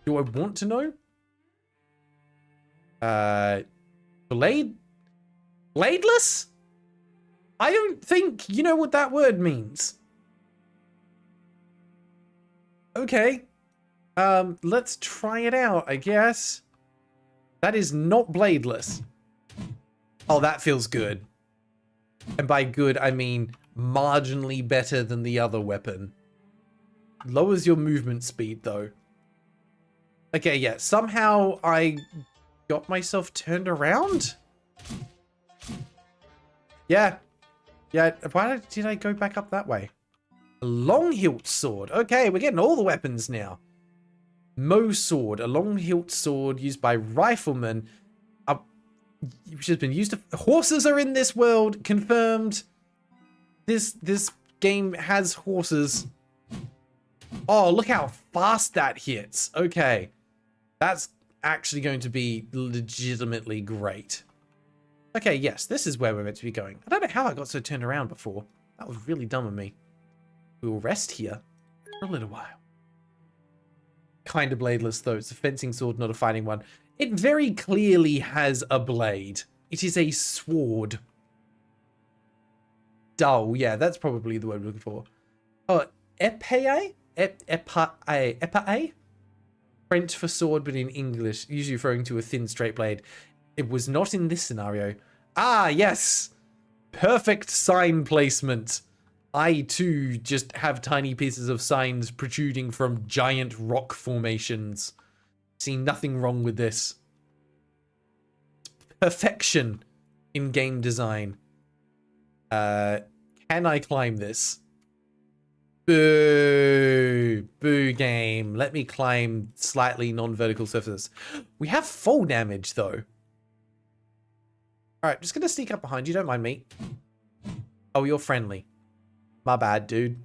Do I want to know? Bladeless? I don't think you know what that word means. Okay. Let's try it out, I guess. That is not bladeless. Oh, that feels good. And by good, I mean marginally better than the other weapon. Lowers your movement speed, though. Okay, yeah. Somehow I got myself turned around? Yeah. Yeah, why did I go back up that way? A long hilt sword. Okay, we're getting all the weapons now. Mo sword, a long hilt sword used by riflemen. Which has been used to... Horses are in this world, confirmed. This game has horses. Oh, look how fast that hits. Okay. That's actually going to be legitimately great. Okay, yes, this is where we're meant to be going. I don't know how I got so turned around before. That was really dumb of me. We will rest here for a little while. Kind of bladeless, though. It's a fencing sword, not a fighting one. It very clearly has a blade. It is a sword. Dull, yeah, that's probably the word we're looking for. Oh, épée? Épée? French for sword, but in English, usually referring to a thin, straight blade. It was not in this scenario. Ah, yes! Perfect sign placement. I, too, just have tiny pieces of signs protruding from giant rock formations. See nothing wrong with this. Perfection in game design. Can I climb this? Boo. Boo game. Let me climb slightly non-vertical surfaces. We have fall damage, though. Alright, just gonna sneak up behind you. Don't mind me. Oh, you're friendly. My bad, dude.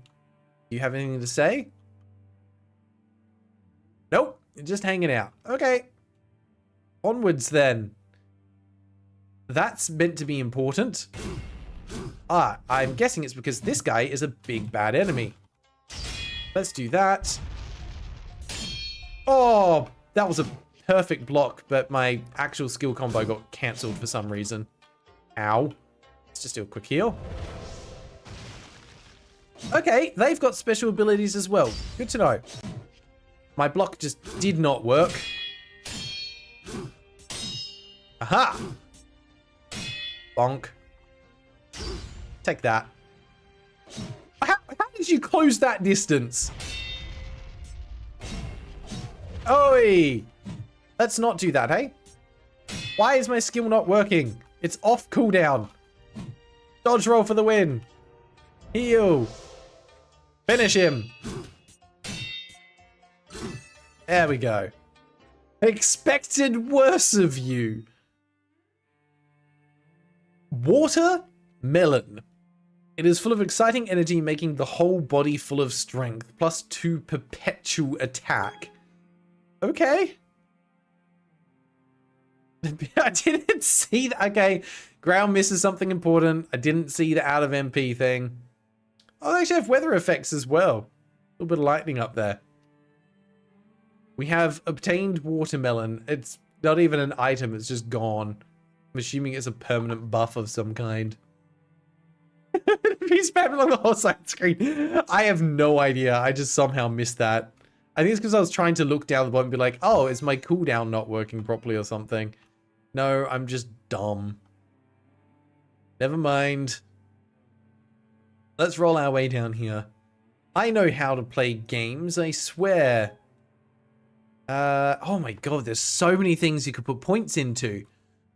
You have anything to say? Nope. You're just hanging out. Okay. Onwards, then. That's meant to be important. Ah, I'm guessing it's because this guy is a big bad enemy. Let's do that. Oh, that was a perfect block, but my actual skill combo got cancelled for some reason. Ow. Let's just do a quick heal. Okay, they've got special abilities as well. Good to know. My block just did not work. Aha! Bonk. Take that. How did you close that distance? Oi! Let's not do that, hey? Why is my skill not working? It's off cooldown. Dodge roll for the win. Heal. Finish him. There we go. Expected worse of you. Watermelon. It is full of exciting energy, making the whole body full of strength. +2 perpetual attack. Okay. I didn't see that. Okay. Ground misses something important. I didn't see the out of MP thing. Oh, they actually have weather effects as well. A little bit of lightning up there. We have obtained watermelon. It's not even an item. It's just gone. I'm assuming it's a permanent buff of some kind. He's spamming on the whole side screen. I have no idea. I just somehow missed that. I think it's because I was trying to look down the bottom and be like, oh, is my cooldown not working properly or something? No, I'm just dumb. Never mind. Let's roll our way down here. I know how to play games, I swear. Oh my god, there's so many things you could put points into.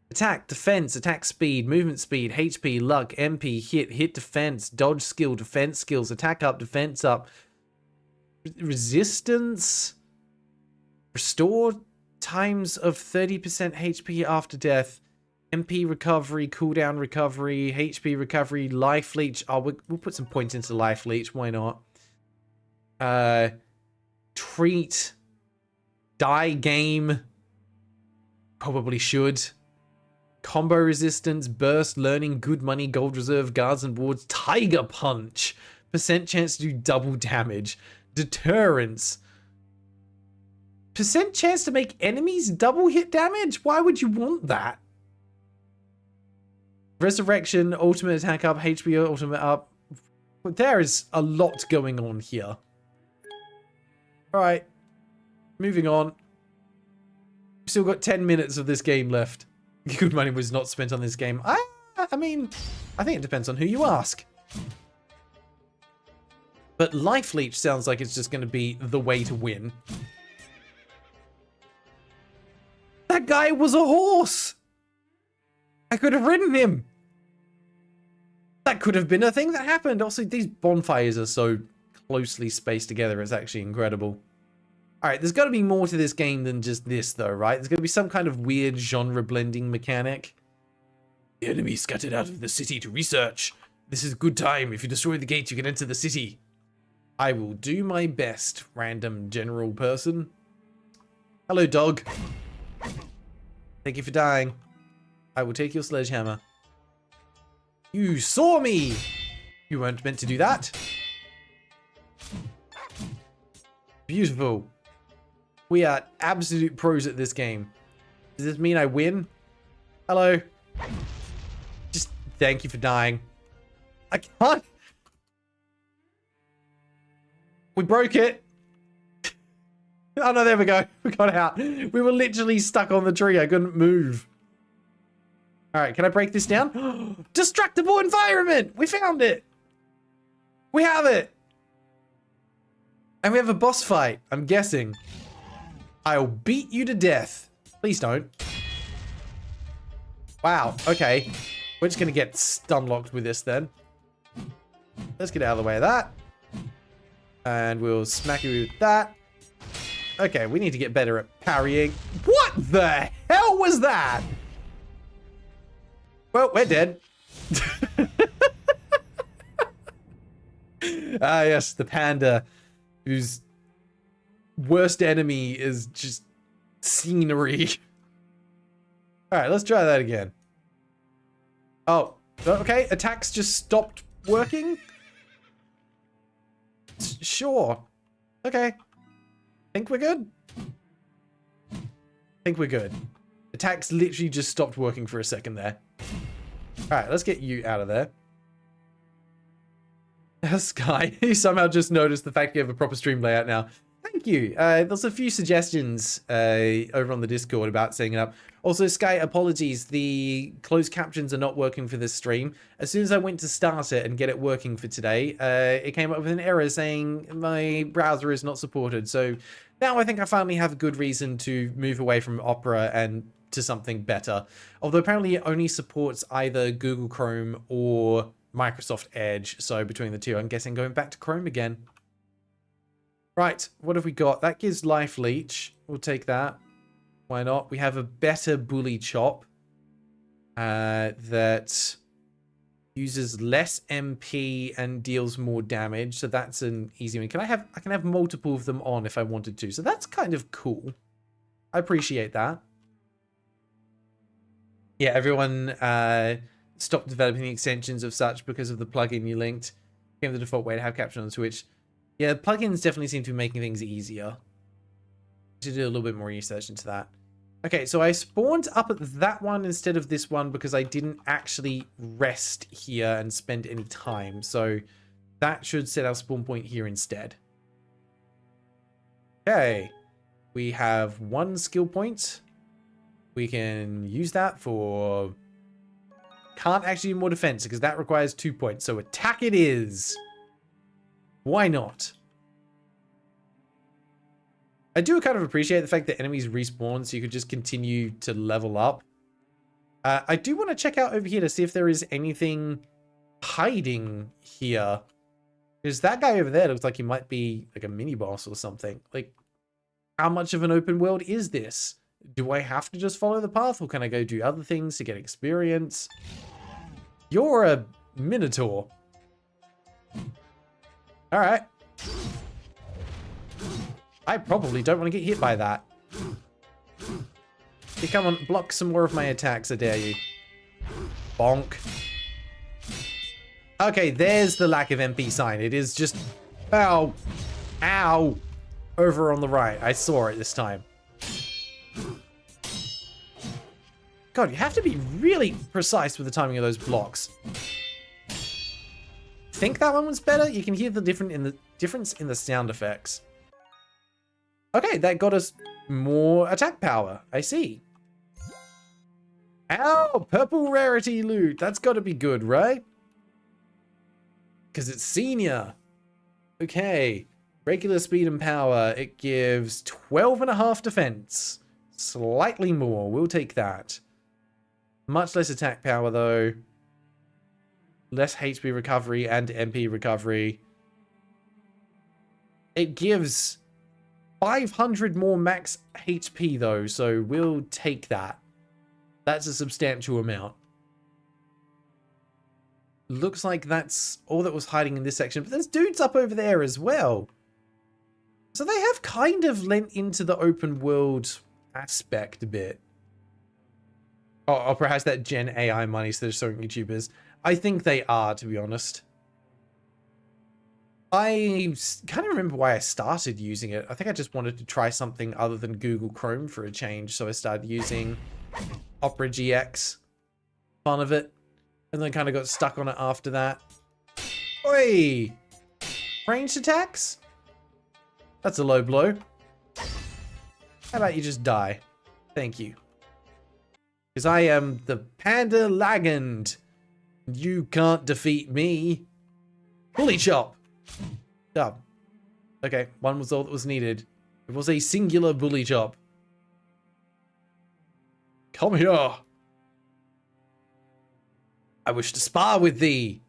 Attack, defense, attack speed, movement speed, HP, luck, MP, hit defense, dodge skill, defense skills, attack up, defense up. Resistance. Restore times of 30% HP after death. MP recovery, cooldown recovery, HP recovery, life leech. Oh, we'll put some points into life leech. Why not? Treat. Die game. Probably should. Combo resistance, burst, learning, good money, gold reserve, guards and wards, tiger punch. Percent chance to do double damage. Deterrence. Percent chance to make enemies double hit damage? Why would you want that? Resurrection, ultimate attack up, HP ultimate up. There is a lot going on here. Alright. Moving on. We've still got 10 minutes of this game left. Good money was not spent on this game. I mean, I think it depends on who you ask. But Life Leech sounds like it's just going to be the way to win. That guy was a horse! I could have ridden him! That could have been a thing that happened. Also, these bonfires are so closely spaced together. It's actually incredible. Alright, there's got to be more to this game than just this, though, right? There's going to be some kind of weird genre-blending mechanic. The enemy scattered out of the city to research. This is a good time. If you destroy the gate, you can enter the city. I will do my best, random general person. Hello, dog. Thank you for dying. I will take your sledgehammer. You saw me! You weren't meant to do that. Beautiful. We are absolute pros at this game. Does this mean I win? Hello. Just thank you for dying. I can't. We broke it. Oh no, there we go. We got out. We were literally stuck on the tree. I couldn't move. Alright, can I break this down? Destructible environment! We found it! We have it! And we have a boss fight, I'm guessing. I'll beat you to death. Please don't. Wow, okay. We're just gonna get stun locked with this then. Let's get out of the way of that. And we'll smack you with that. Okay, we need to get better at parrying. What the hell was that? Well, we're dead. Ah, yes, the panda, whose worst enemy is just scenery. Alright, let's try that again. Oh, okay, attacks just stopped working? Sure. Okay. Think we're good? Think we're good. Attacks literally just stopped working for a second there. Alright, let's get you out of there. Sky, you somehow just noticed the fact you have a proper stream layout now. Thank you. There's a few suggestions over on the Discord about setting it up. Also, Sky, apologies. The closed captions are not working for this stream. As soon as I went to start it and get it working for today, it came up with an error saying my browser is not supported. So now I think I finally have a good reason to move away from Opera and to something better. Although apparently it only supports either Google Chrome or Microsoft Edge. So between the two, I'm guessing going back to Chrome again. Right, what have we got? That gives Life Leech. We'll take that. Why not? We have a better Bully Chop that uses less MP and deals more damage. So that's an easy one. I can have multiple of them on if I wanted to. So that's kind of cool. I appreciate that. Yeah, everyone stopped developing the extensions of such because of the plugin you linked. Became the default way to have caption on Switch. Yeah, plugins definitely seem to be making things easier. To do a little bit more research into that. Okay, so I spawned up at that one instead of this one because I didn't actually rest here and spend any time. So that should set our spawn point here instead. Okay. We have 1 skill point. We can use that for... Can't actually do more defense because that requires 2 points. So attack it is. Why not? I do kind of appreciate the fact that enemies respawn so you could just continue to level up. I do want to check out over here to see if there is anything hiding here. Because that guy over there looks like he might be like a mini boss or something. Like, how much of an open world is this? Do I have to just follow the path, or can I go do other things to get experience? You're a minotaur. Alright. I probably don't want to get hit by that. Here, come on, block some more of my attacks, I dare you. Bonk. Okay, there's the lack of MP sign. It is just... Ow. Ow. Over on the right. I saw it this time. God, you have to be really precise with the timing of those blocks. Think that one was better? You can hear the difference in the sound effects. Okay, that got us more attack power. I see. Ow! Purple rarity loot. That's got to be good, right? Because it's senior. Okay. Regular speed and power. It gives 12.5 defense. Slightly more. We'll take that. Much less attack power, though. Less HP recovery and MP recovery. It gives 500 more max HP, though, so we'll take that. That's a substantial amount. Looks like that's all that was hiding in this section, but there's dudes up over there as well. So they have kind of lent into the open world aspect a bit. Or perhaps that Gen AI money so they're showing YouTubers. I think they are, to be honest. I kind of remember why I started using it. I think I just wanted to try something other than Google Chrome for a change, so I started using Opera GX. Fun of it. And then kind of got stuck on it after that. Oi! Ranged attacks? That's a low blow. How about you just die? Thank you. Because I am the Panda Legend. You can't defeat me. Bully chop. Dumb. Okay, one was all that was needed. It was a singular bully chop. Come here. I wish to spar with thee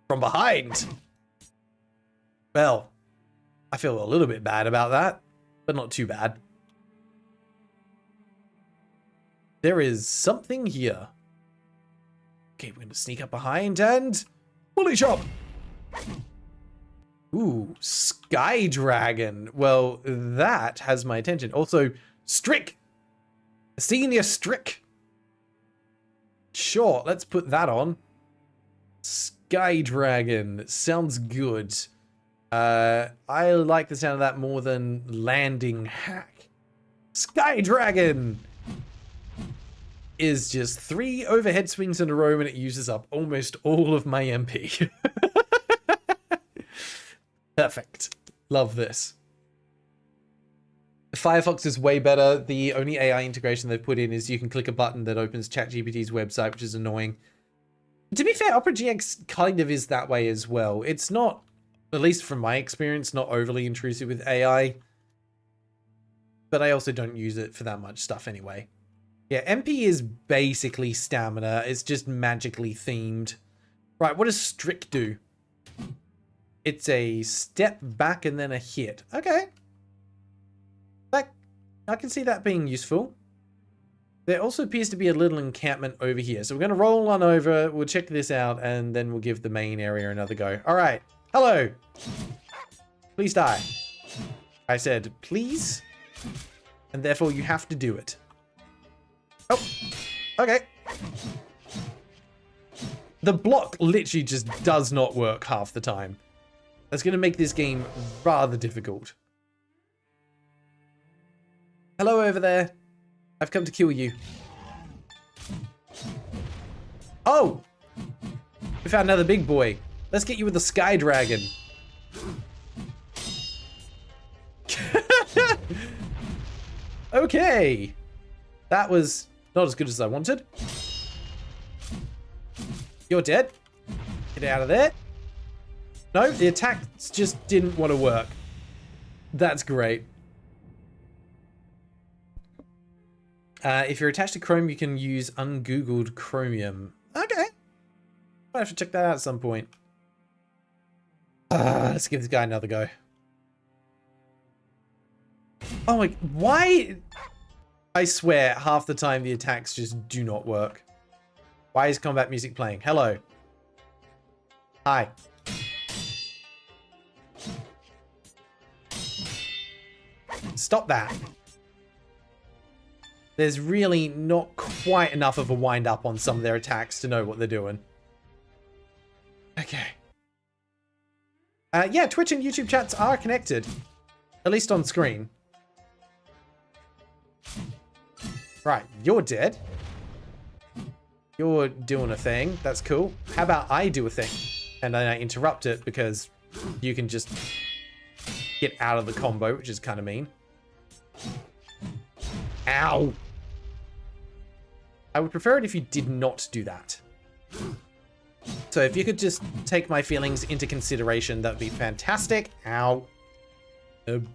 from behind. Well, I feel a little bit bad about that, but not too bad. There is something here. Okay, we're going to sneak up behind and bully chop. Ooh, Sky Dragon. Well, that has my attention. Also, Strick. Senior Strick. Sure, let's put that on. Sky Dragon. Sounds good. I like the sound of that more than Landing Hack. Sky Dragon is just 3 overhead swings in a row and it uses up almost all of my MP. Perfect. Love this. Firefox is way better. The only AI integration they've put in is you can click a button that opens ChatGPT's website, which is annoying. To be fair, Opera GX kind of is that way as well. It's not, at least from my experience, not overly intrusive with AI. But I also don't use it for that much stuff anyway. Yeah, MP is basically stamina. It's just magically themed. Right, what does Strick do? It's a step back and then a hit. Okay. I can see that being useful. There also appears to be a little encampment over here. So we're going to roll on over. We'll check this out and then we'll give the main area another go. All right. Hello. Please die. I said, please. And therefore you have to do it. Oh, okay. The block literally just does not work half the time. That's going to make this game rather difficult. Hello over there. I've come to kill you. Oh! We found another big boy. Let's get you with the Sky Dragon. Okay. That was not as good as I wanted. You're dead. Get out of there. No, the attacks just didn't want to work. That's great. If you're attached to Chrome, you can use ungoogled Chromium. Okay. Might have to check that out at some point. Let's give this guy another go. Oh my, why? I swear, half the time the attacks just do not work. Why is combat music playing? Hello. Hi. Stop that. There's really not quite enough of a wind up on some of their attacks to know what they're doing. Okay. Yeah, Twitch and YouTube chats are connected. At least on screen. Right, you're dead. You're doing a thing. That's cool. How about I do a thing? And then I interrupt it because you can just get out of the combo, which is kind of mean. Ow! I would prefer it if you did not do that. So if you could just take my feelings into consideration, that would be fantastic. Ow.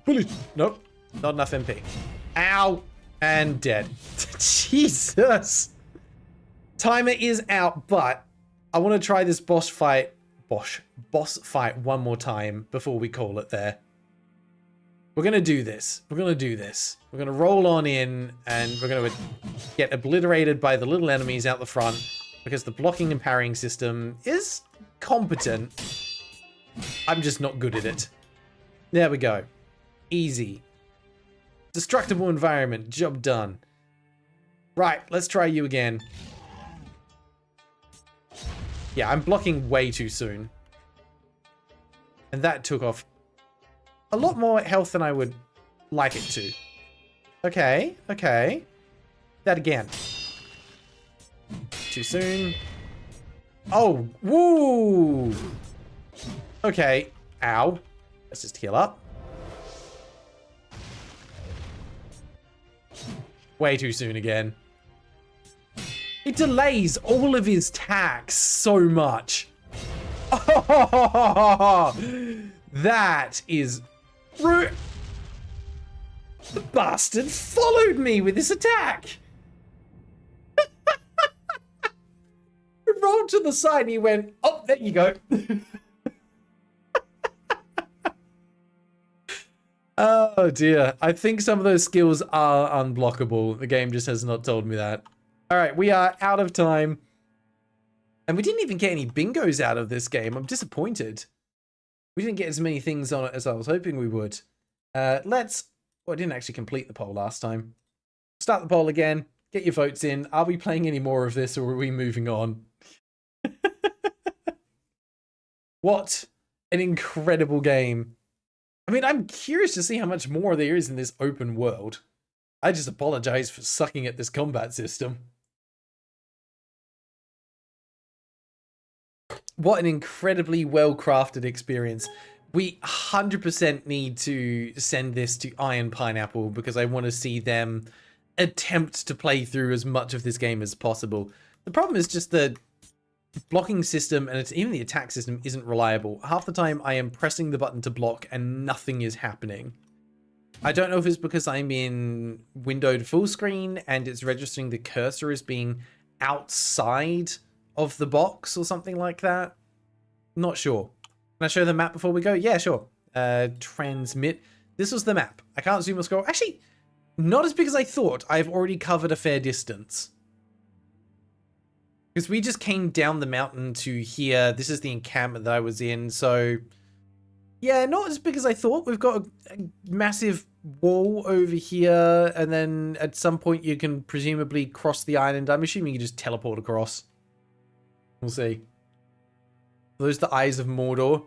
Bullet. Nope. Not enough MP. Ow. And dead. Jesus. Timer is out, but I want to try this boss fight one more time before we call it there. We're going to do this. We're going to do this. We're going to roll on in and we're going to get obliterated by the little enemies out the front because the blocking and parrying system is competent. I'm just not good at it. There we go. Easy. Destructible environment. Job done. Right, let's try you again. Yeah, I'm blocking way too soon. And that took off a lot more health than I would like it to. Okay, okay. That again. Too soon. Oh, woo! Okay, ow. Let's just heal up. Way too soon again. It delays all of his attacks so much. Oh, that is rude. The bastard followed me with this attack. He rolled to the side and he went, oh, there you go. Oh dear. I think some of those skills are unblockable. The game just has not told me that. All right, we are out of time. And we didn't even get any bingos out of this game. I'm disappointed. We didn't get as many things on it as I was hoping we would. Well, I didn't actually complete the poll last time. Start the poll again. Get your votes in. Are we playing any more of this or are we moving on? What an incredible game. I mean, I'm curious to see how much more there is in this open world. I just apologize for sucking at this combat system. What an incredibly well-crafted experience. We 100% need to send this to IronPineapple because I want to see them attempt to play through as much of this game as possible. The problem is just the blocking system and even the attack system isn't reliable. Half the time I am pressing the button to block and nothing is happening. I don't know if it's because I'm in windowed full screen and it's registering the cursor as being outside of the box or something like that. Not sure. Can I show the map before we go? Yeah, sure. Transmit. This was the map. I can't zoom or scroll. Actually, not as big as I thought. I've already covered a fair distance. Because we just came down the mountain to here. This is the encampment that I was in. So, yeah, not as big as I thought. We've got a massive wall over here. And then at some point you can presumably cross the island. I'm assuming you just teleport across. We'll see. Are those the Eyes of Mordor?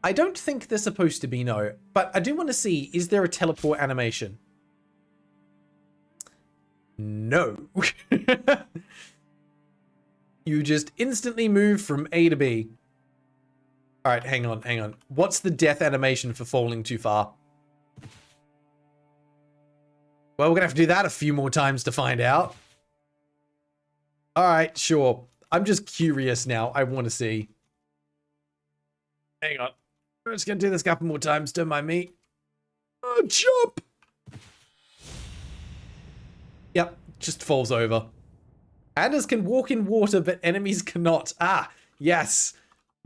I don't think they're supposed to be, no. But I do want to see, is there a teleport animation? No. You just instantly move from A to B. Alright, hang on, hang on. What's the death animation for falling too far? Well, we're gonna have to do that a few more times to find out. All right, sure. I'm just curious now. I want to see. Hang on. I'm just gonna do this a couple more times. Don't mind me. Oh, jump! Yep, just falls over. Pandas can walk in water, but enemies cannot. Ah, yes.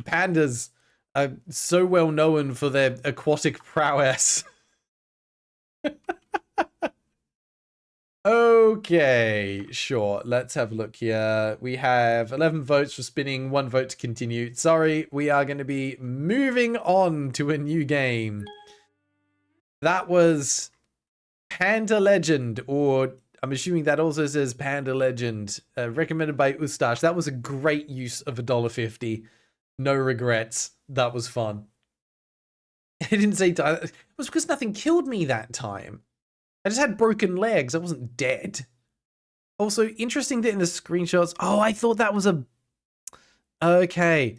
Pandas are so well known for their aquatic prowess. Okay, sure. Let's have a look here. We have 11 votes for spinning, 1 vote to continue. Sorry, we are going to be moving on to a new game. That was Panda Legend, or I'm assuming that also says Panda Legend, recommended by Ustash. That was a great use of $1.50. No regrets. That was fun. It didn't say it was because nothing killed me that time. I just had broken legs. I wasn't dead. Also, interesting that in the screenshots... Oh, I thought that was a... Okay.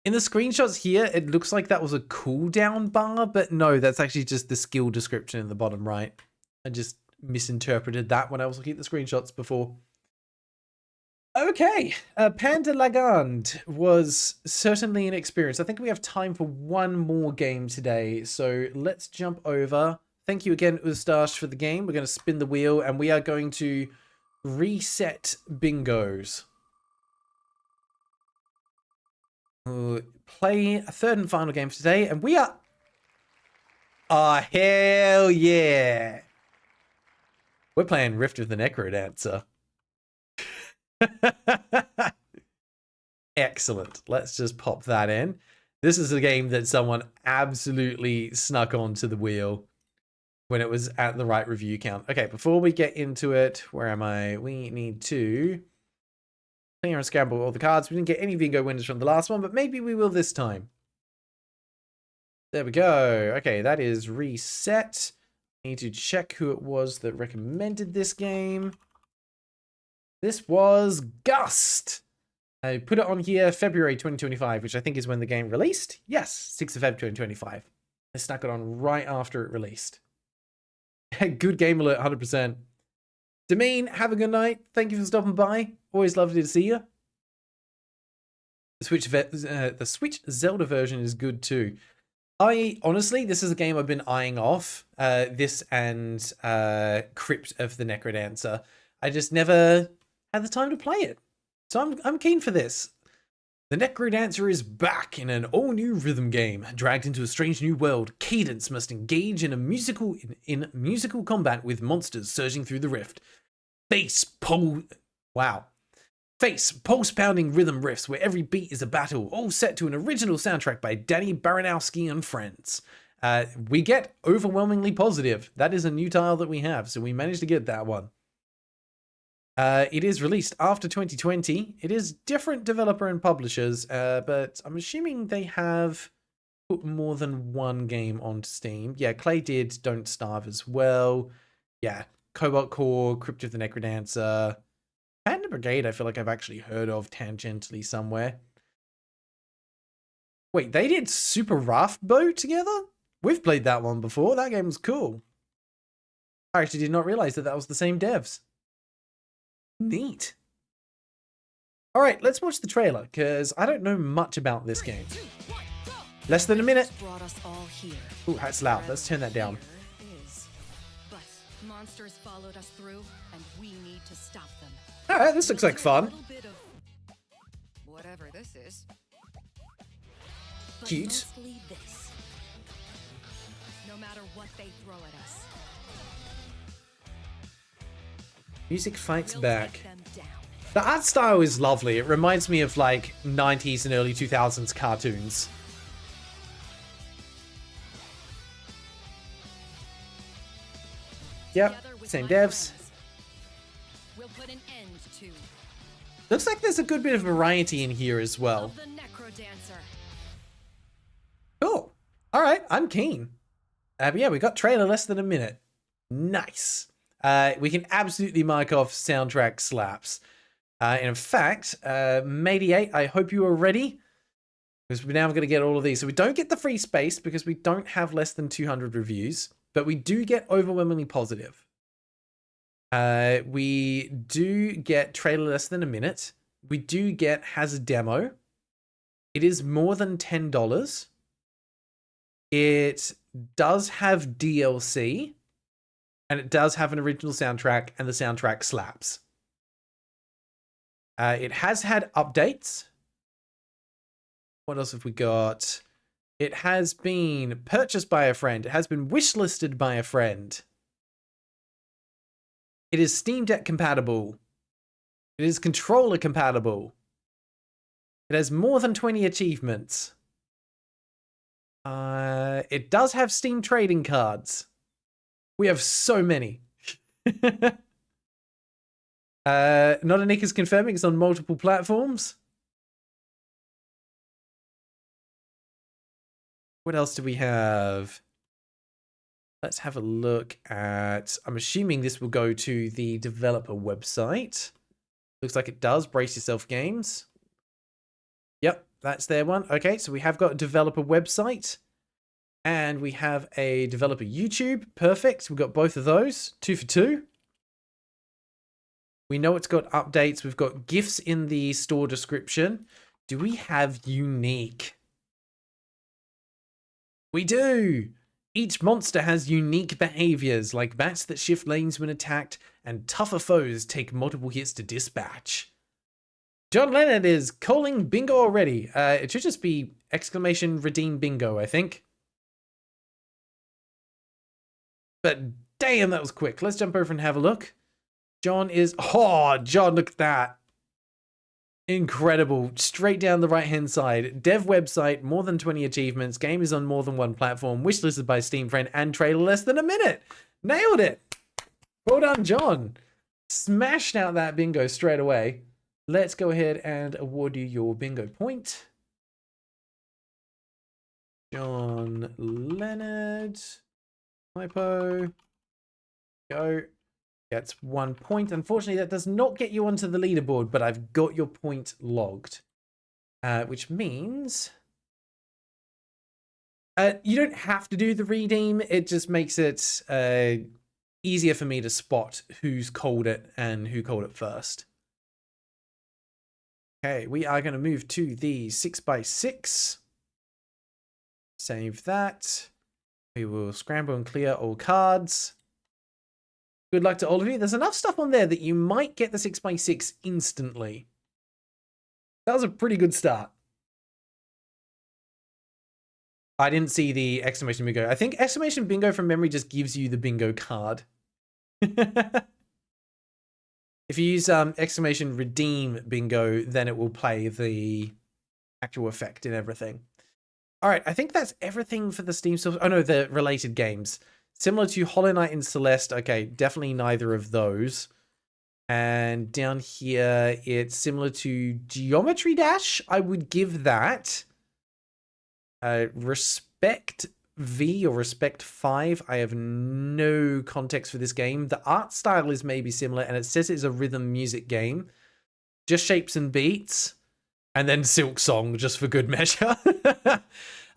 In the screenshots here, it looks like that was a cooldown bar, but no, that's actually just the skill description in the bottom right. I just misinterpreted that when I was looking at the screenshots before. Okay. Panda Legend was certainly an experience. I think we have time for one more game today, so let's jump over... Thank you again, Ustash, for the game. We're going to spin the wheel, and we are going to reset bingos. Play a third and final game for today, and we are... Oh, hell yeah! We're playing Rift of the Necrodancer. Excellent. Let's just pop that in. This is a game that someone absolutely snuck onto the wheel when it was at the right review count. Okay, before we get into it, where am I? We need to clear and scramble all the cards. We didn't get any bingo winners from the last one, but maybe we will this time. There we go. Okay, that is reset. I need to check who it was that recommended this game. This was Gust. I put it on here February 2025, which I think is when the game released. Yes, 6th of Feb 2025. I snuck it on right after it released. Good game alert, 100%. Dameen, have a good night. Thank you for stopping by. Always lovely to see you. The Switch Zelda version is good too. Honestly, this is a game I've been eyeing off. This and Crypt of the Necrodancer. I just never had the time to play it. So I'm keen for this. The Necrodancer is back in an all-new rhythm game. Dragged into a strange new world, Cadence must engage in musical combat with monsters surging through the rift. Face pulse-pounding rhythm riffs where every beat is a battle, all set to an original soundtrack by Danny Baranowski and friends. We get overwhelmingly positive. That is a new tile that we have, so we managed to get that one. It is released after 2020. It is different developer and publishers, but I'm assuming they have put more than one game onto Steam. Yeah, Clay did Don't Starve as well. Yeah, Cobalt Core, Crypt of the Necrodancer. Panda Brigade I feel like I've actually heard of tangentially somewhere. Wait, they did Super Raft Boat together? We've played that one before. That game was cool. I actually did not realize that that was the same devs. Neat. All right, let's watch the trailer because I don't know much about this game. Less than a minute. Ooh, that's loud. Let's turn that down. But monsters followed us through, and we need to stop them. All right, this looks like fun. Whatever this is. Cute. No matter what they throw at us. Music fights back. The art style is lovely. It reminds me of like 90s and early 2000s cartoons. Yep, same devs. We'll put an end to Looks like there's a good bit of variety in here as well. the Necrodancer. Cool. All right, I'm keen. But yeah, we got trailer less than a minute. Nice. We can absolutely mark off soundtrack slaps. And in fact, Mediate, I hope you are ready. Because we're now going to get all of these. So we don't get the free space because we don't have less than 200 reviews. But we do get overwhelmingly positive. We do get trailer less than a minute. We do get has a demo. It is more than $10. It does have DLC. And it does have an original soundtrack, and the soundtrack slaps. It has had updates. What else have we got? It has been purchased by a friend. It has been wishlisted by a friend. It is Steam Deck compatible. It is controller compatible. It has more than 20 achievements. It does have Steam trading cards. We have so many. Not a Nick is confirming it's on multiple platforms. What else do we have? Let's have a look at... I'm assuming this will go to the developer website. Looks like it does. Brace Yourself Games. Yep, that's their one. Okay, so we have got a developer website. And we have a developer YouTube. Perfect. We've got both of those. 2 for 2. We know it's got updates. We've got GIFs in the store description. Do we have unique? We do. Each monster has unique behaviors, like bats that shift lanes when attacked, and tougher foes take multiple hits to dispatch. John Leonard is calling bingo already. It should just be exclamation redeem bingo, I think. But damn, that was quick. Let's jump over and have a look. John is... Oh, John, look at that. Incredible. Straight down the right-hand side. Dev website, more than 20 achievements. Game is on more than one platform. Wishlisted by Steam friend and trailer less than a minute. Nailed it. Well done, John. Smashed out that bingo straight away. Let's go ahead and award you your bingo point. John Leonard. Hypo. Go. Gets 1 point. Unfortunately, that does not get you onto the leaderboard, but I've got your point logged. Which means... you don't have to do the redeem. It just makes it easier for me to spot who's called it and who called it first. Okay, we are going to move to the 6x6. Save that. We will scramble and clear all cards. Good luck to all of you. There's enough stuff on there that you might get the 6x6 instantly. That was a pretty good start. I didn't see the exclamation bingo. I think exclamation bingo from memory just gives you the bingo card. If you use exclamation redeem bingo, then it will play the actual effect and everything. All right, I think that's everything for the Steam Store. Oh no, the related games. Similar to Hollow Knight and Celeste. Okay, definitely neither of those. And down here, it's similar to Geometry Dash. I would give that. Respect V or Respect 5. I have no context for this game. The art style is maybe similar, and it says it's a rhythm music game. Just Shapes and Beats. And then Silk Song, just for good measure.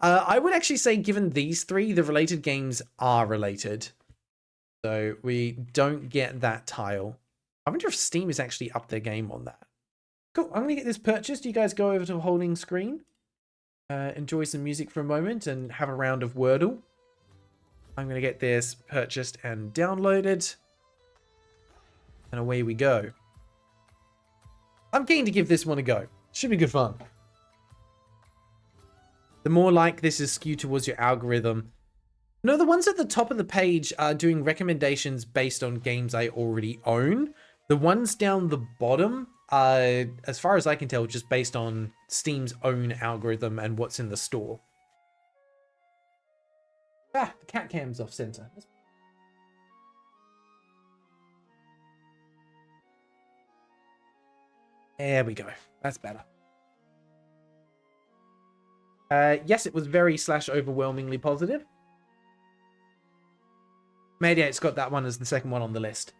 I would actually say, given these three, the related games are related. So we don't get that tile. I wonder if Steam is actually up their game on that. Cool, I'm going to get this purchased. You guys go over to a holding screen. Enjoy some music for a moment and have a round of Wordle. I'm going to get this purchased and downloaded. And away we go. I'm keen to give this one a go. Should be good fun. The more like this is skewed towards your algorithm. No, the ones at the top of the page are doing recommendations based on games I already own. The ones down the bottom are, as far as I can tell, just based on Steam's own algorithm and what's in the store. Ah, the cat cam's off center. There we go. That's better. Yes, it was very / overwhelmingly positive. Maybe it's got that one as the second one on the list.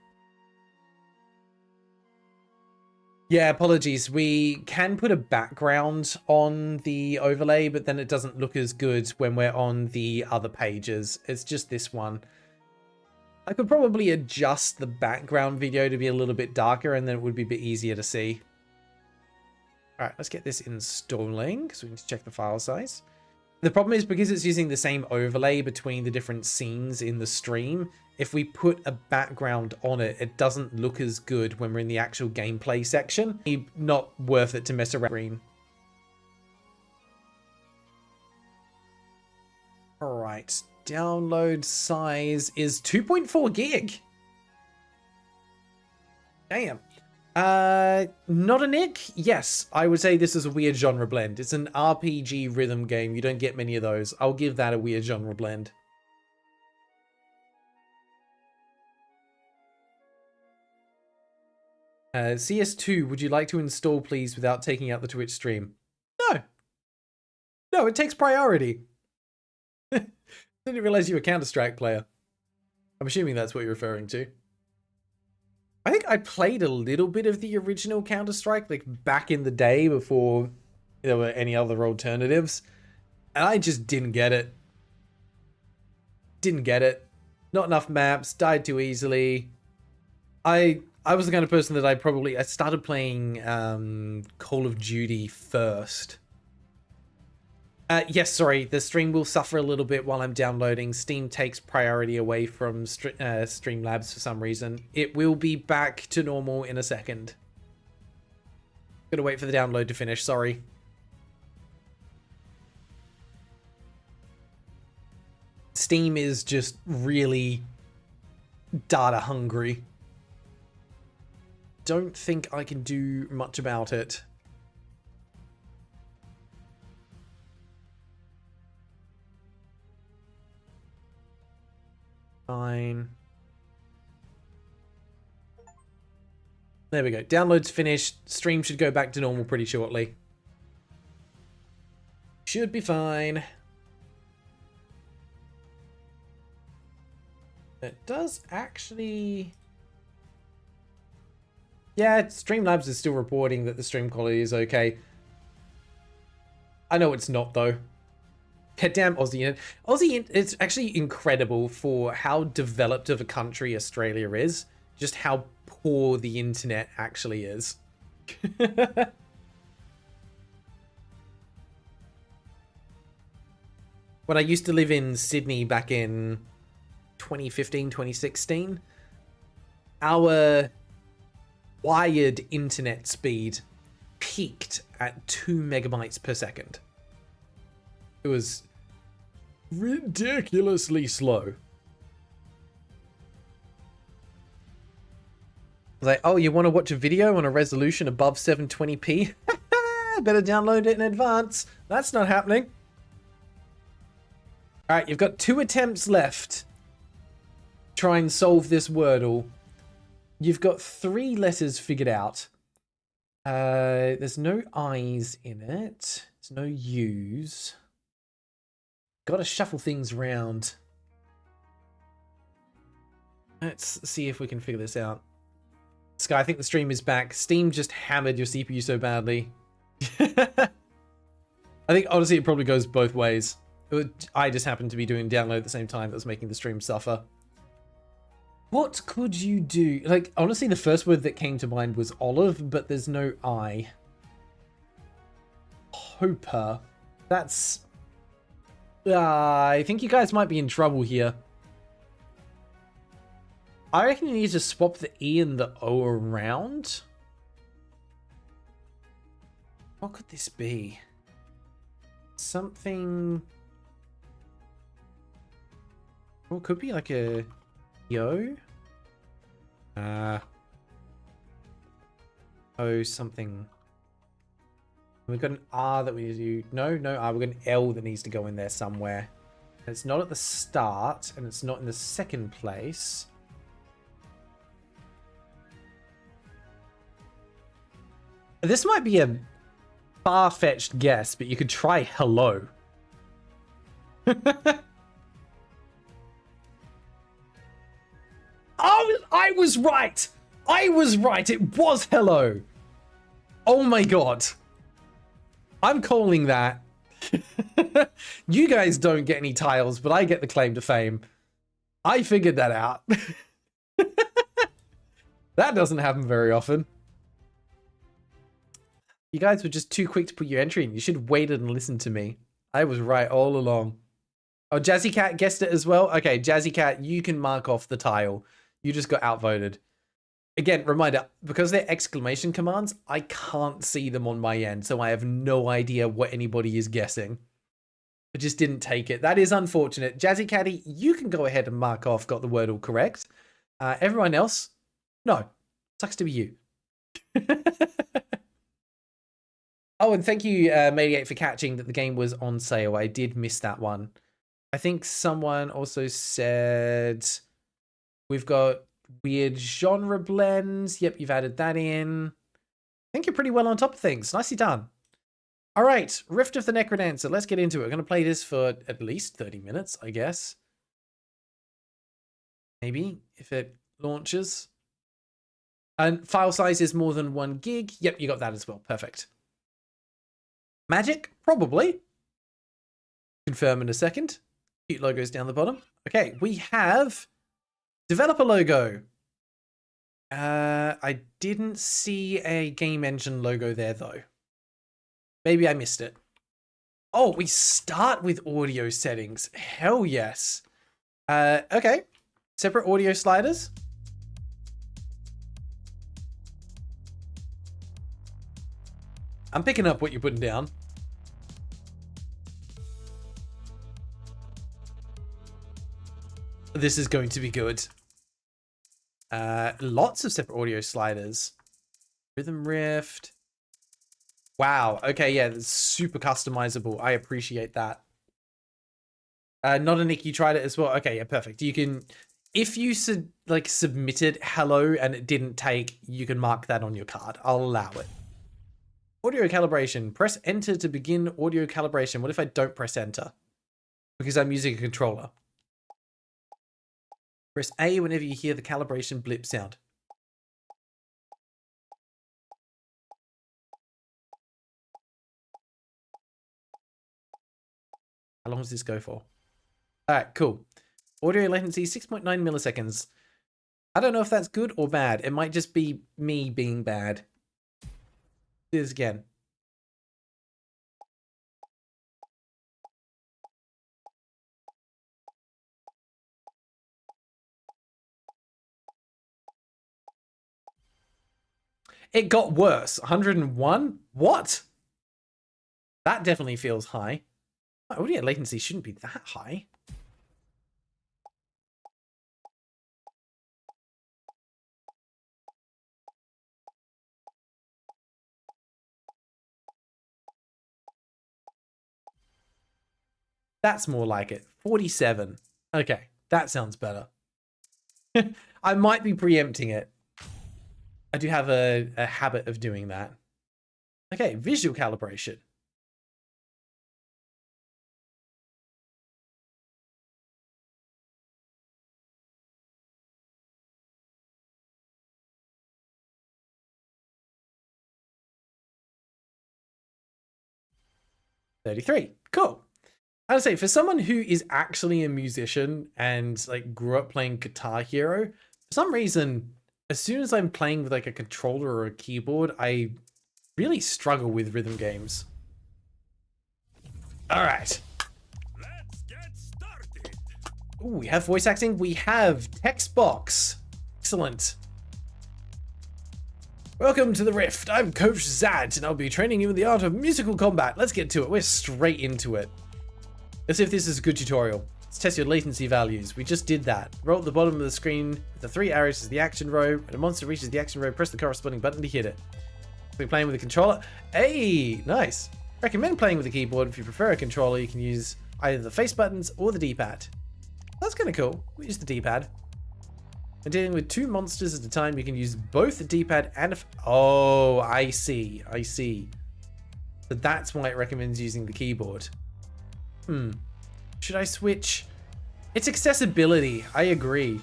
Yeah, apologies. We can put a background on the overlay, but then it doesn't look as good when we're on the other pages. It's just this one. I could probably adjust the background video to be a little bit darker and then it would be a bit easier to see. All right, let's get this installing because we need to check the file size. The problem is because it's using the same overlay between the different scenes in the stream, if we put a background on it, it doesn't look as good when we're in the actual gameplay section. Not worth it to mess around. All right, download size is 2.4 gig. Damn. Not a Nick? Yes, I would say this is a weird genre blend. It's an RPG rhythm game. You don't get many of those. I'll give that a weird genre blend. CS2, would you like to install, please, without taking out the Twitch stream? No. No, it takes priority. Didn't realize you were a Counter-Strike player. I'm assuming that's what you're referring to. I think I played a little bit of the original Counter-Strike, like back in the day before there were any other alternatives. And I just didn't get it. Didn't get it. Not enough maps, died too easily. I was the kind of person that I started playing Call of Duty first. Yes, sorry, the stream will suffer a little bit while I'm downloading. Steam takes priority away from Streamlabs for some reason. It will be back to normal in a second. Gotta wait for the download to finish, sorry. Steam is just really data hungry. Don't think I can do much about it. Fine. There we go. Download's finished. Stream should go back to normal pretty shortly. Should be fine. It does actually... Yeah, Streamlabs is still reporting that the stream quality is okay. I know it's not, though. Damn Aussie. Aussie, it's actually incredible for how developed of a country Australia is. Just how poor the internet actually is. When I used to live in Sydney back in 2015, 2016, our wired internet speed peaked at 2 megabytes per second. It was ridiculously slow. I was like, oh, you want to watch a video on a resolution above 720p? Better download it in advance. That's not happening. All right, you've got 2 attempts left. Try and solve this Wordle. You've got 3 letters figured out. There's no I's in it. There's no U's. Got to shuffle things around. Let's see if we can figure this out. Sky, I think the stream is back. Steam just hammered your CPU so badly. I think, honestly, it probably goes both ways. I just happened to be doing download at the same time that was making the stream suffer. What could you do? Like, honestly, the first word that came to mind was olive, but there's no I. Hooper. That's... I think you guys might be in trouble here. I reckon you need to swap the E and the O around. What could this be? Something... Well, it could be like a yo. O something. We've got an R that we do. No R. We've got an L that needs to go in there somewhere. And it's not at the start, and it's not in the second place. This might be a far-fetched guess, but you could try hello. Oh, I was right! I was right! It was hello! Oh my god. I'm calling that. You guys don't get any tiles, but I get the claim to fame. I figured that out. That doesn't happen very often. You guys were just too quick to put your entry in. You should have waited and listened to me. I was right all along. Oh, Jazzy Cat guessed it as well. Okay, Jazzy Cat, you can mark off the tile. You just got outvoted. Again, reminder, because they're exclamation commands, I can't see them on my end, so I have no idea what anybody is guessing. I just didn't take it. That is unfortunate. Jazzy Catty, you can go ahead and mark off, got the word all correct. Everyone else, no. Sucks to be you. Oh, and thank you, Mediate, for catching that the game was on sale. I did miss that one. I think someone also said we've got weird genre blends. Yep, you've added that in. I think you're pretty well on top of things. Nicely done. All right, Rift of the Necrodancer. Let's get into it. We're going to play this for at least 30 minutes, I guess. Maybe, if it launches. And file size is more than 1 gig. Yep, you got that as well. Perfect. Magic? Probably. Confirm in a second. Cute logos down the bottom. Okay, we have developer logo. I didn't see a game engine logo there, though. Maybe I missed it. Oh, we start with audio settings. Hell yes. Okay. Separate audio sliders. I'm picking up what you're putting down. This is going to be good. Lots of separate audio sliders. Rhythm Rift. Wow. Okay, yeah, that's super customizable. I appreciate that. Not a Nick, you tried it as well. Okay, yeah, perfect. You can, if you submitted hello and it didn't take, you can mark that on your card. I'll allow it. Audio calibration. Press enter to begin audio calibration. What if I don't press enter? Because I'm using a controller. Press A whenever you hear the calibration blip sound. How long does this go for? All right, cool. Audio latency 6.9 milliseconds. I don't know if that's good or bad. It might just be me being bad. Do this again. It got worse. 101? What? That definitely feels high. Audio latency shouldn't be that high. That's more like it. 47. Okay, that sounds better. I might be preempting it. I do have a habit of doing that. Okay, visual calibration. $33. Cool. I'd say for someone who is actually a musician and like grew up playing Guitar Hero, for some reason, as soon as I'm playing with like a controller or a keyboard, I really struggle with rhythm games. All right. Let's get started. Ooh, we have voice acting. We have text box. Excellent. Welcome to the Rift. I'm Coach Zad, and I'll be training you in the art of musical combat. Let's get to it. We're straight into it. Let's see if this is a good tutorial. Let's test your latency values. We just did that. Roll at the bottom of the screen with the 3 arrows as the action row. When a monster reaches the action row, press the corresponding button to hit it. We're playing with a controller. Hey, nice. Recommend playing with a keyboard. If you prefer a controller, you can use either the face buttons or the D-pad. That's kind of cool. We use the D-pad. When dealing with 2 monsters at a time, you can use both the D-pad and oh, I see. I see. So that's why it recommends using the keyboard. Should I switch? It's accessibility. I agree.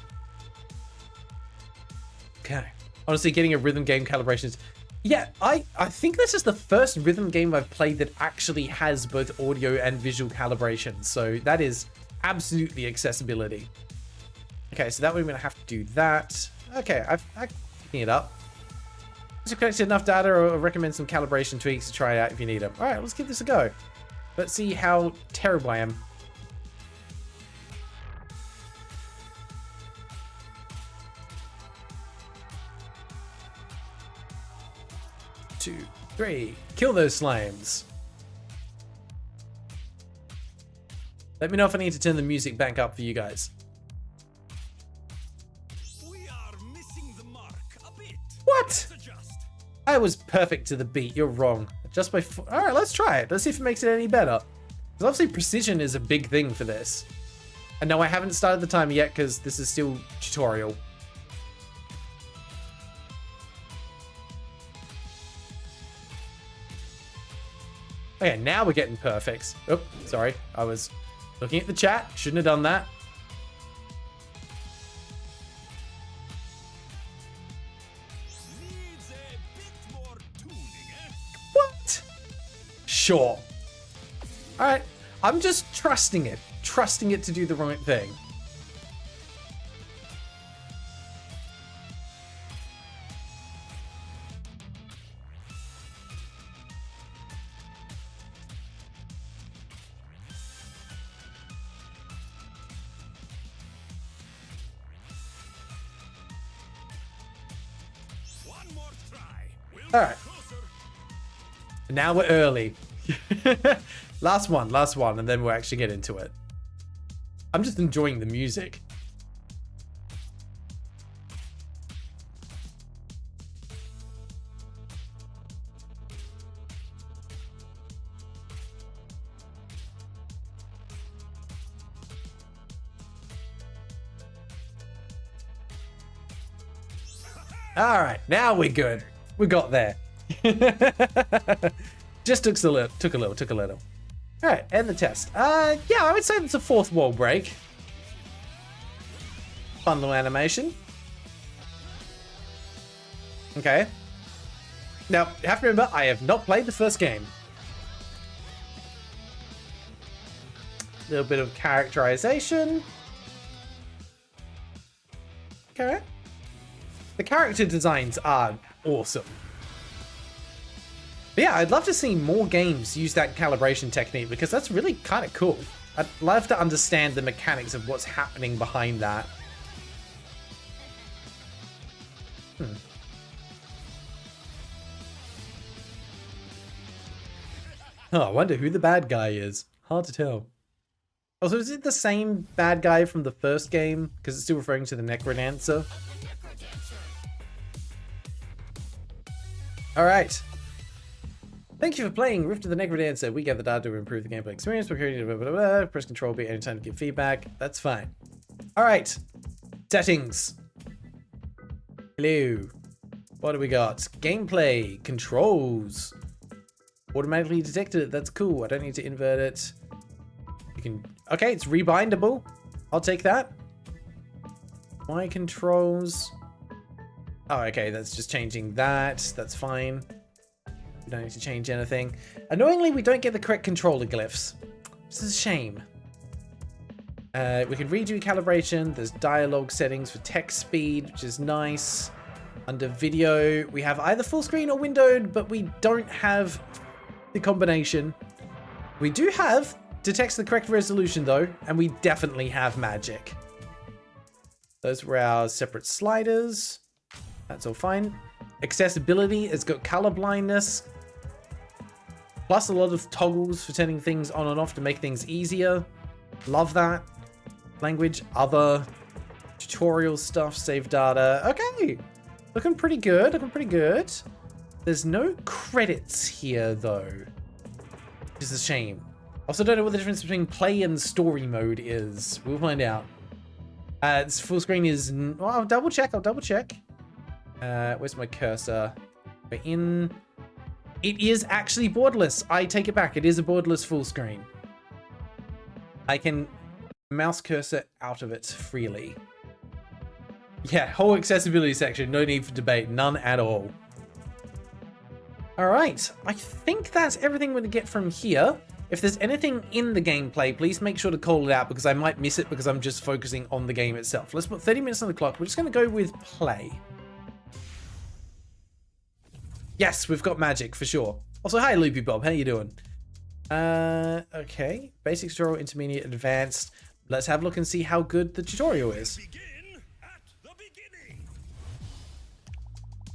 Okay. Honestly, getting a rhythm game calibration is... Yeah, I think this is the first rhythm game I've played that actually has both audio and visual calibration. So that is absolutely accessibility. Okay, so that way we're going to have to do that. Okay, I'm picking it up. Once you've collected enough data, I'll recommend some calibration tweaks to try it out if you need them. Alright, let's give this a go. Let's see how terrible I am. 2, 3. Kill those slimes. Let me know if I need to turn the music back up for you guys. We are missing the mark a bit. What? Let's adjust. I was perfect to the beat. You're wrong. Just by... Alright, let's try it. Let's see if it makes it any better. Because obviously precision is a big thing for this. And no, I haven't started the timer yet because this is still tutorial. Okay, now we're getting perfects. Oh, sorry. I was looking at the chat. Shouldn't have done that. Needs a bit more tuning, eh? What? Sure. Alright. I'm just trusting it. Trusting it to do the right thing. One more try. We'll All right. be closer. Now we're early. last one, and then we'll actually get into it. I'm just enjoying the music. All right, now we're good. We got there. Just took a little. All right, end the test. Yeah, I would say it's a fourth wall break. Fun little animation. Okay. Now, you have to remember, I have not played the first game. A little bit of characterization. Okay. The character designs are awesome. But yeah, I'd love to see more games use that calibration technique because that's really kind of cool. I'd love to understand the mechanics of what's happening behind that. Oh, I wonder who the bad guy is. Hard to tell. Also, is it the same bad guy from the first game? Because it's still referring to the Necrodancer. Alright. Thank you for playing Rift of the Necrodancer. We get the data to improve the gameplay experience. We're creating blah, blah, blah. Press Control B anytime to give feedback. That's fine. Alright. Settings. Hello. What do we got? Gameplay. Controls. Automatically detected it. That's cool. I don't need to invert it. You can... Okay, it's rebindable. I'll take that. My controls... Oh, okay, that's just changing that. That's fine. We don't need to change anything. Annoyingly, we don't get the correct controller glyphs. This is a shame. We can redo calibration. There's dialogue settings for text speed, which is nice. Under video, we have either full screen or windowed, but we don't have the combination. We do have detects the correct resolution, though, and we definitely have magic. Those were our separate sliders. That's all fine. Accessibility, it's got color blindness. Plus a lot of toggles for turning things on and off to make things easier. Love that. Language, other, tutorial stuff, save data. Okay. Looking pretty good, looking pretty good. There's no credits here, though. Which is a shame. Also don't know what the difference between play and story mode is. We'll find out. This full screen is... Well, I'll double check. Where's my cursor? We're in... It is actually borderless. I take it back. It is a borderless full screen. I can mouse cursor out of it freely. Yeah, whole accessibility section. No need for debate. None at all. All right. I think that's everything we're going to get from here. If there's anything in the gameplay, please make sure to call it out because I might miss it because I'm just focusing on the game itself. Let's put 30 minutes on the clock. We're just going to go with play. Yes, we've got magic for sure. Also, hi Loopy Bob, how you doing? Okay, basic tutorial, intermediate, advanced. Let's have a look and see how good the tutorial is. Begin at the beginning.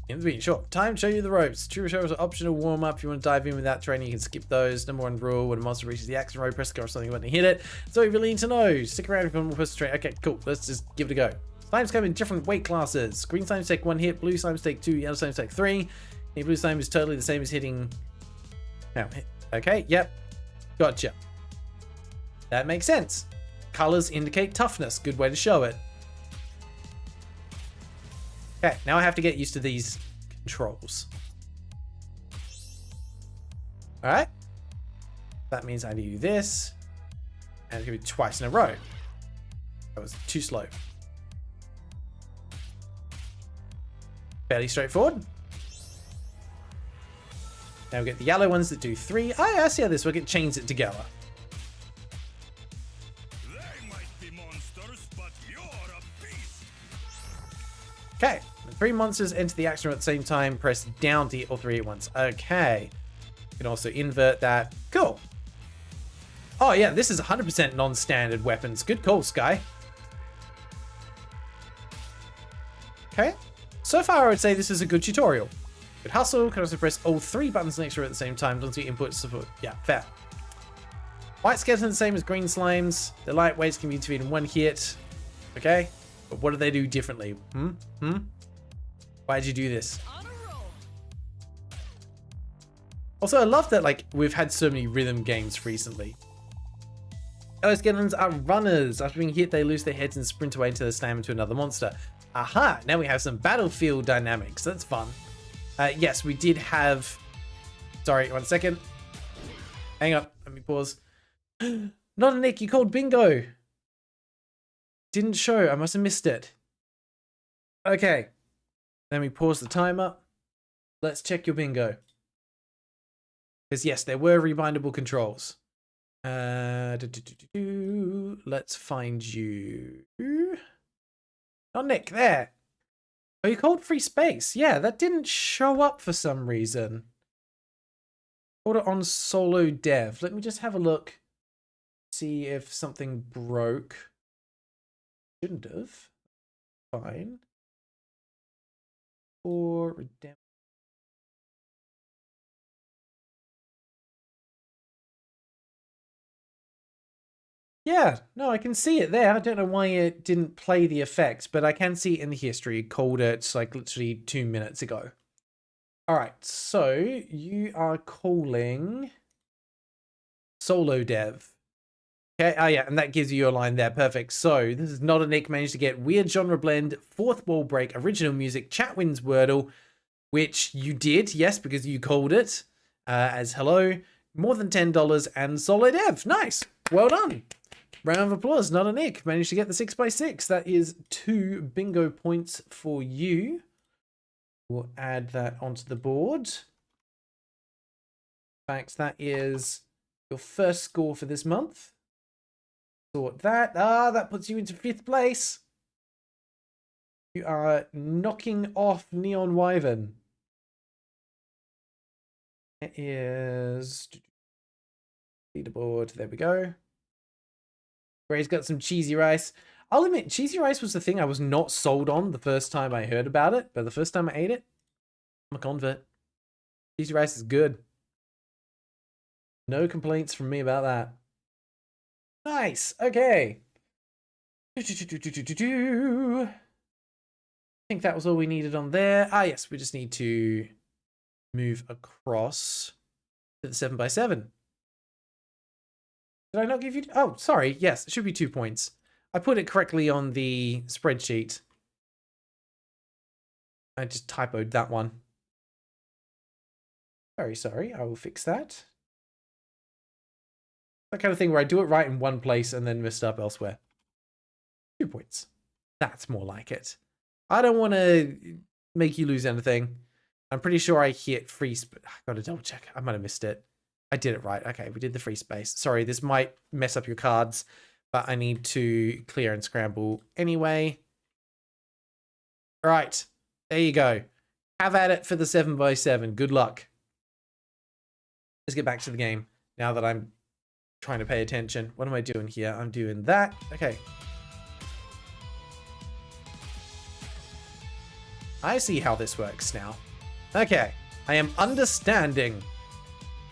In the beginning, sure. Time to show you the ropes. Tutorials are optional warm-up. If you want to dive in without training, you can skip those. Number 1 rule, when a monster reaches the action rope, press the corresponding button to hit it. So you really need to know. Stick around if you want more person train. Okay, cool. Let's just give it a go. Slimes come in different weight classes. Green slimes take 1 hit, blue slimes take 2, yellow slimes take 3. The blue slime is totally the same as hitting... No. Okay, yep. Gotcha. That makes sense. Colors indicate toughness. Good way to show it. Okay, now I have to get used to these controls. Alright. That means I need to do this. And it's going to be twice in a row. That was too slow. Fairly straightforward. Now we get the yellow ones that do 3. Oh, yeah, I see how this works. It chains it together. They might be monsters, but you're a beast. Okay. When 3 monsters enter the action at the same time, press down to hit all 3 at once. Okay. You can also invert that. Cool. Oh, yeah, this is 100% non-standard weapons. Good call, Sky. Okay. So far, I would say this is a good tutorial. Good hustle. Can also press all 3 buttons next to it at the same time. Don't see input support. Yeah, fair. White skeleton, the same as green slimes. The lightweights can be defeated in 1 hit. Okay. But what do they do differently? Why'd you do this? Also, I love that, like, we've had so many rhythm games recently. Yellow skeletons are runners. After being hit, they lose their heads and sprint away until they slam into another monster. Aha! Now we have some battlefield dynamics. That's fun. Yes, we did have... Sorry, 1 second. Hang on, let me pause. Not a Nick, you called bingo. Didn't show, I must have missed it. Okay. Let me pause the timer. Let's check your bingo. Because yes, there were rebindable controls. Let's find you. Oh, Nick, there. Oh, you called free space. Yeah, that didn't show up for some reason. Order on solo dev. Let me just have a look. See if something broke. Shouldn't have. Fine. Or redemption. Yeah, no, I can see it there. I don't know why it didn't play the effect, but I can see it in the history. It called it like literally 2 minutes ago. All right, so you are calling solo dev. Okay, oh yeah, and that gives you your line there. Perfect. So this is Not a Nick managed to get weird genre blend, fourth wall break, original music, chat wins Wordle, which you did, yes, because you called it as hello, more than $10, and solo dev. Nice. Well done. Round of applause. Not a Nick managed to get the 6x6. That is 2 bingo points for you. We'll add that onto the board. In fact, that is your first score for this month. Sort that. That puts you into 5th place. You are knocking off Neon Wyvern. It is leaderboard. There we go. Gray's got some cheesy rice. I'll admit, cheesy rice was the thing I was not sold on the first time I heard about it, but the first time I ate it, I'm a convert. Cheesy rice is good. No complaints from me about that. Nice. Okay. I think that was all we needed on there. Ah, yes, we just need to move across to the 7x7. Did I not give you... Oh, sorry. Yes, it should be 2 points. I put it correctly on the spreadsheet. I just typoed that one. Very sorry. I will fix that. That kind of thing where I do it right in one place and then mess up elsewhere. 2 points. That's more like it. I don't want to make you lose anything. I'm pretty sure I hit free... I gotta double check. I might have missed it. I did it right. Okay, we did the free space. Sorry, this might mess up your cards, but I need to clear and scramble anyway. All right, there you go. Have at it for the 7x7. Good luck. Let's get back to the game now that I'm trying to pay attention. What am I doing here? I'm doing that. Okay. I see how this works now. Okay, I am understanding.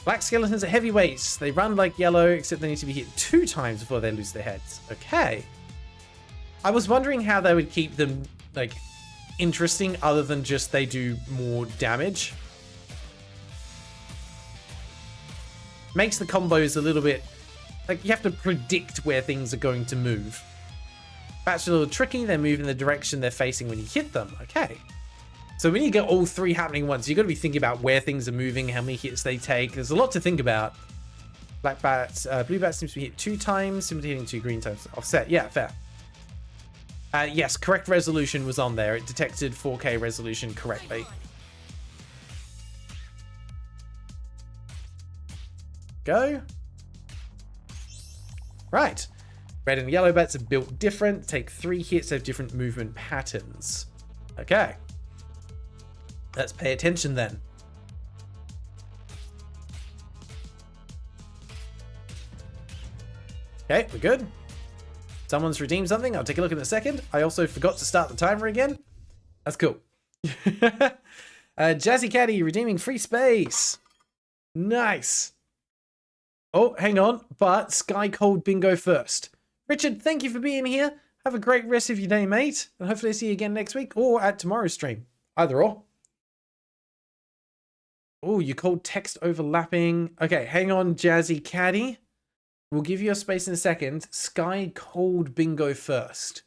Black skeletons are heavyweights. They run like yellow, except they need to be hit 2 times before they lose their heads. Okay. I was wondering how they would keep them, like, interesting other than just they do more damage. Makes the combos a little bit, like, you have to predict where things are going to move. That's a little tricky. They move in the direction they're facing when you hit them. Okay. So when you get all 3 happening at once, you've got to be thinking about where things are moving, how many hits they take. There's a lot to think about. Black bats, blue bats seems to be hit 2 times, simply hitting 2 green times. Offset, yeah, fair. Yes, correct resolution was on there. It detected 4K resolution correctly. Go. Right. Red and yellow bats are built different. Take 3 hits, have different movement patterns. Okay. Let's pay attention then. Okay, we're good. Someone's redeemed something. I'll take a look in a second. I also forgot to start the timer again. That's cool. Jazzy Caddy redeeming free space. Nice. Oh, hang on. But Sky Cold Bingo first. Richard, thank you for being here. Have a great rest of your day, mate. And hopefully I see you again next week or at tomorrow's stream. Either or. Oh, you called text overlapping. Okay, hang on, Jazzy Caddy. We'll give you a space in a second. Sky Cold Bingo first.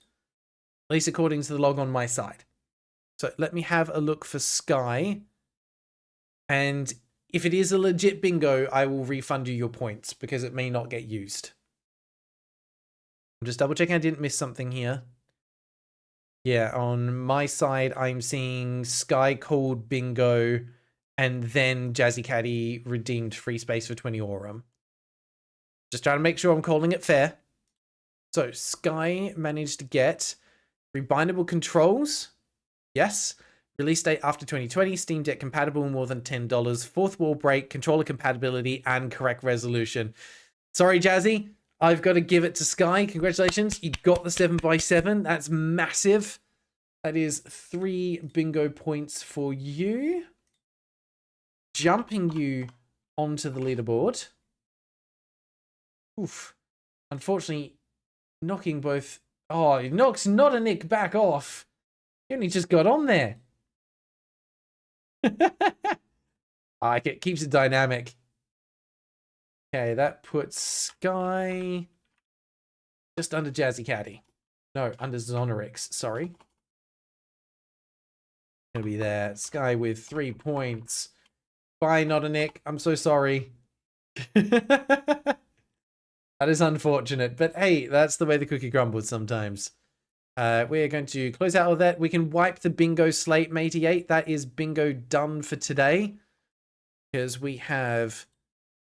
At least according to the log on my side. So let me have a look for Sky. And if it is a legit bingo, I will refund you your points because it may not get used. I'm just double checking I didn't miss something here. Yeah, on my side, I'm seeing Sky Cold Bingo and then Jazzy Caddy redeemed free space for 20 Aurum. Just trying to make sure I'm calling it fair. So Sky managed to get rebindable controls. Yes. Release date after 2020. Steam Deck compatible, more than $10. Fourth wall break, controller compatibility, and correct resolution. Sorry, Jazzy. I've got to give it to Sky. Congratulations. You got the 7x7. That's massive. That is 3 bingo points for you. Jumping you onto the leaderboard. Oof. Unfortunately, knocking both... Oh, it knocks Not a Nick back off. He only just got on there. I like it. Keeps it dynamic. Okay, that puts Sky just under Jazzy Caddy. No, under Zonorix. Sorry. Gonna be there. Sky with 3 points. Bye, Not a Nick. I'm so sorry. That is unfortunate, but hey, that's the way the cookie crumbles sometimes. We're going to close out of that. We can wipe the bingo slate, matey 8. That is bingo done for today. Because we have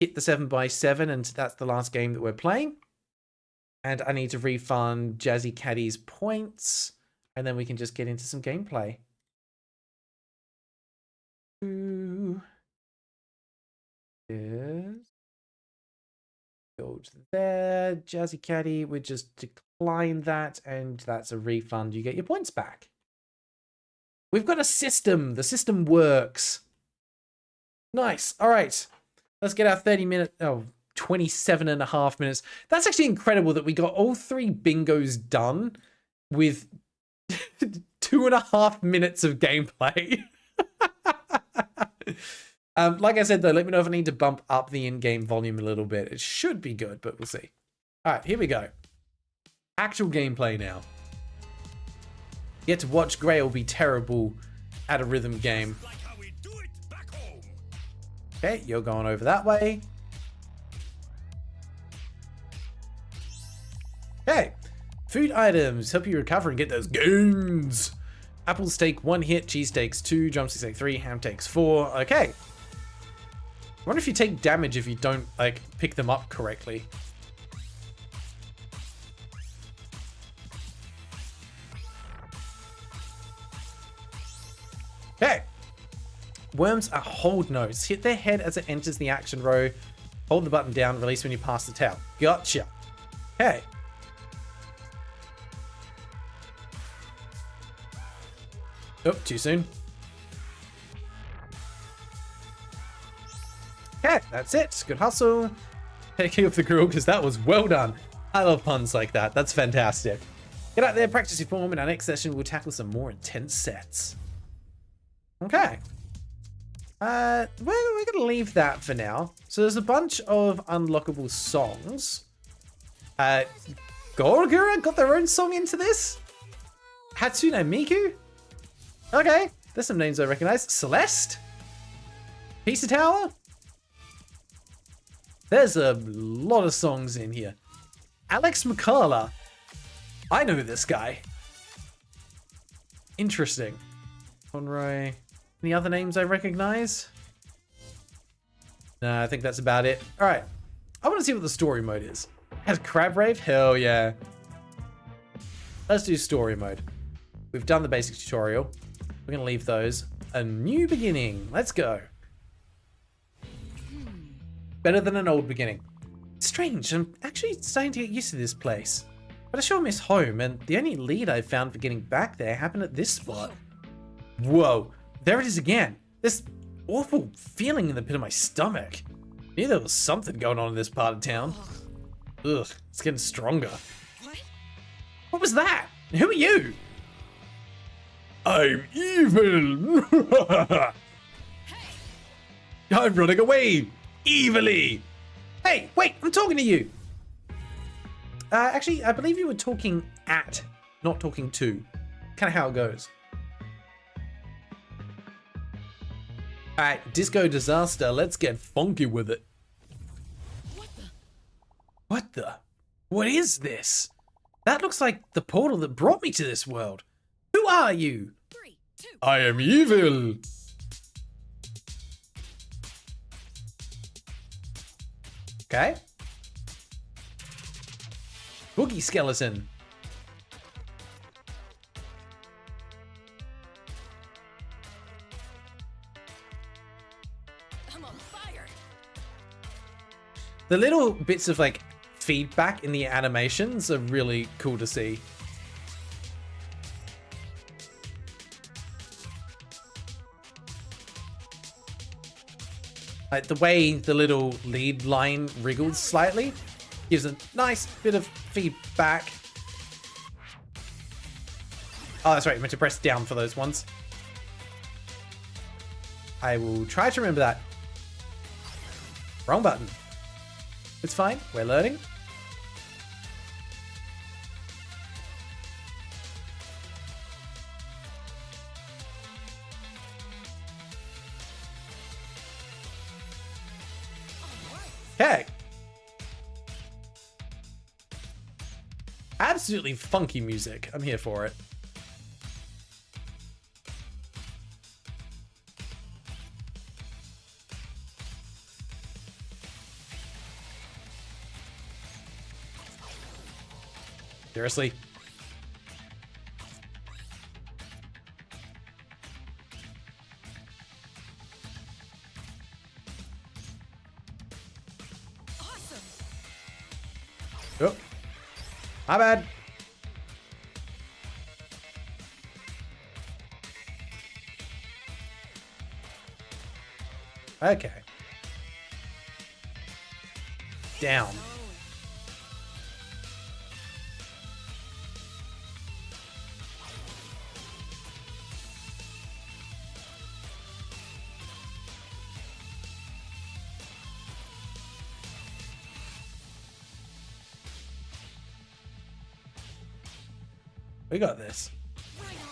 hit the 7x7, and that's the last game that we're playing. And I need to refund Jazzy Caddy's points, and then we can just get into some gameplay. Yes. Go to there. Jazzy Caddy, we just decline that, and that's a refund. You get your points back. We've got a system. The system works. Nice. All right. Let's get our 27 and a half minutes. That's actually incredible that we got all 3 bingos done with 2.5 minutes of gameplay. Like I said, though, let me know if I need to bump up the in-game volume a little bit. It should be good, but we'll see. All right, here we go. Actual gameplay now. You get to watch Grail be terrible at a rhythm game. Like how we do it back home. Okay, you're going over that way. Okay. Food items help you recover and get those gains. Apples take 1 hit, cheese takes 2, drumsticks take 3, ham takes 4. Okay. wonder if you take damage if you don't, like, pick them up correctly. Okay. Worms are hold nodes. Hit their head as it enters the action row. Hold the button down, release when you pass the tail. Gotcha. Okay. Oh, too soon. Okay, that's it. Good hustle. Taking up the grill because that was well done. I love puns like that. That's fantastic. Get out there, practice your form. In our next session, we'll tackle some more intense sets. Okay. We're gonna leave that for now. So there's a bunch of unlockable songs. Gorgura got their own song into this. Hatsune Miku. Okay, there's some names I recognize. Celeste. Pizza Tower. There's a lot of songs in here. Alex McCullough. I know this guy. Interesting. Conroy. Any other names I recognize? No, I think that's about it. All right. I want to see what the story mode is. Has Crab Rave? Hell yeah. Let's do story mode. We've done the basic tutorial. We're going to leave those. A new beginning. Let's go. Better than an old beginning. Strange. I'm actually starting to get used to this place. But I sure miss home, and the only lead I've found for getting back there happened at this spot. Whoa. There it is again. This awful feeling in the pit of my stomach. I knew there was something going on in this part of town. Ugh, it's getting stronger. What was that? Who are you? I'm evil. I'm running away. Evilly. Hey, wait, I'm talking to you. Actually, I believe you were talking at, not talking to. Kind of how it goes. Alright, Disco Disaster, let's get funky with it. What the? What is this? That looks like the portal that brought me to this world. Who are you? 3, 2. I am evil. Okay. Boogie Skeleton. I'm on fire. The little bits of like feedback in the animations are really cool to see. Like the way the little lead line wriggles slightly gives a nice bit of feedback. Oh, that's right. You meant to press down for those ones. I will try to remember that. Wrong button. It's fine. We're learning. Okay. Absolutely funky music. I'm here for it. Seriously? Awesome. Oh. My bad. Okay. Down. We got this. Right on.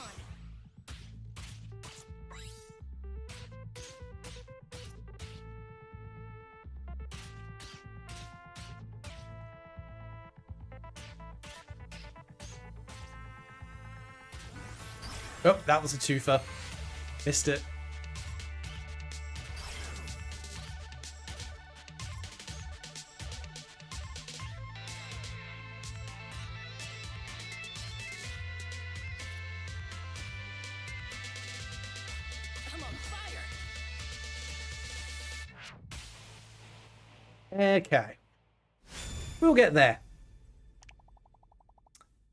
Oh, that was a twofer. Missed it. Okay. We'll get there.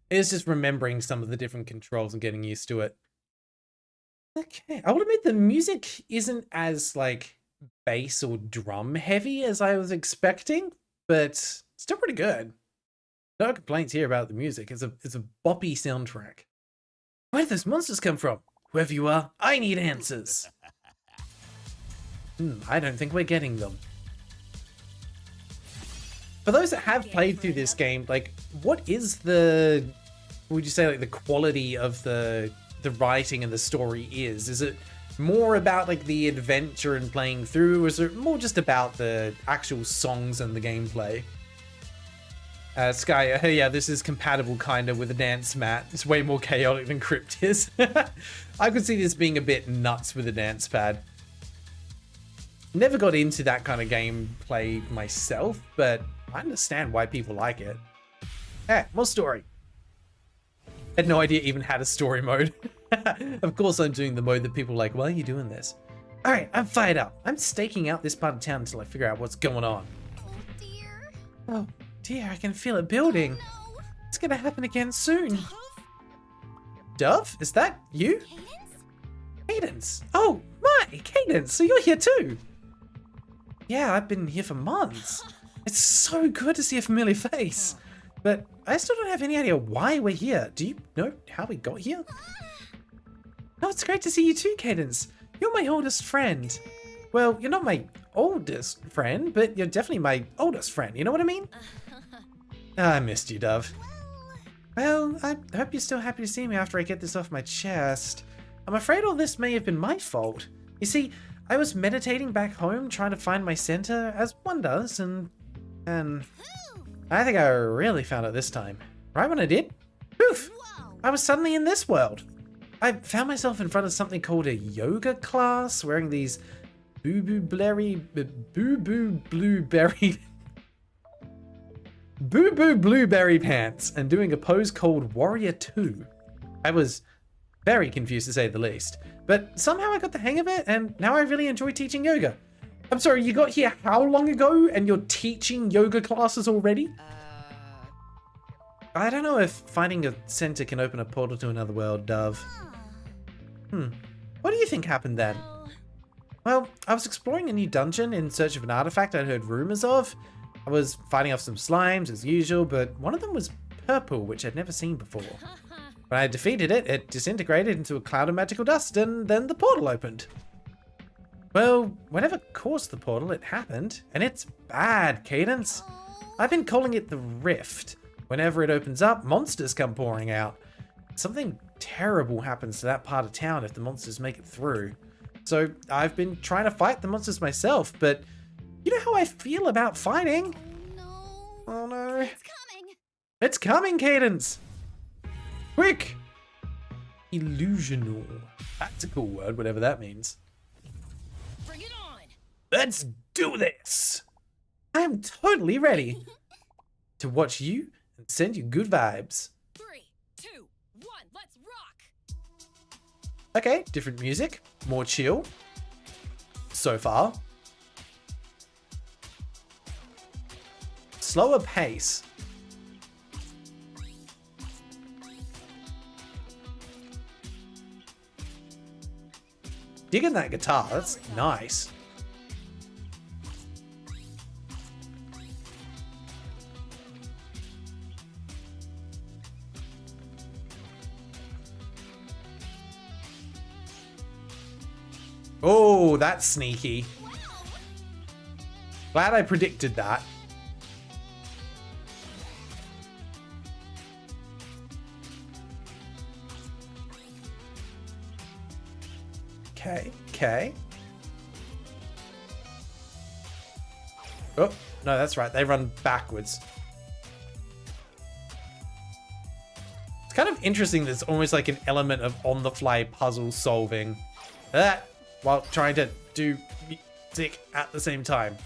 It's just remembering some of the different controls and getting used to it. Okay, I will admit the music isn't as like bass or drum heavy as I was expecting, but still pretty good. No complaints here about the music. It's a boppy soundtrack. Where did those monsters come from? Whoever you are, I need answers. I don't think we're getting them. For those that have played through this game, like, what is the, would you say, like, the quality of the writing and the story is? Is it more about, like, the adventure and playing through, or is it more just about the actual songs and the gameplay? Sky, yeah, this is compatible kind of with a dance mat. It's way more chaotic than Crypt is. I could see this being a bit nuts with a dance pad. Never got into that kind of gameplay myself, but I understand why people like it. Hey, more story. Had no idea it even had a story mode. Of course I'm doing the mode that people are like, why are you doing this? Alright, I'm fired up. I'm staking out this part of town until I figure out what's going on. Oh dear. Oh dear, I can feel it building. No. It's gonna happen again soon. Dove? Is that you? Cadence? Cadence? Oh, my! Cadence, so you're here too? Yeah, I've been here for months. It's so good to see a familiar face. But I still don't have any idea why we're here. Do you know how we got here? Oh, it's great to see you too, Cadence. You're my oldest friend. Well, you're not my oldest friend, but you're definitely my oldest friend. You know what I mean? I missed you, Dove. Well, I hope you're still happy to see me after I get this off my chest. I'm afraid all this may have been my fault. You see, I was meditating back home trying to find my center, as one does, and I think I really found it this time. Right when I did, poof, I was suddenly in this world. I found myself in front of something called a yoga class, wearing these boo-boo blueberry pants and doing a pose called Warrior 2. I was very confused to say the least, but somehow I got the hang of it and now I really enjoy teaching yoga. I'm sorry, you got here how long ago and you're teaching yoga classes already? I don't know if finding a center can open a portal to another world, Dove. What do you think happened then? Well, I was exploring a new dungeon in search of an artifact I'd heard rumors of. I was fighting off some slimes as usual, but one of them was purple, which I'd never seen before. When I defeated it, it disintegrated into a cloud of magical dust, and then the portal opened. Well, whatever caused the portal, it happened, and it's bad, Cadence. I've been calling it the Rift. Whenever it opens up, monsters come pouring out. Something terrible happens to that part of town if the monsters make it through. So I've been trying to fight the monsters myself, but you know how I feel about fighting? No. Oh no. It's coming. It's coming, Cadence! Quick! Illusional. That's a cool word, whatever that means. Bring it on! Let's do this! I am totally ready to watch you and send you good vibes. 3, 2, 1, let's rock! Okay, different music, more chill. So far. Slower pace. Digging that guitar, that's nice. Oh, that's sneaky. Glad I predicted that. Okay. Oh, no, that's right. They run backwards. It's kind of interesting that it's almost like an element of on-the-fly puzzle solving. While trying to do music at the same time.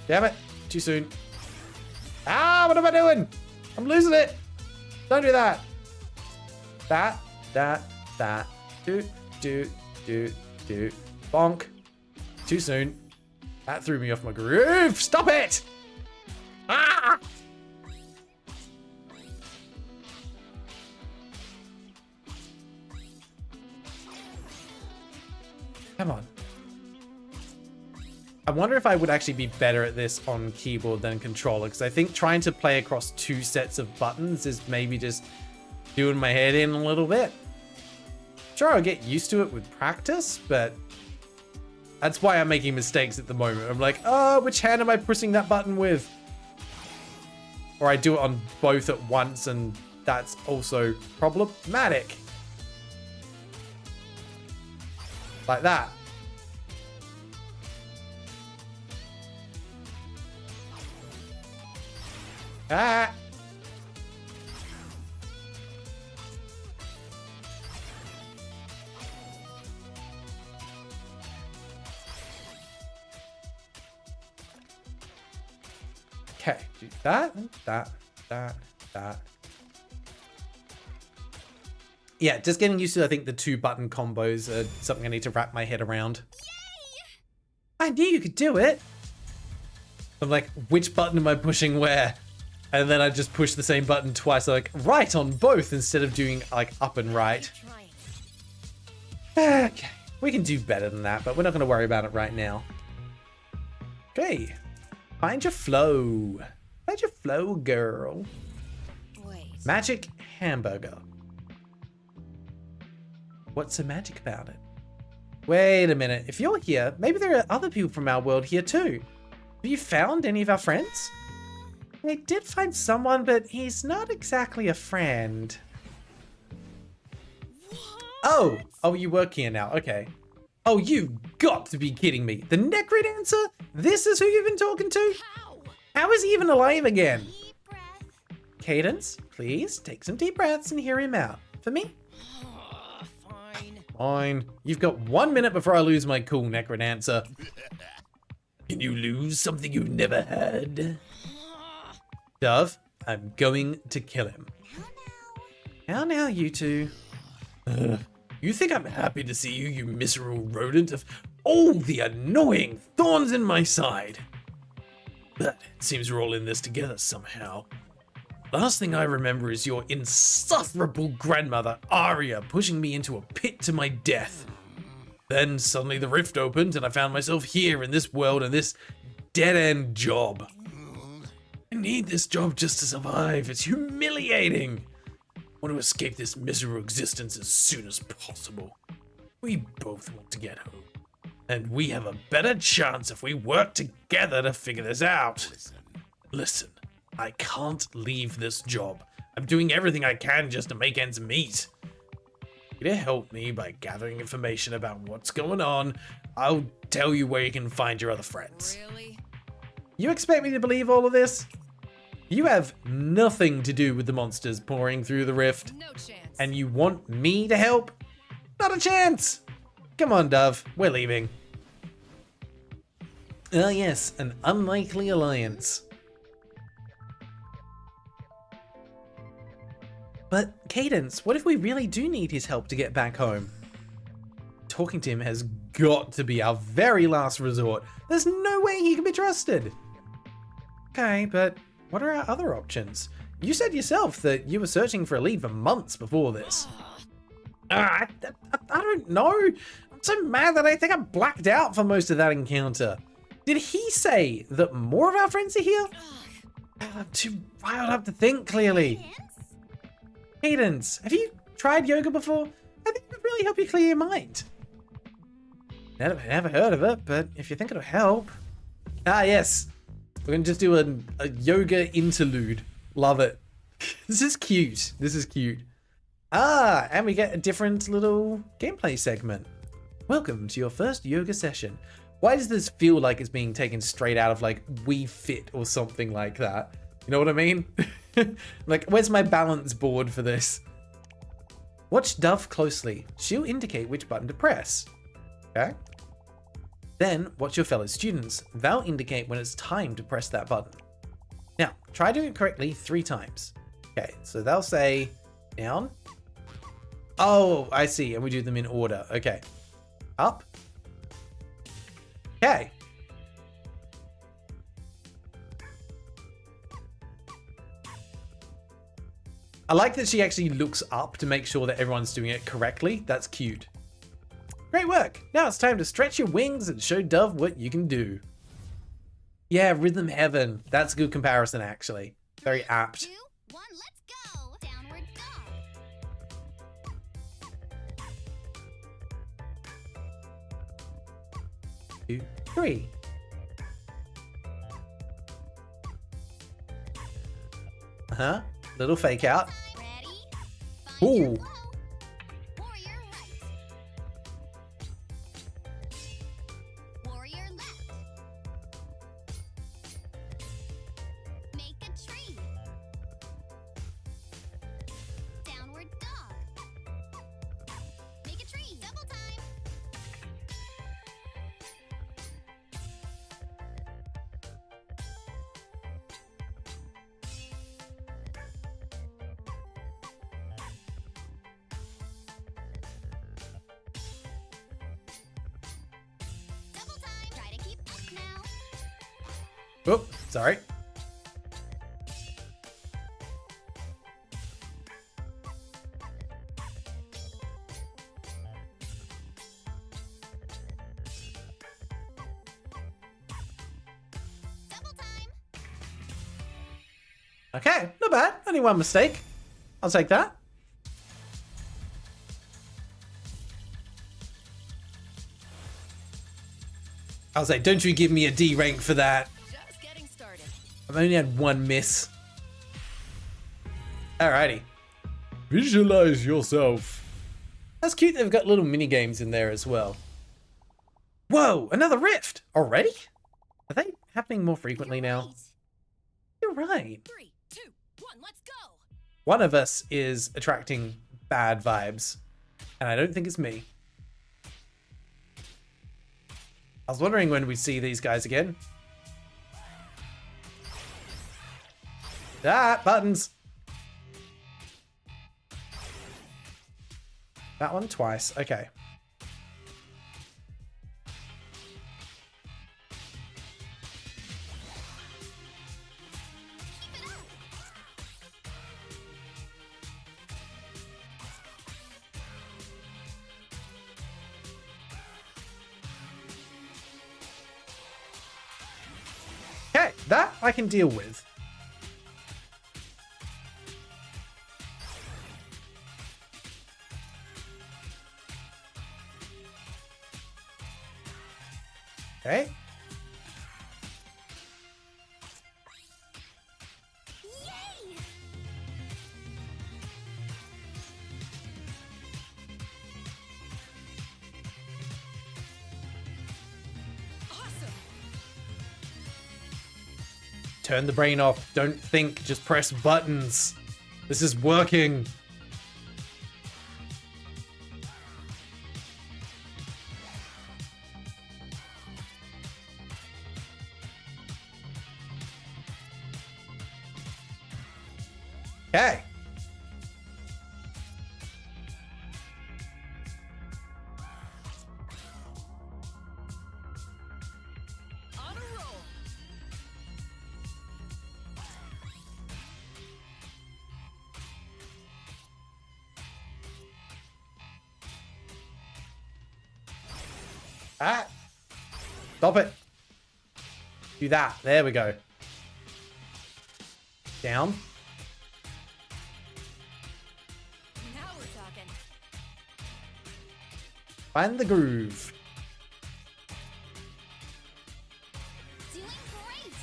Damn it. Too soon. Ah, what am I doing? I'm losing it. Don't do that. That. Do. Bonk. Too soon. That threw me off my groove. Stop it. Ah! Come on. I wonder if I would actually be better at this on keyboard than controller, because I think trying to play across 2 sets of buttons is maybe just doing my head in a little bit. Sure, I'll get used to it with practice, but that's why I'm making mistakes at the moment. I'm like, oh, which hand am I pressing that button with? Or I do it on both at once, and that's also problematic. Like that. Ah! Okay, do that. Yeah, just getting used to, I think, the 2-button combos are something I need to wrap my head around. Yay! I knew you could do it! I'm like, which button am I pushing where? And then I just push the same button twice, like, right on both, instead of doing, like, up and right. Okay, we can do better than that, but we're not going to worry about it right now. Okay, find your flow. Find your flow, girl. Wait. Magic hamburger. What's so magic about it? Wait a minute. If you're here, maybe there are other people from our world here too. Have you found any of our friends? I did find someone, but he's not exactly a friend. Oh, you work here now. Okay. Oh, you've got to be kidding me. The Necrodancer? This is who you've been talking to? How is he even alive again? Deep breath. Cadence, please take some deep breaths and hear him out. For me? Fine. You've got 1 minute before I lose my cool, Necrodancer. Can you lose something you've never had? Dove, I'm going to kill him. How now, you two? You think I'm happy to see you, you miserable rodent of all the annoying thorns in my side? But it seems we're all in this together somehow. Last thing I remember is your insufferable grandmother, Arya, pushing me into a pit to my death. Then suddenly the rift opened and I found myself here in this world and this dead-end job. I need this job just to survive. It's humiliating. I want to escape this miserable existence as soon as possible. We both want to get home. And we have a better chance if we work together to figure this out. Listen. I can't leave this job. I'm doing everything I can just to make ends meet. If you help me by gathering information about what's going on, I'll tell you where you can find your other friends. Really? You expect me to believe all of this? You have nothing to do with the monsters pouring through the rift. No chance. And you want me to help? Not a chance! Come on, Dove. We're leaving. Ah, yes, an unlikely alliance. But, Cadence, what if we really do need his help to get back home? Talking to him has got to be our very last resort. There's no way he can be trusted. Okay, but what are our other options? You said yourself that you were searching for a lead for months before this. I don't know. I'm so mad that I think I blacked out for most of that encounter. Did he say that more of our friends are here? I'm too riled up to think clearly. Cadence? Cadence, have you tried yoga before? I think it would really help you clear your mind. Never heard of it, but if you think it'll help. Ah, yes. We're going to just do a yoga interlude. Love it. This is cute. This is cute. Ah, and we get a different little gameplay segment. Welcome to your first yoga session. Why does this feel like it's being taken straight out of like Wii Fit or something like that? You know what I mean? Like, where's my balance board for this? Watch Dove closely. She'll indicate which button to press. Okay. Then watch your fellow students. They'll indicate when it's time to press that button. Now, try doing it correctly 3 times. Okay, so they'll say down. Oh, I see. And we do them in order. Okay. Up. Okay. I like that she actually looks up to make sure that everyone's doing it correctly. That's cute. Great work. Now it's time to stretch your wings and show Dove what you can do. Yeah, Rhythm Heaven. That's a good comparison, actually. Very apt. 2, 1, let's go. Downward dog. 2, 3. Uh-huh. Little fake out. Ready? Find your Ooh. flow. Warrior right. Warrior left. Make a tree. Downward dog. Make a tree. Double time. Double time. Try to keep up now. Oh, sorry. Double time. Okay, not bad. Only one mistake. I'll take that. I'll say, don't you give me a D rank for that. Just getting started. I've only had 1 miss. Alrighty. Visualize yourself. That's cute. They've got little mini games in there as well. Whoa, another rift already? Are they happening more frequently now? Right. You're right. 3, 2, 1, let's go. One of us is attracting bad vibes, and I don't think it's me. I was wondering when we'd see these guys again. Ah, buttons. That one twice. Okay. Keep it up. Okay, that I can deal with. Okay. Yay! Awesome. Turn the brain off. Don't think, just press buttons. This is working. Okay. On a roll. Ah. Stop it. Do that. There we go. Down. Now we're talking. Find the groove. Doing great.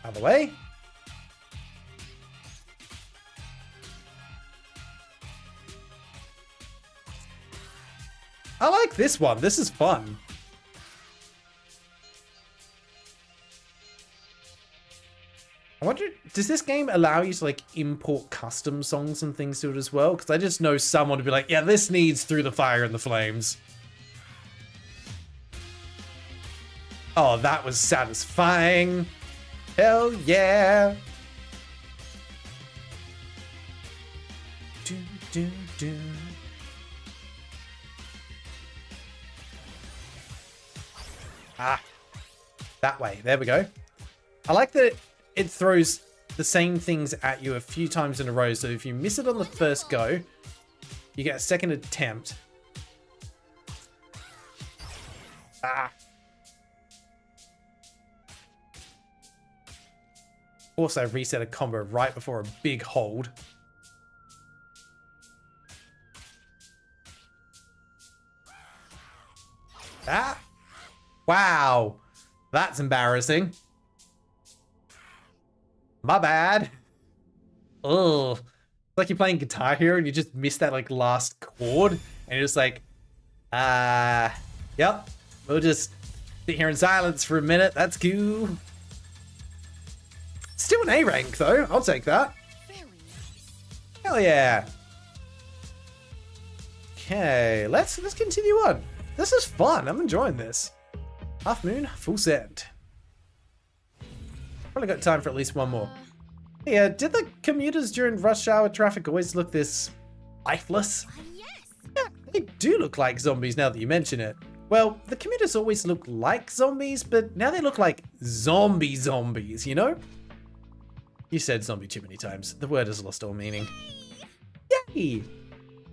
Out of the way. I like this one. This is fun. I wonder, does this game allow you to like import custom songs and things to it as well? Because I just know someone to be like, yeah, this needs Through the Fire and the Flames. Oh, that was satisfying. Hell yeah. Do, do, do. Ah, that way. There we go. I like that it throws the same things at you a few times in a row. So if you miss it on the first go, you get a second attempt. Ah. Also reset a combo right before a big hold. Ah. Wow. That's embarrassing. My bad. Ugh. It's like you're playing Guitar Hero and you just miss that like last chord and you're just like, yep. We'll just sit here in silence for a minute. That's cool. Still an A rank though. I'll take that. Very nice. Hell yeah. Okay, let's continue on. This is fun. I'm enjoying this. Half moon, full send. Probably got time for at least one more. Yeah, did the commuters during rush hour traffic always look this lifeless? Yes. Yeah, they do look like zombies now that you mention it. Well, the commuters always look like zombies, but now they look like zombies, you know? You said zombie too many times. The word has lost all meaning. Yay!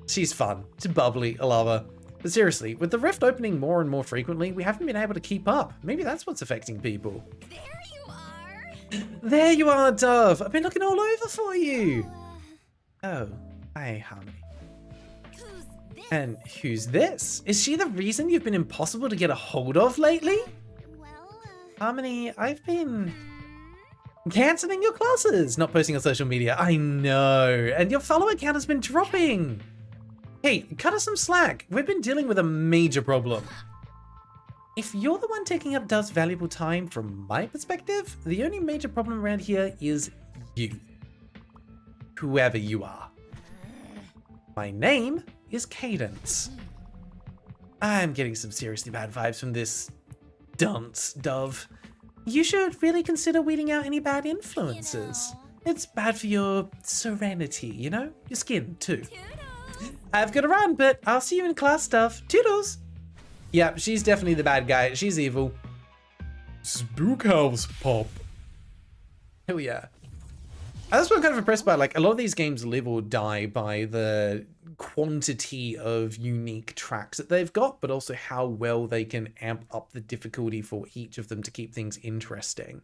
She's fun. She's bubbly. I love her. But seriously, with the rift opening more and more frequently, we haven't been able to keep up. Maybe that's what's affecting people. There you are. There you are, Dove. I've been looking all over for you. Oh, hi, Harmony. Who's this? And who's this? Is she the reason you've been impossible to get a hold of lately? Well, Harmony, I've been cancelling your classes, not posting on social media. I know. And your follower count has been dropping. Hey, cut us some slack. We've been dealing with a major problem. If you're the one taking up Dove's valuable time, from my perspective, the only major problem around here is you. Whoever you are. My name is Cadence. I'm getting some seriously bad vibes from this dunce, Dove. You should really consider weeding out any bad influences. It's bad for your serenity, you know? Your skin, too. I've got to run, but I'll see you in class stuff. Toodles! Yep, she's definitely the bad guy. She's evil. Spook house pop. Hell yeah. That's what I'm kind of impressed by. Like, a lot of these games live or die by the quantity of unique tracks that they've got, but also how well they can amp up the difficulty for each of them to keep things interesting.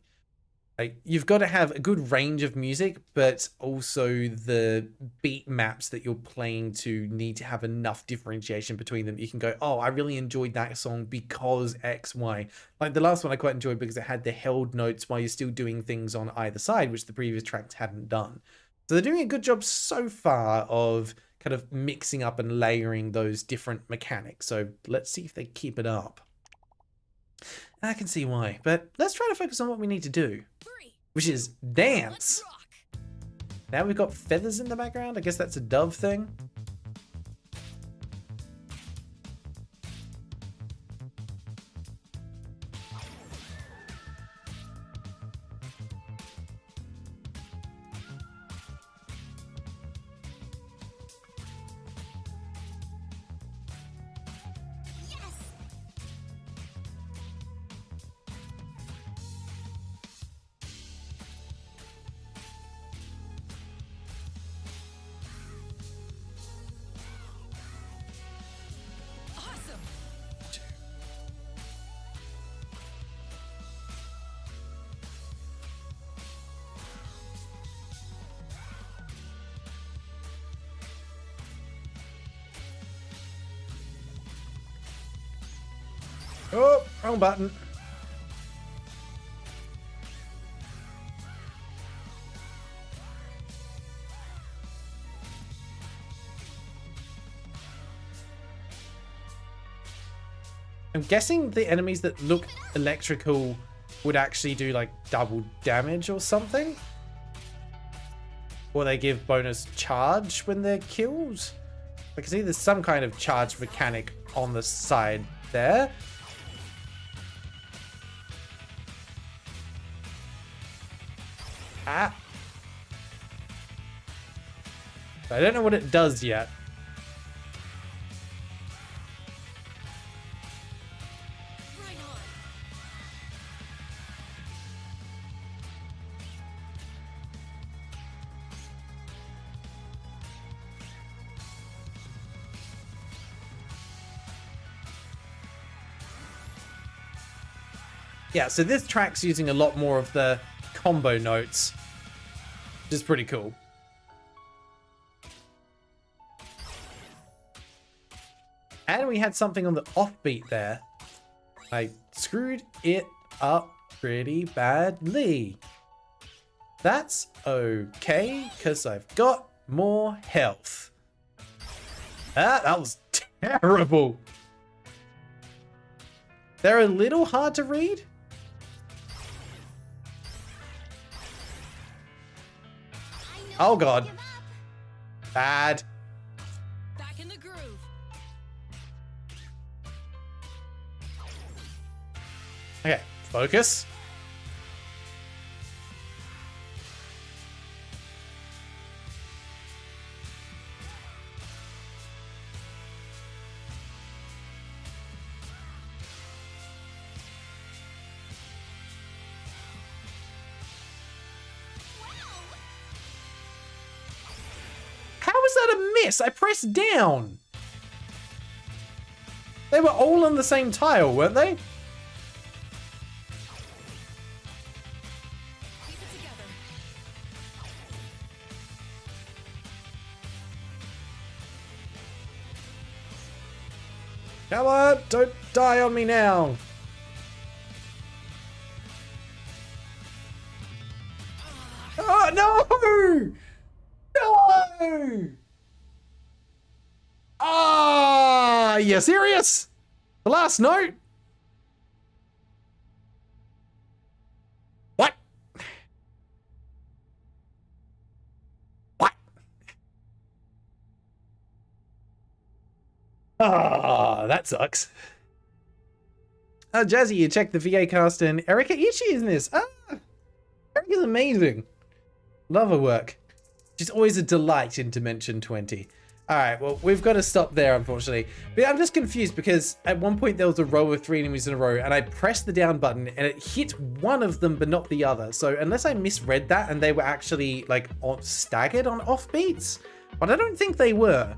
Like, you've got to have a good range of music, but also the beat maps that you're playing to need to have enough differentiation between them. You can go, oh, I really enjoyed that song because X, Y. Like the last one I quite enjoyed because it had the held notes while you're still doing things on either side, which the previous tracks hadn't done. So they're doing a good job so far of kind of mixing up and layering those different mechanics. So let's see if they keep it up. I can see why, but let's try to focus on what we need to do, which is dance. Now we've got feathers in the background. I guess that's a dove thing. Oh, wrong button. I'm guessing the enemies that look electrical would actually do like double damage or something. Or they give bonus charge when they're killed. I can see there's some kind of charge mechanic on the side there. Ah. I don't know what it does yet. Right on. Yeah, so this track's using a lot more of the combo notes, which is pretty cool. And we had something on the offbeat there. I screwed it up pretty badly. That's okay, because I've got more health. That was terrible. They're a little hard to read. Oh god. Bad. Back in the groove. Okay, focus. How was that a miss? I pressed down. They were all on the same tile, weren't they? Keep it together. Come on, don't die on me now. Oh, no! No! Ah, you serious? The last note? What? What? Ah, that sucks. Oh, Jazzy, you checked the VA cast and Erika Ichi is in this. Ah, Erika's amazing. Love her work. She's always a delight in Dimension 20. Alright, well, we've got to stop there, unfortunately. But I'm just confused because at one point there was a row of 3 enemies in a row and I pressed the down button and it hit one of them but not the other. So unless I misread that and they were actually like staggered on offbeats, but I don't think they were.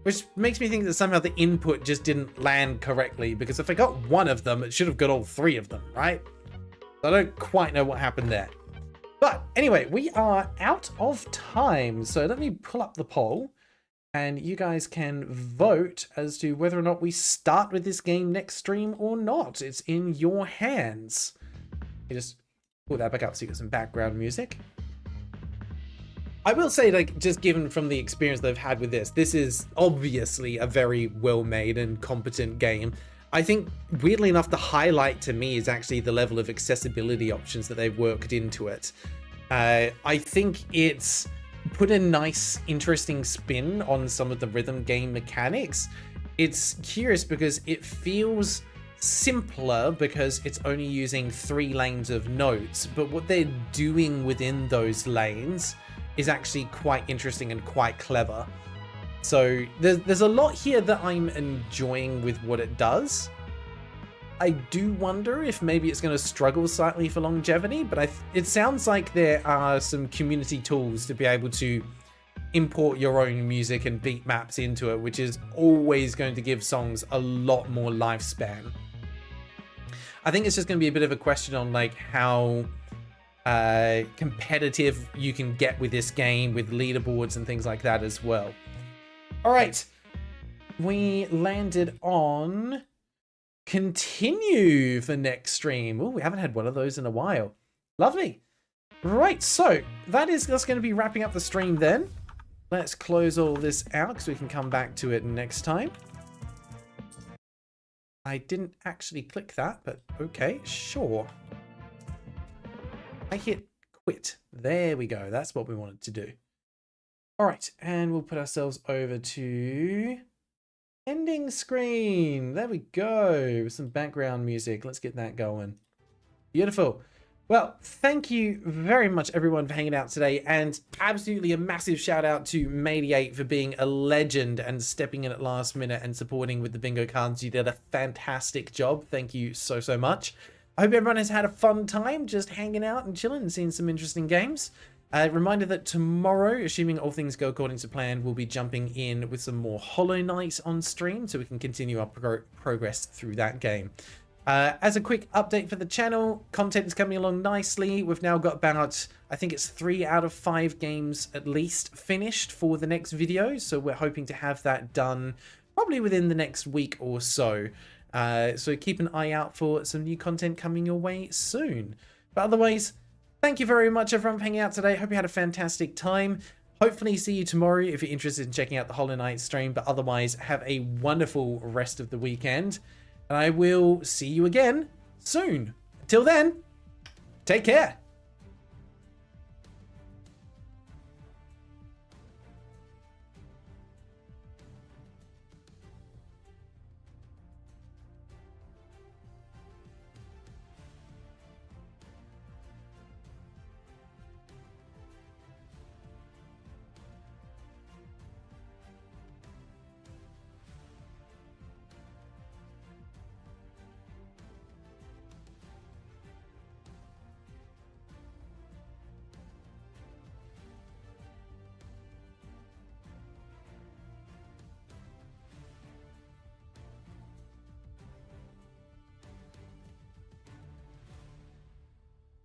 Which makes me think that somehow the input just didn't land correctly, because if I got one of them, it should have got all 3 of them, right? So I don't quite know what happened there. But anyway, we are out of time. So let me pull up the poll and you guys can vote as to whether or not we start with this game next stream or not. It's in your hands. You just pull that back up so you get some background music. I will say, like, just given from the experience that I've had with this is obviously a very well-made and competent game. I think, weirdly enough, the highlight to me is actually the level of accessibility options that they've worked into it. I think it's put a nice, interesting spin on some of the rhythm game mechanics. It's curious because it feels simpler because it's only using 3 lanes of notes, but what they're doing within those lanes is actually quite interesting and quite clever. So there's a lot here that I'm enjoying with what it does. I do wonder if maybe it's going to struggle slightly for longevity, but it sounds like there are some community tools to be able to import your own music and beat maps into it, which is always going to give songs a lot more lifespan. I think it's just going to be a bit of a question on like how competitive you can get with this game, with leaderboards and things like that as well. All right, we landed on continue for next stream. Oh, we haven't had one of those in a while. Lovely. Right, so that's going to be wrapping up the stream then. Let's close all this out because we can come back to it next time. I didn't actually click that, but okay, sure. I hit quit. There we go. That's what we wanted to do. All right, and we'll put ourselves over to ending screen. There we go. With some background music. Let's get that going. Beautiful. Well, thank you very much, everyone, for hanging out today. And absolutely a massive shout out to Mediate for being a legend and stepping in at last minute and supporting with the bingo cards. You did a fantastic job. Thank you so, so much. I hope everyone has had a fun time just hanging out and chilling and seeing some interesting games. Reminder that tomorrow, assuming all things go according to plan, we'll be jumping in with some more Hollow Knight on stream so we can continue our progress through that game. As a quick update for the channel, content is coming along nicely. We've now got about, I think it's 3 out of 5 games at least finished for the next video. So we're hoping to have that done probably within the next week or so. So keep an eye out for some new content coming your way soon. But otherwise, thank you very much, everyone, for hanging out today. Hope you had a fantastic time. Hopefully see you tomorrow if you're interested in checking out the Hollow Knight stream. But otherwise, have a wonderful rest of the weekend. And I will see you again soon. Until then, take care.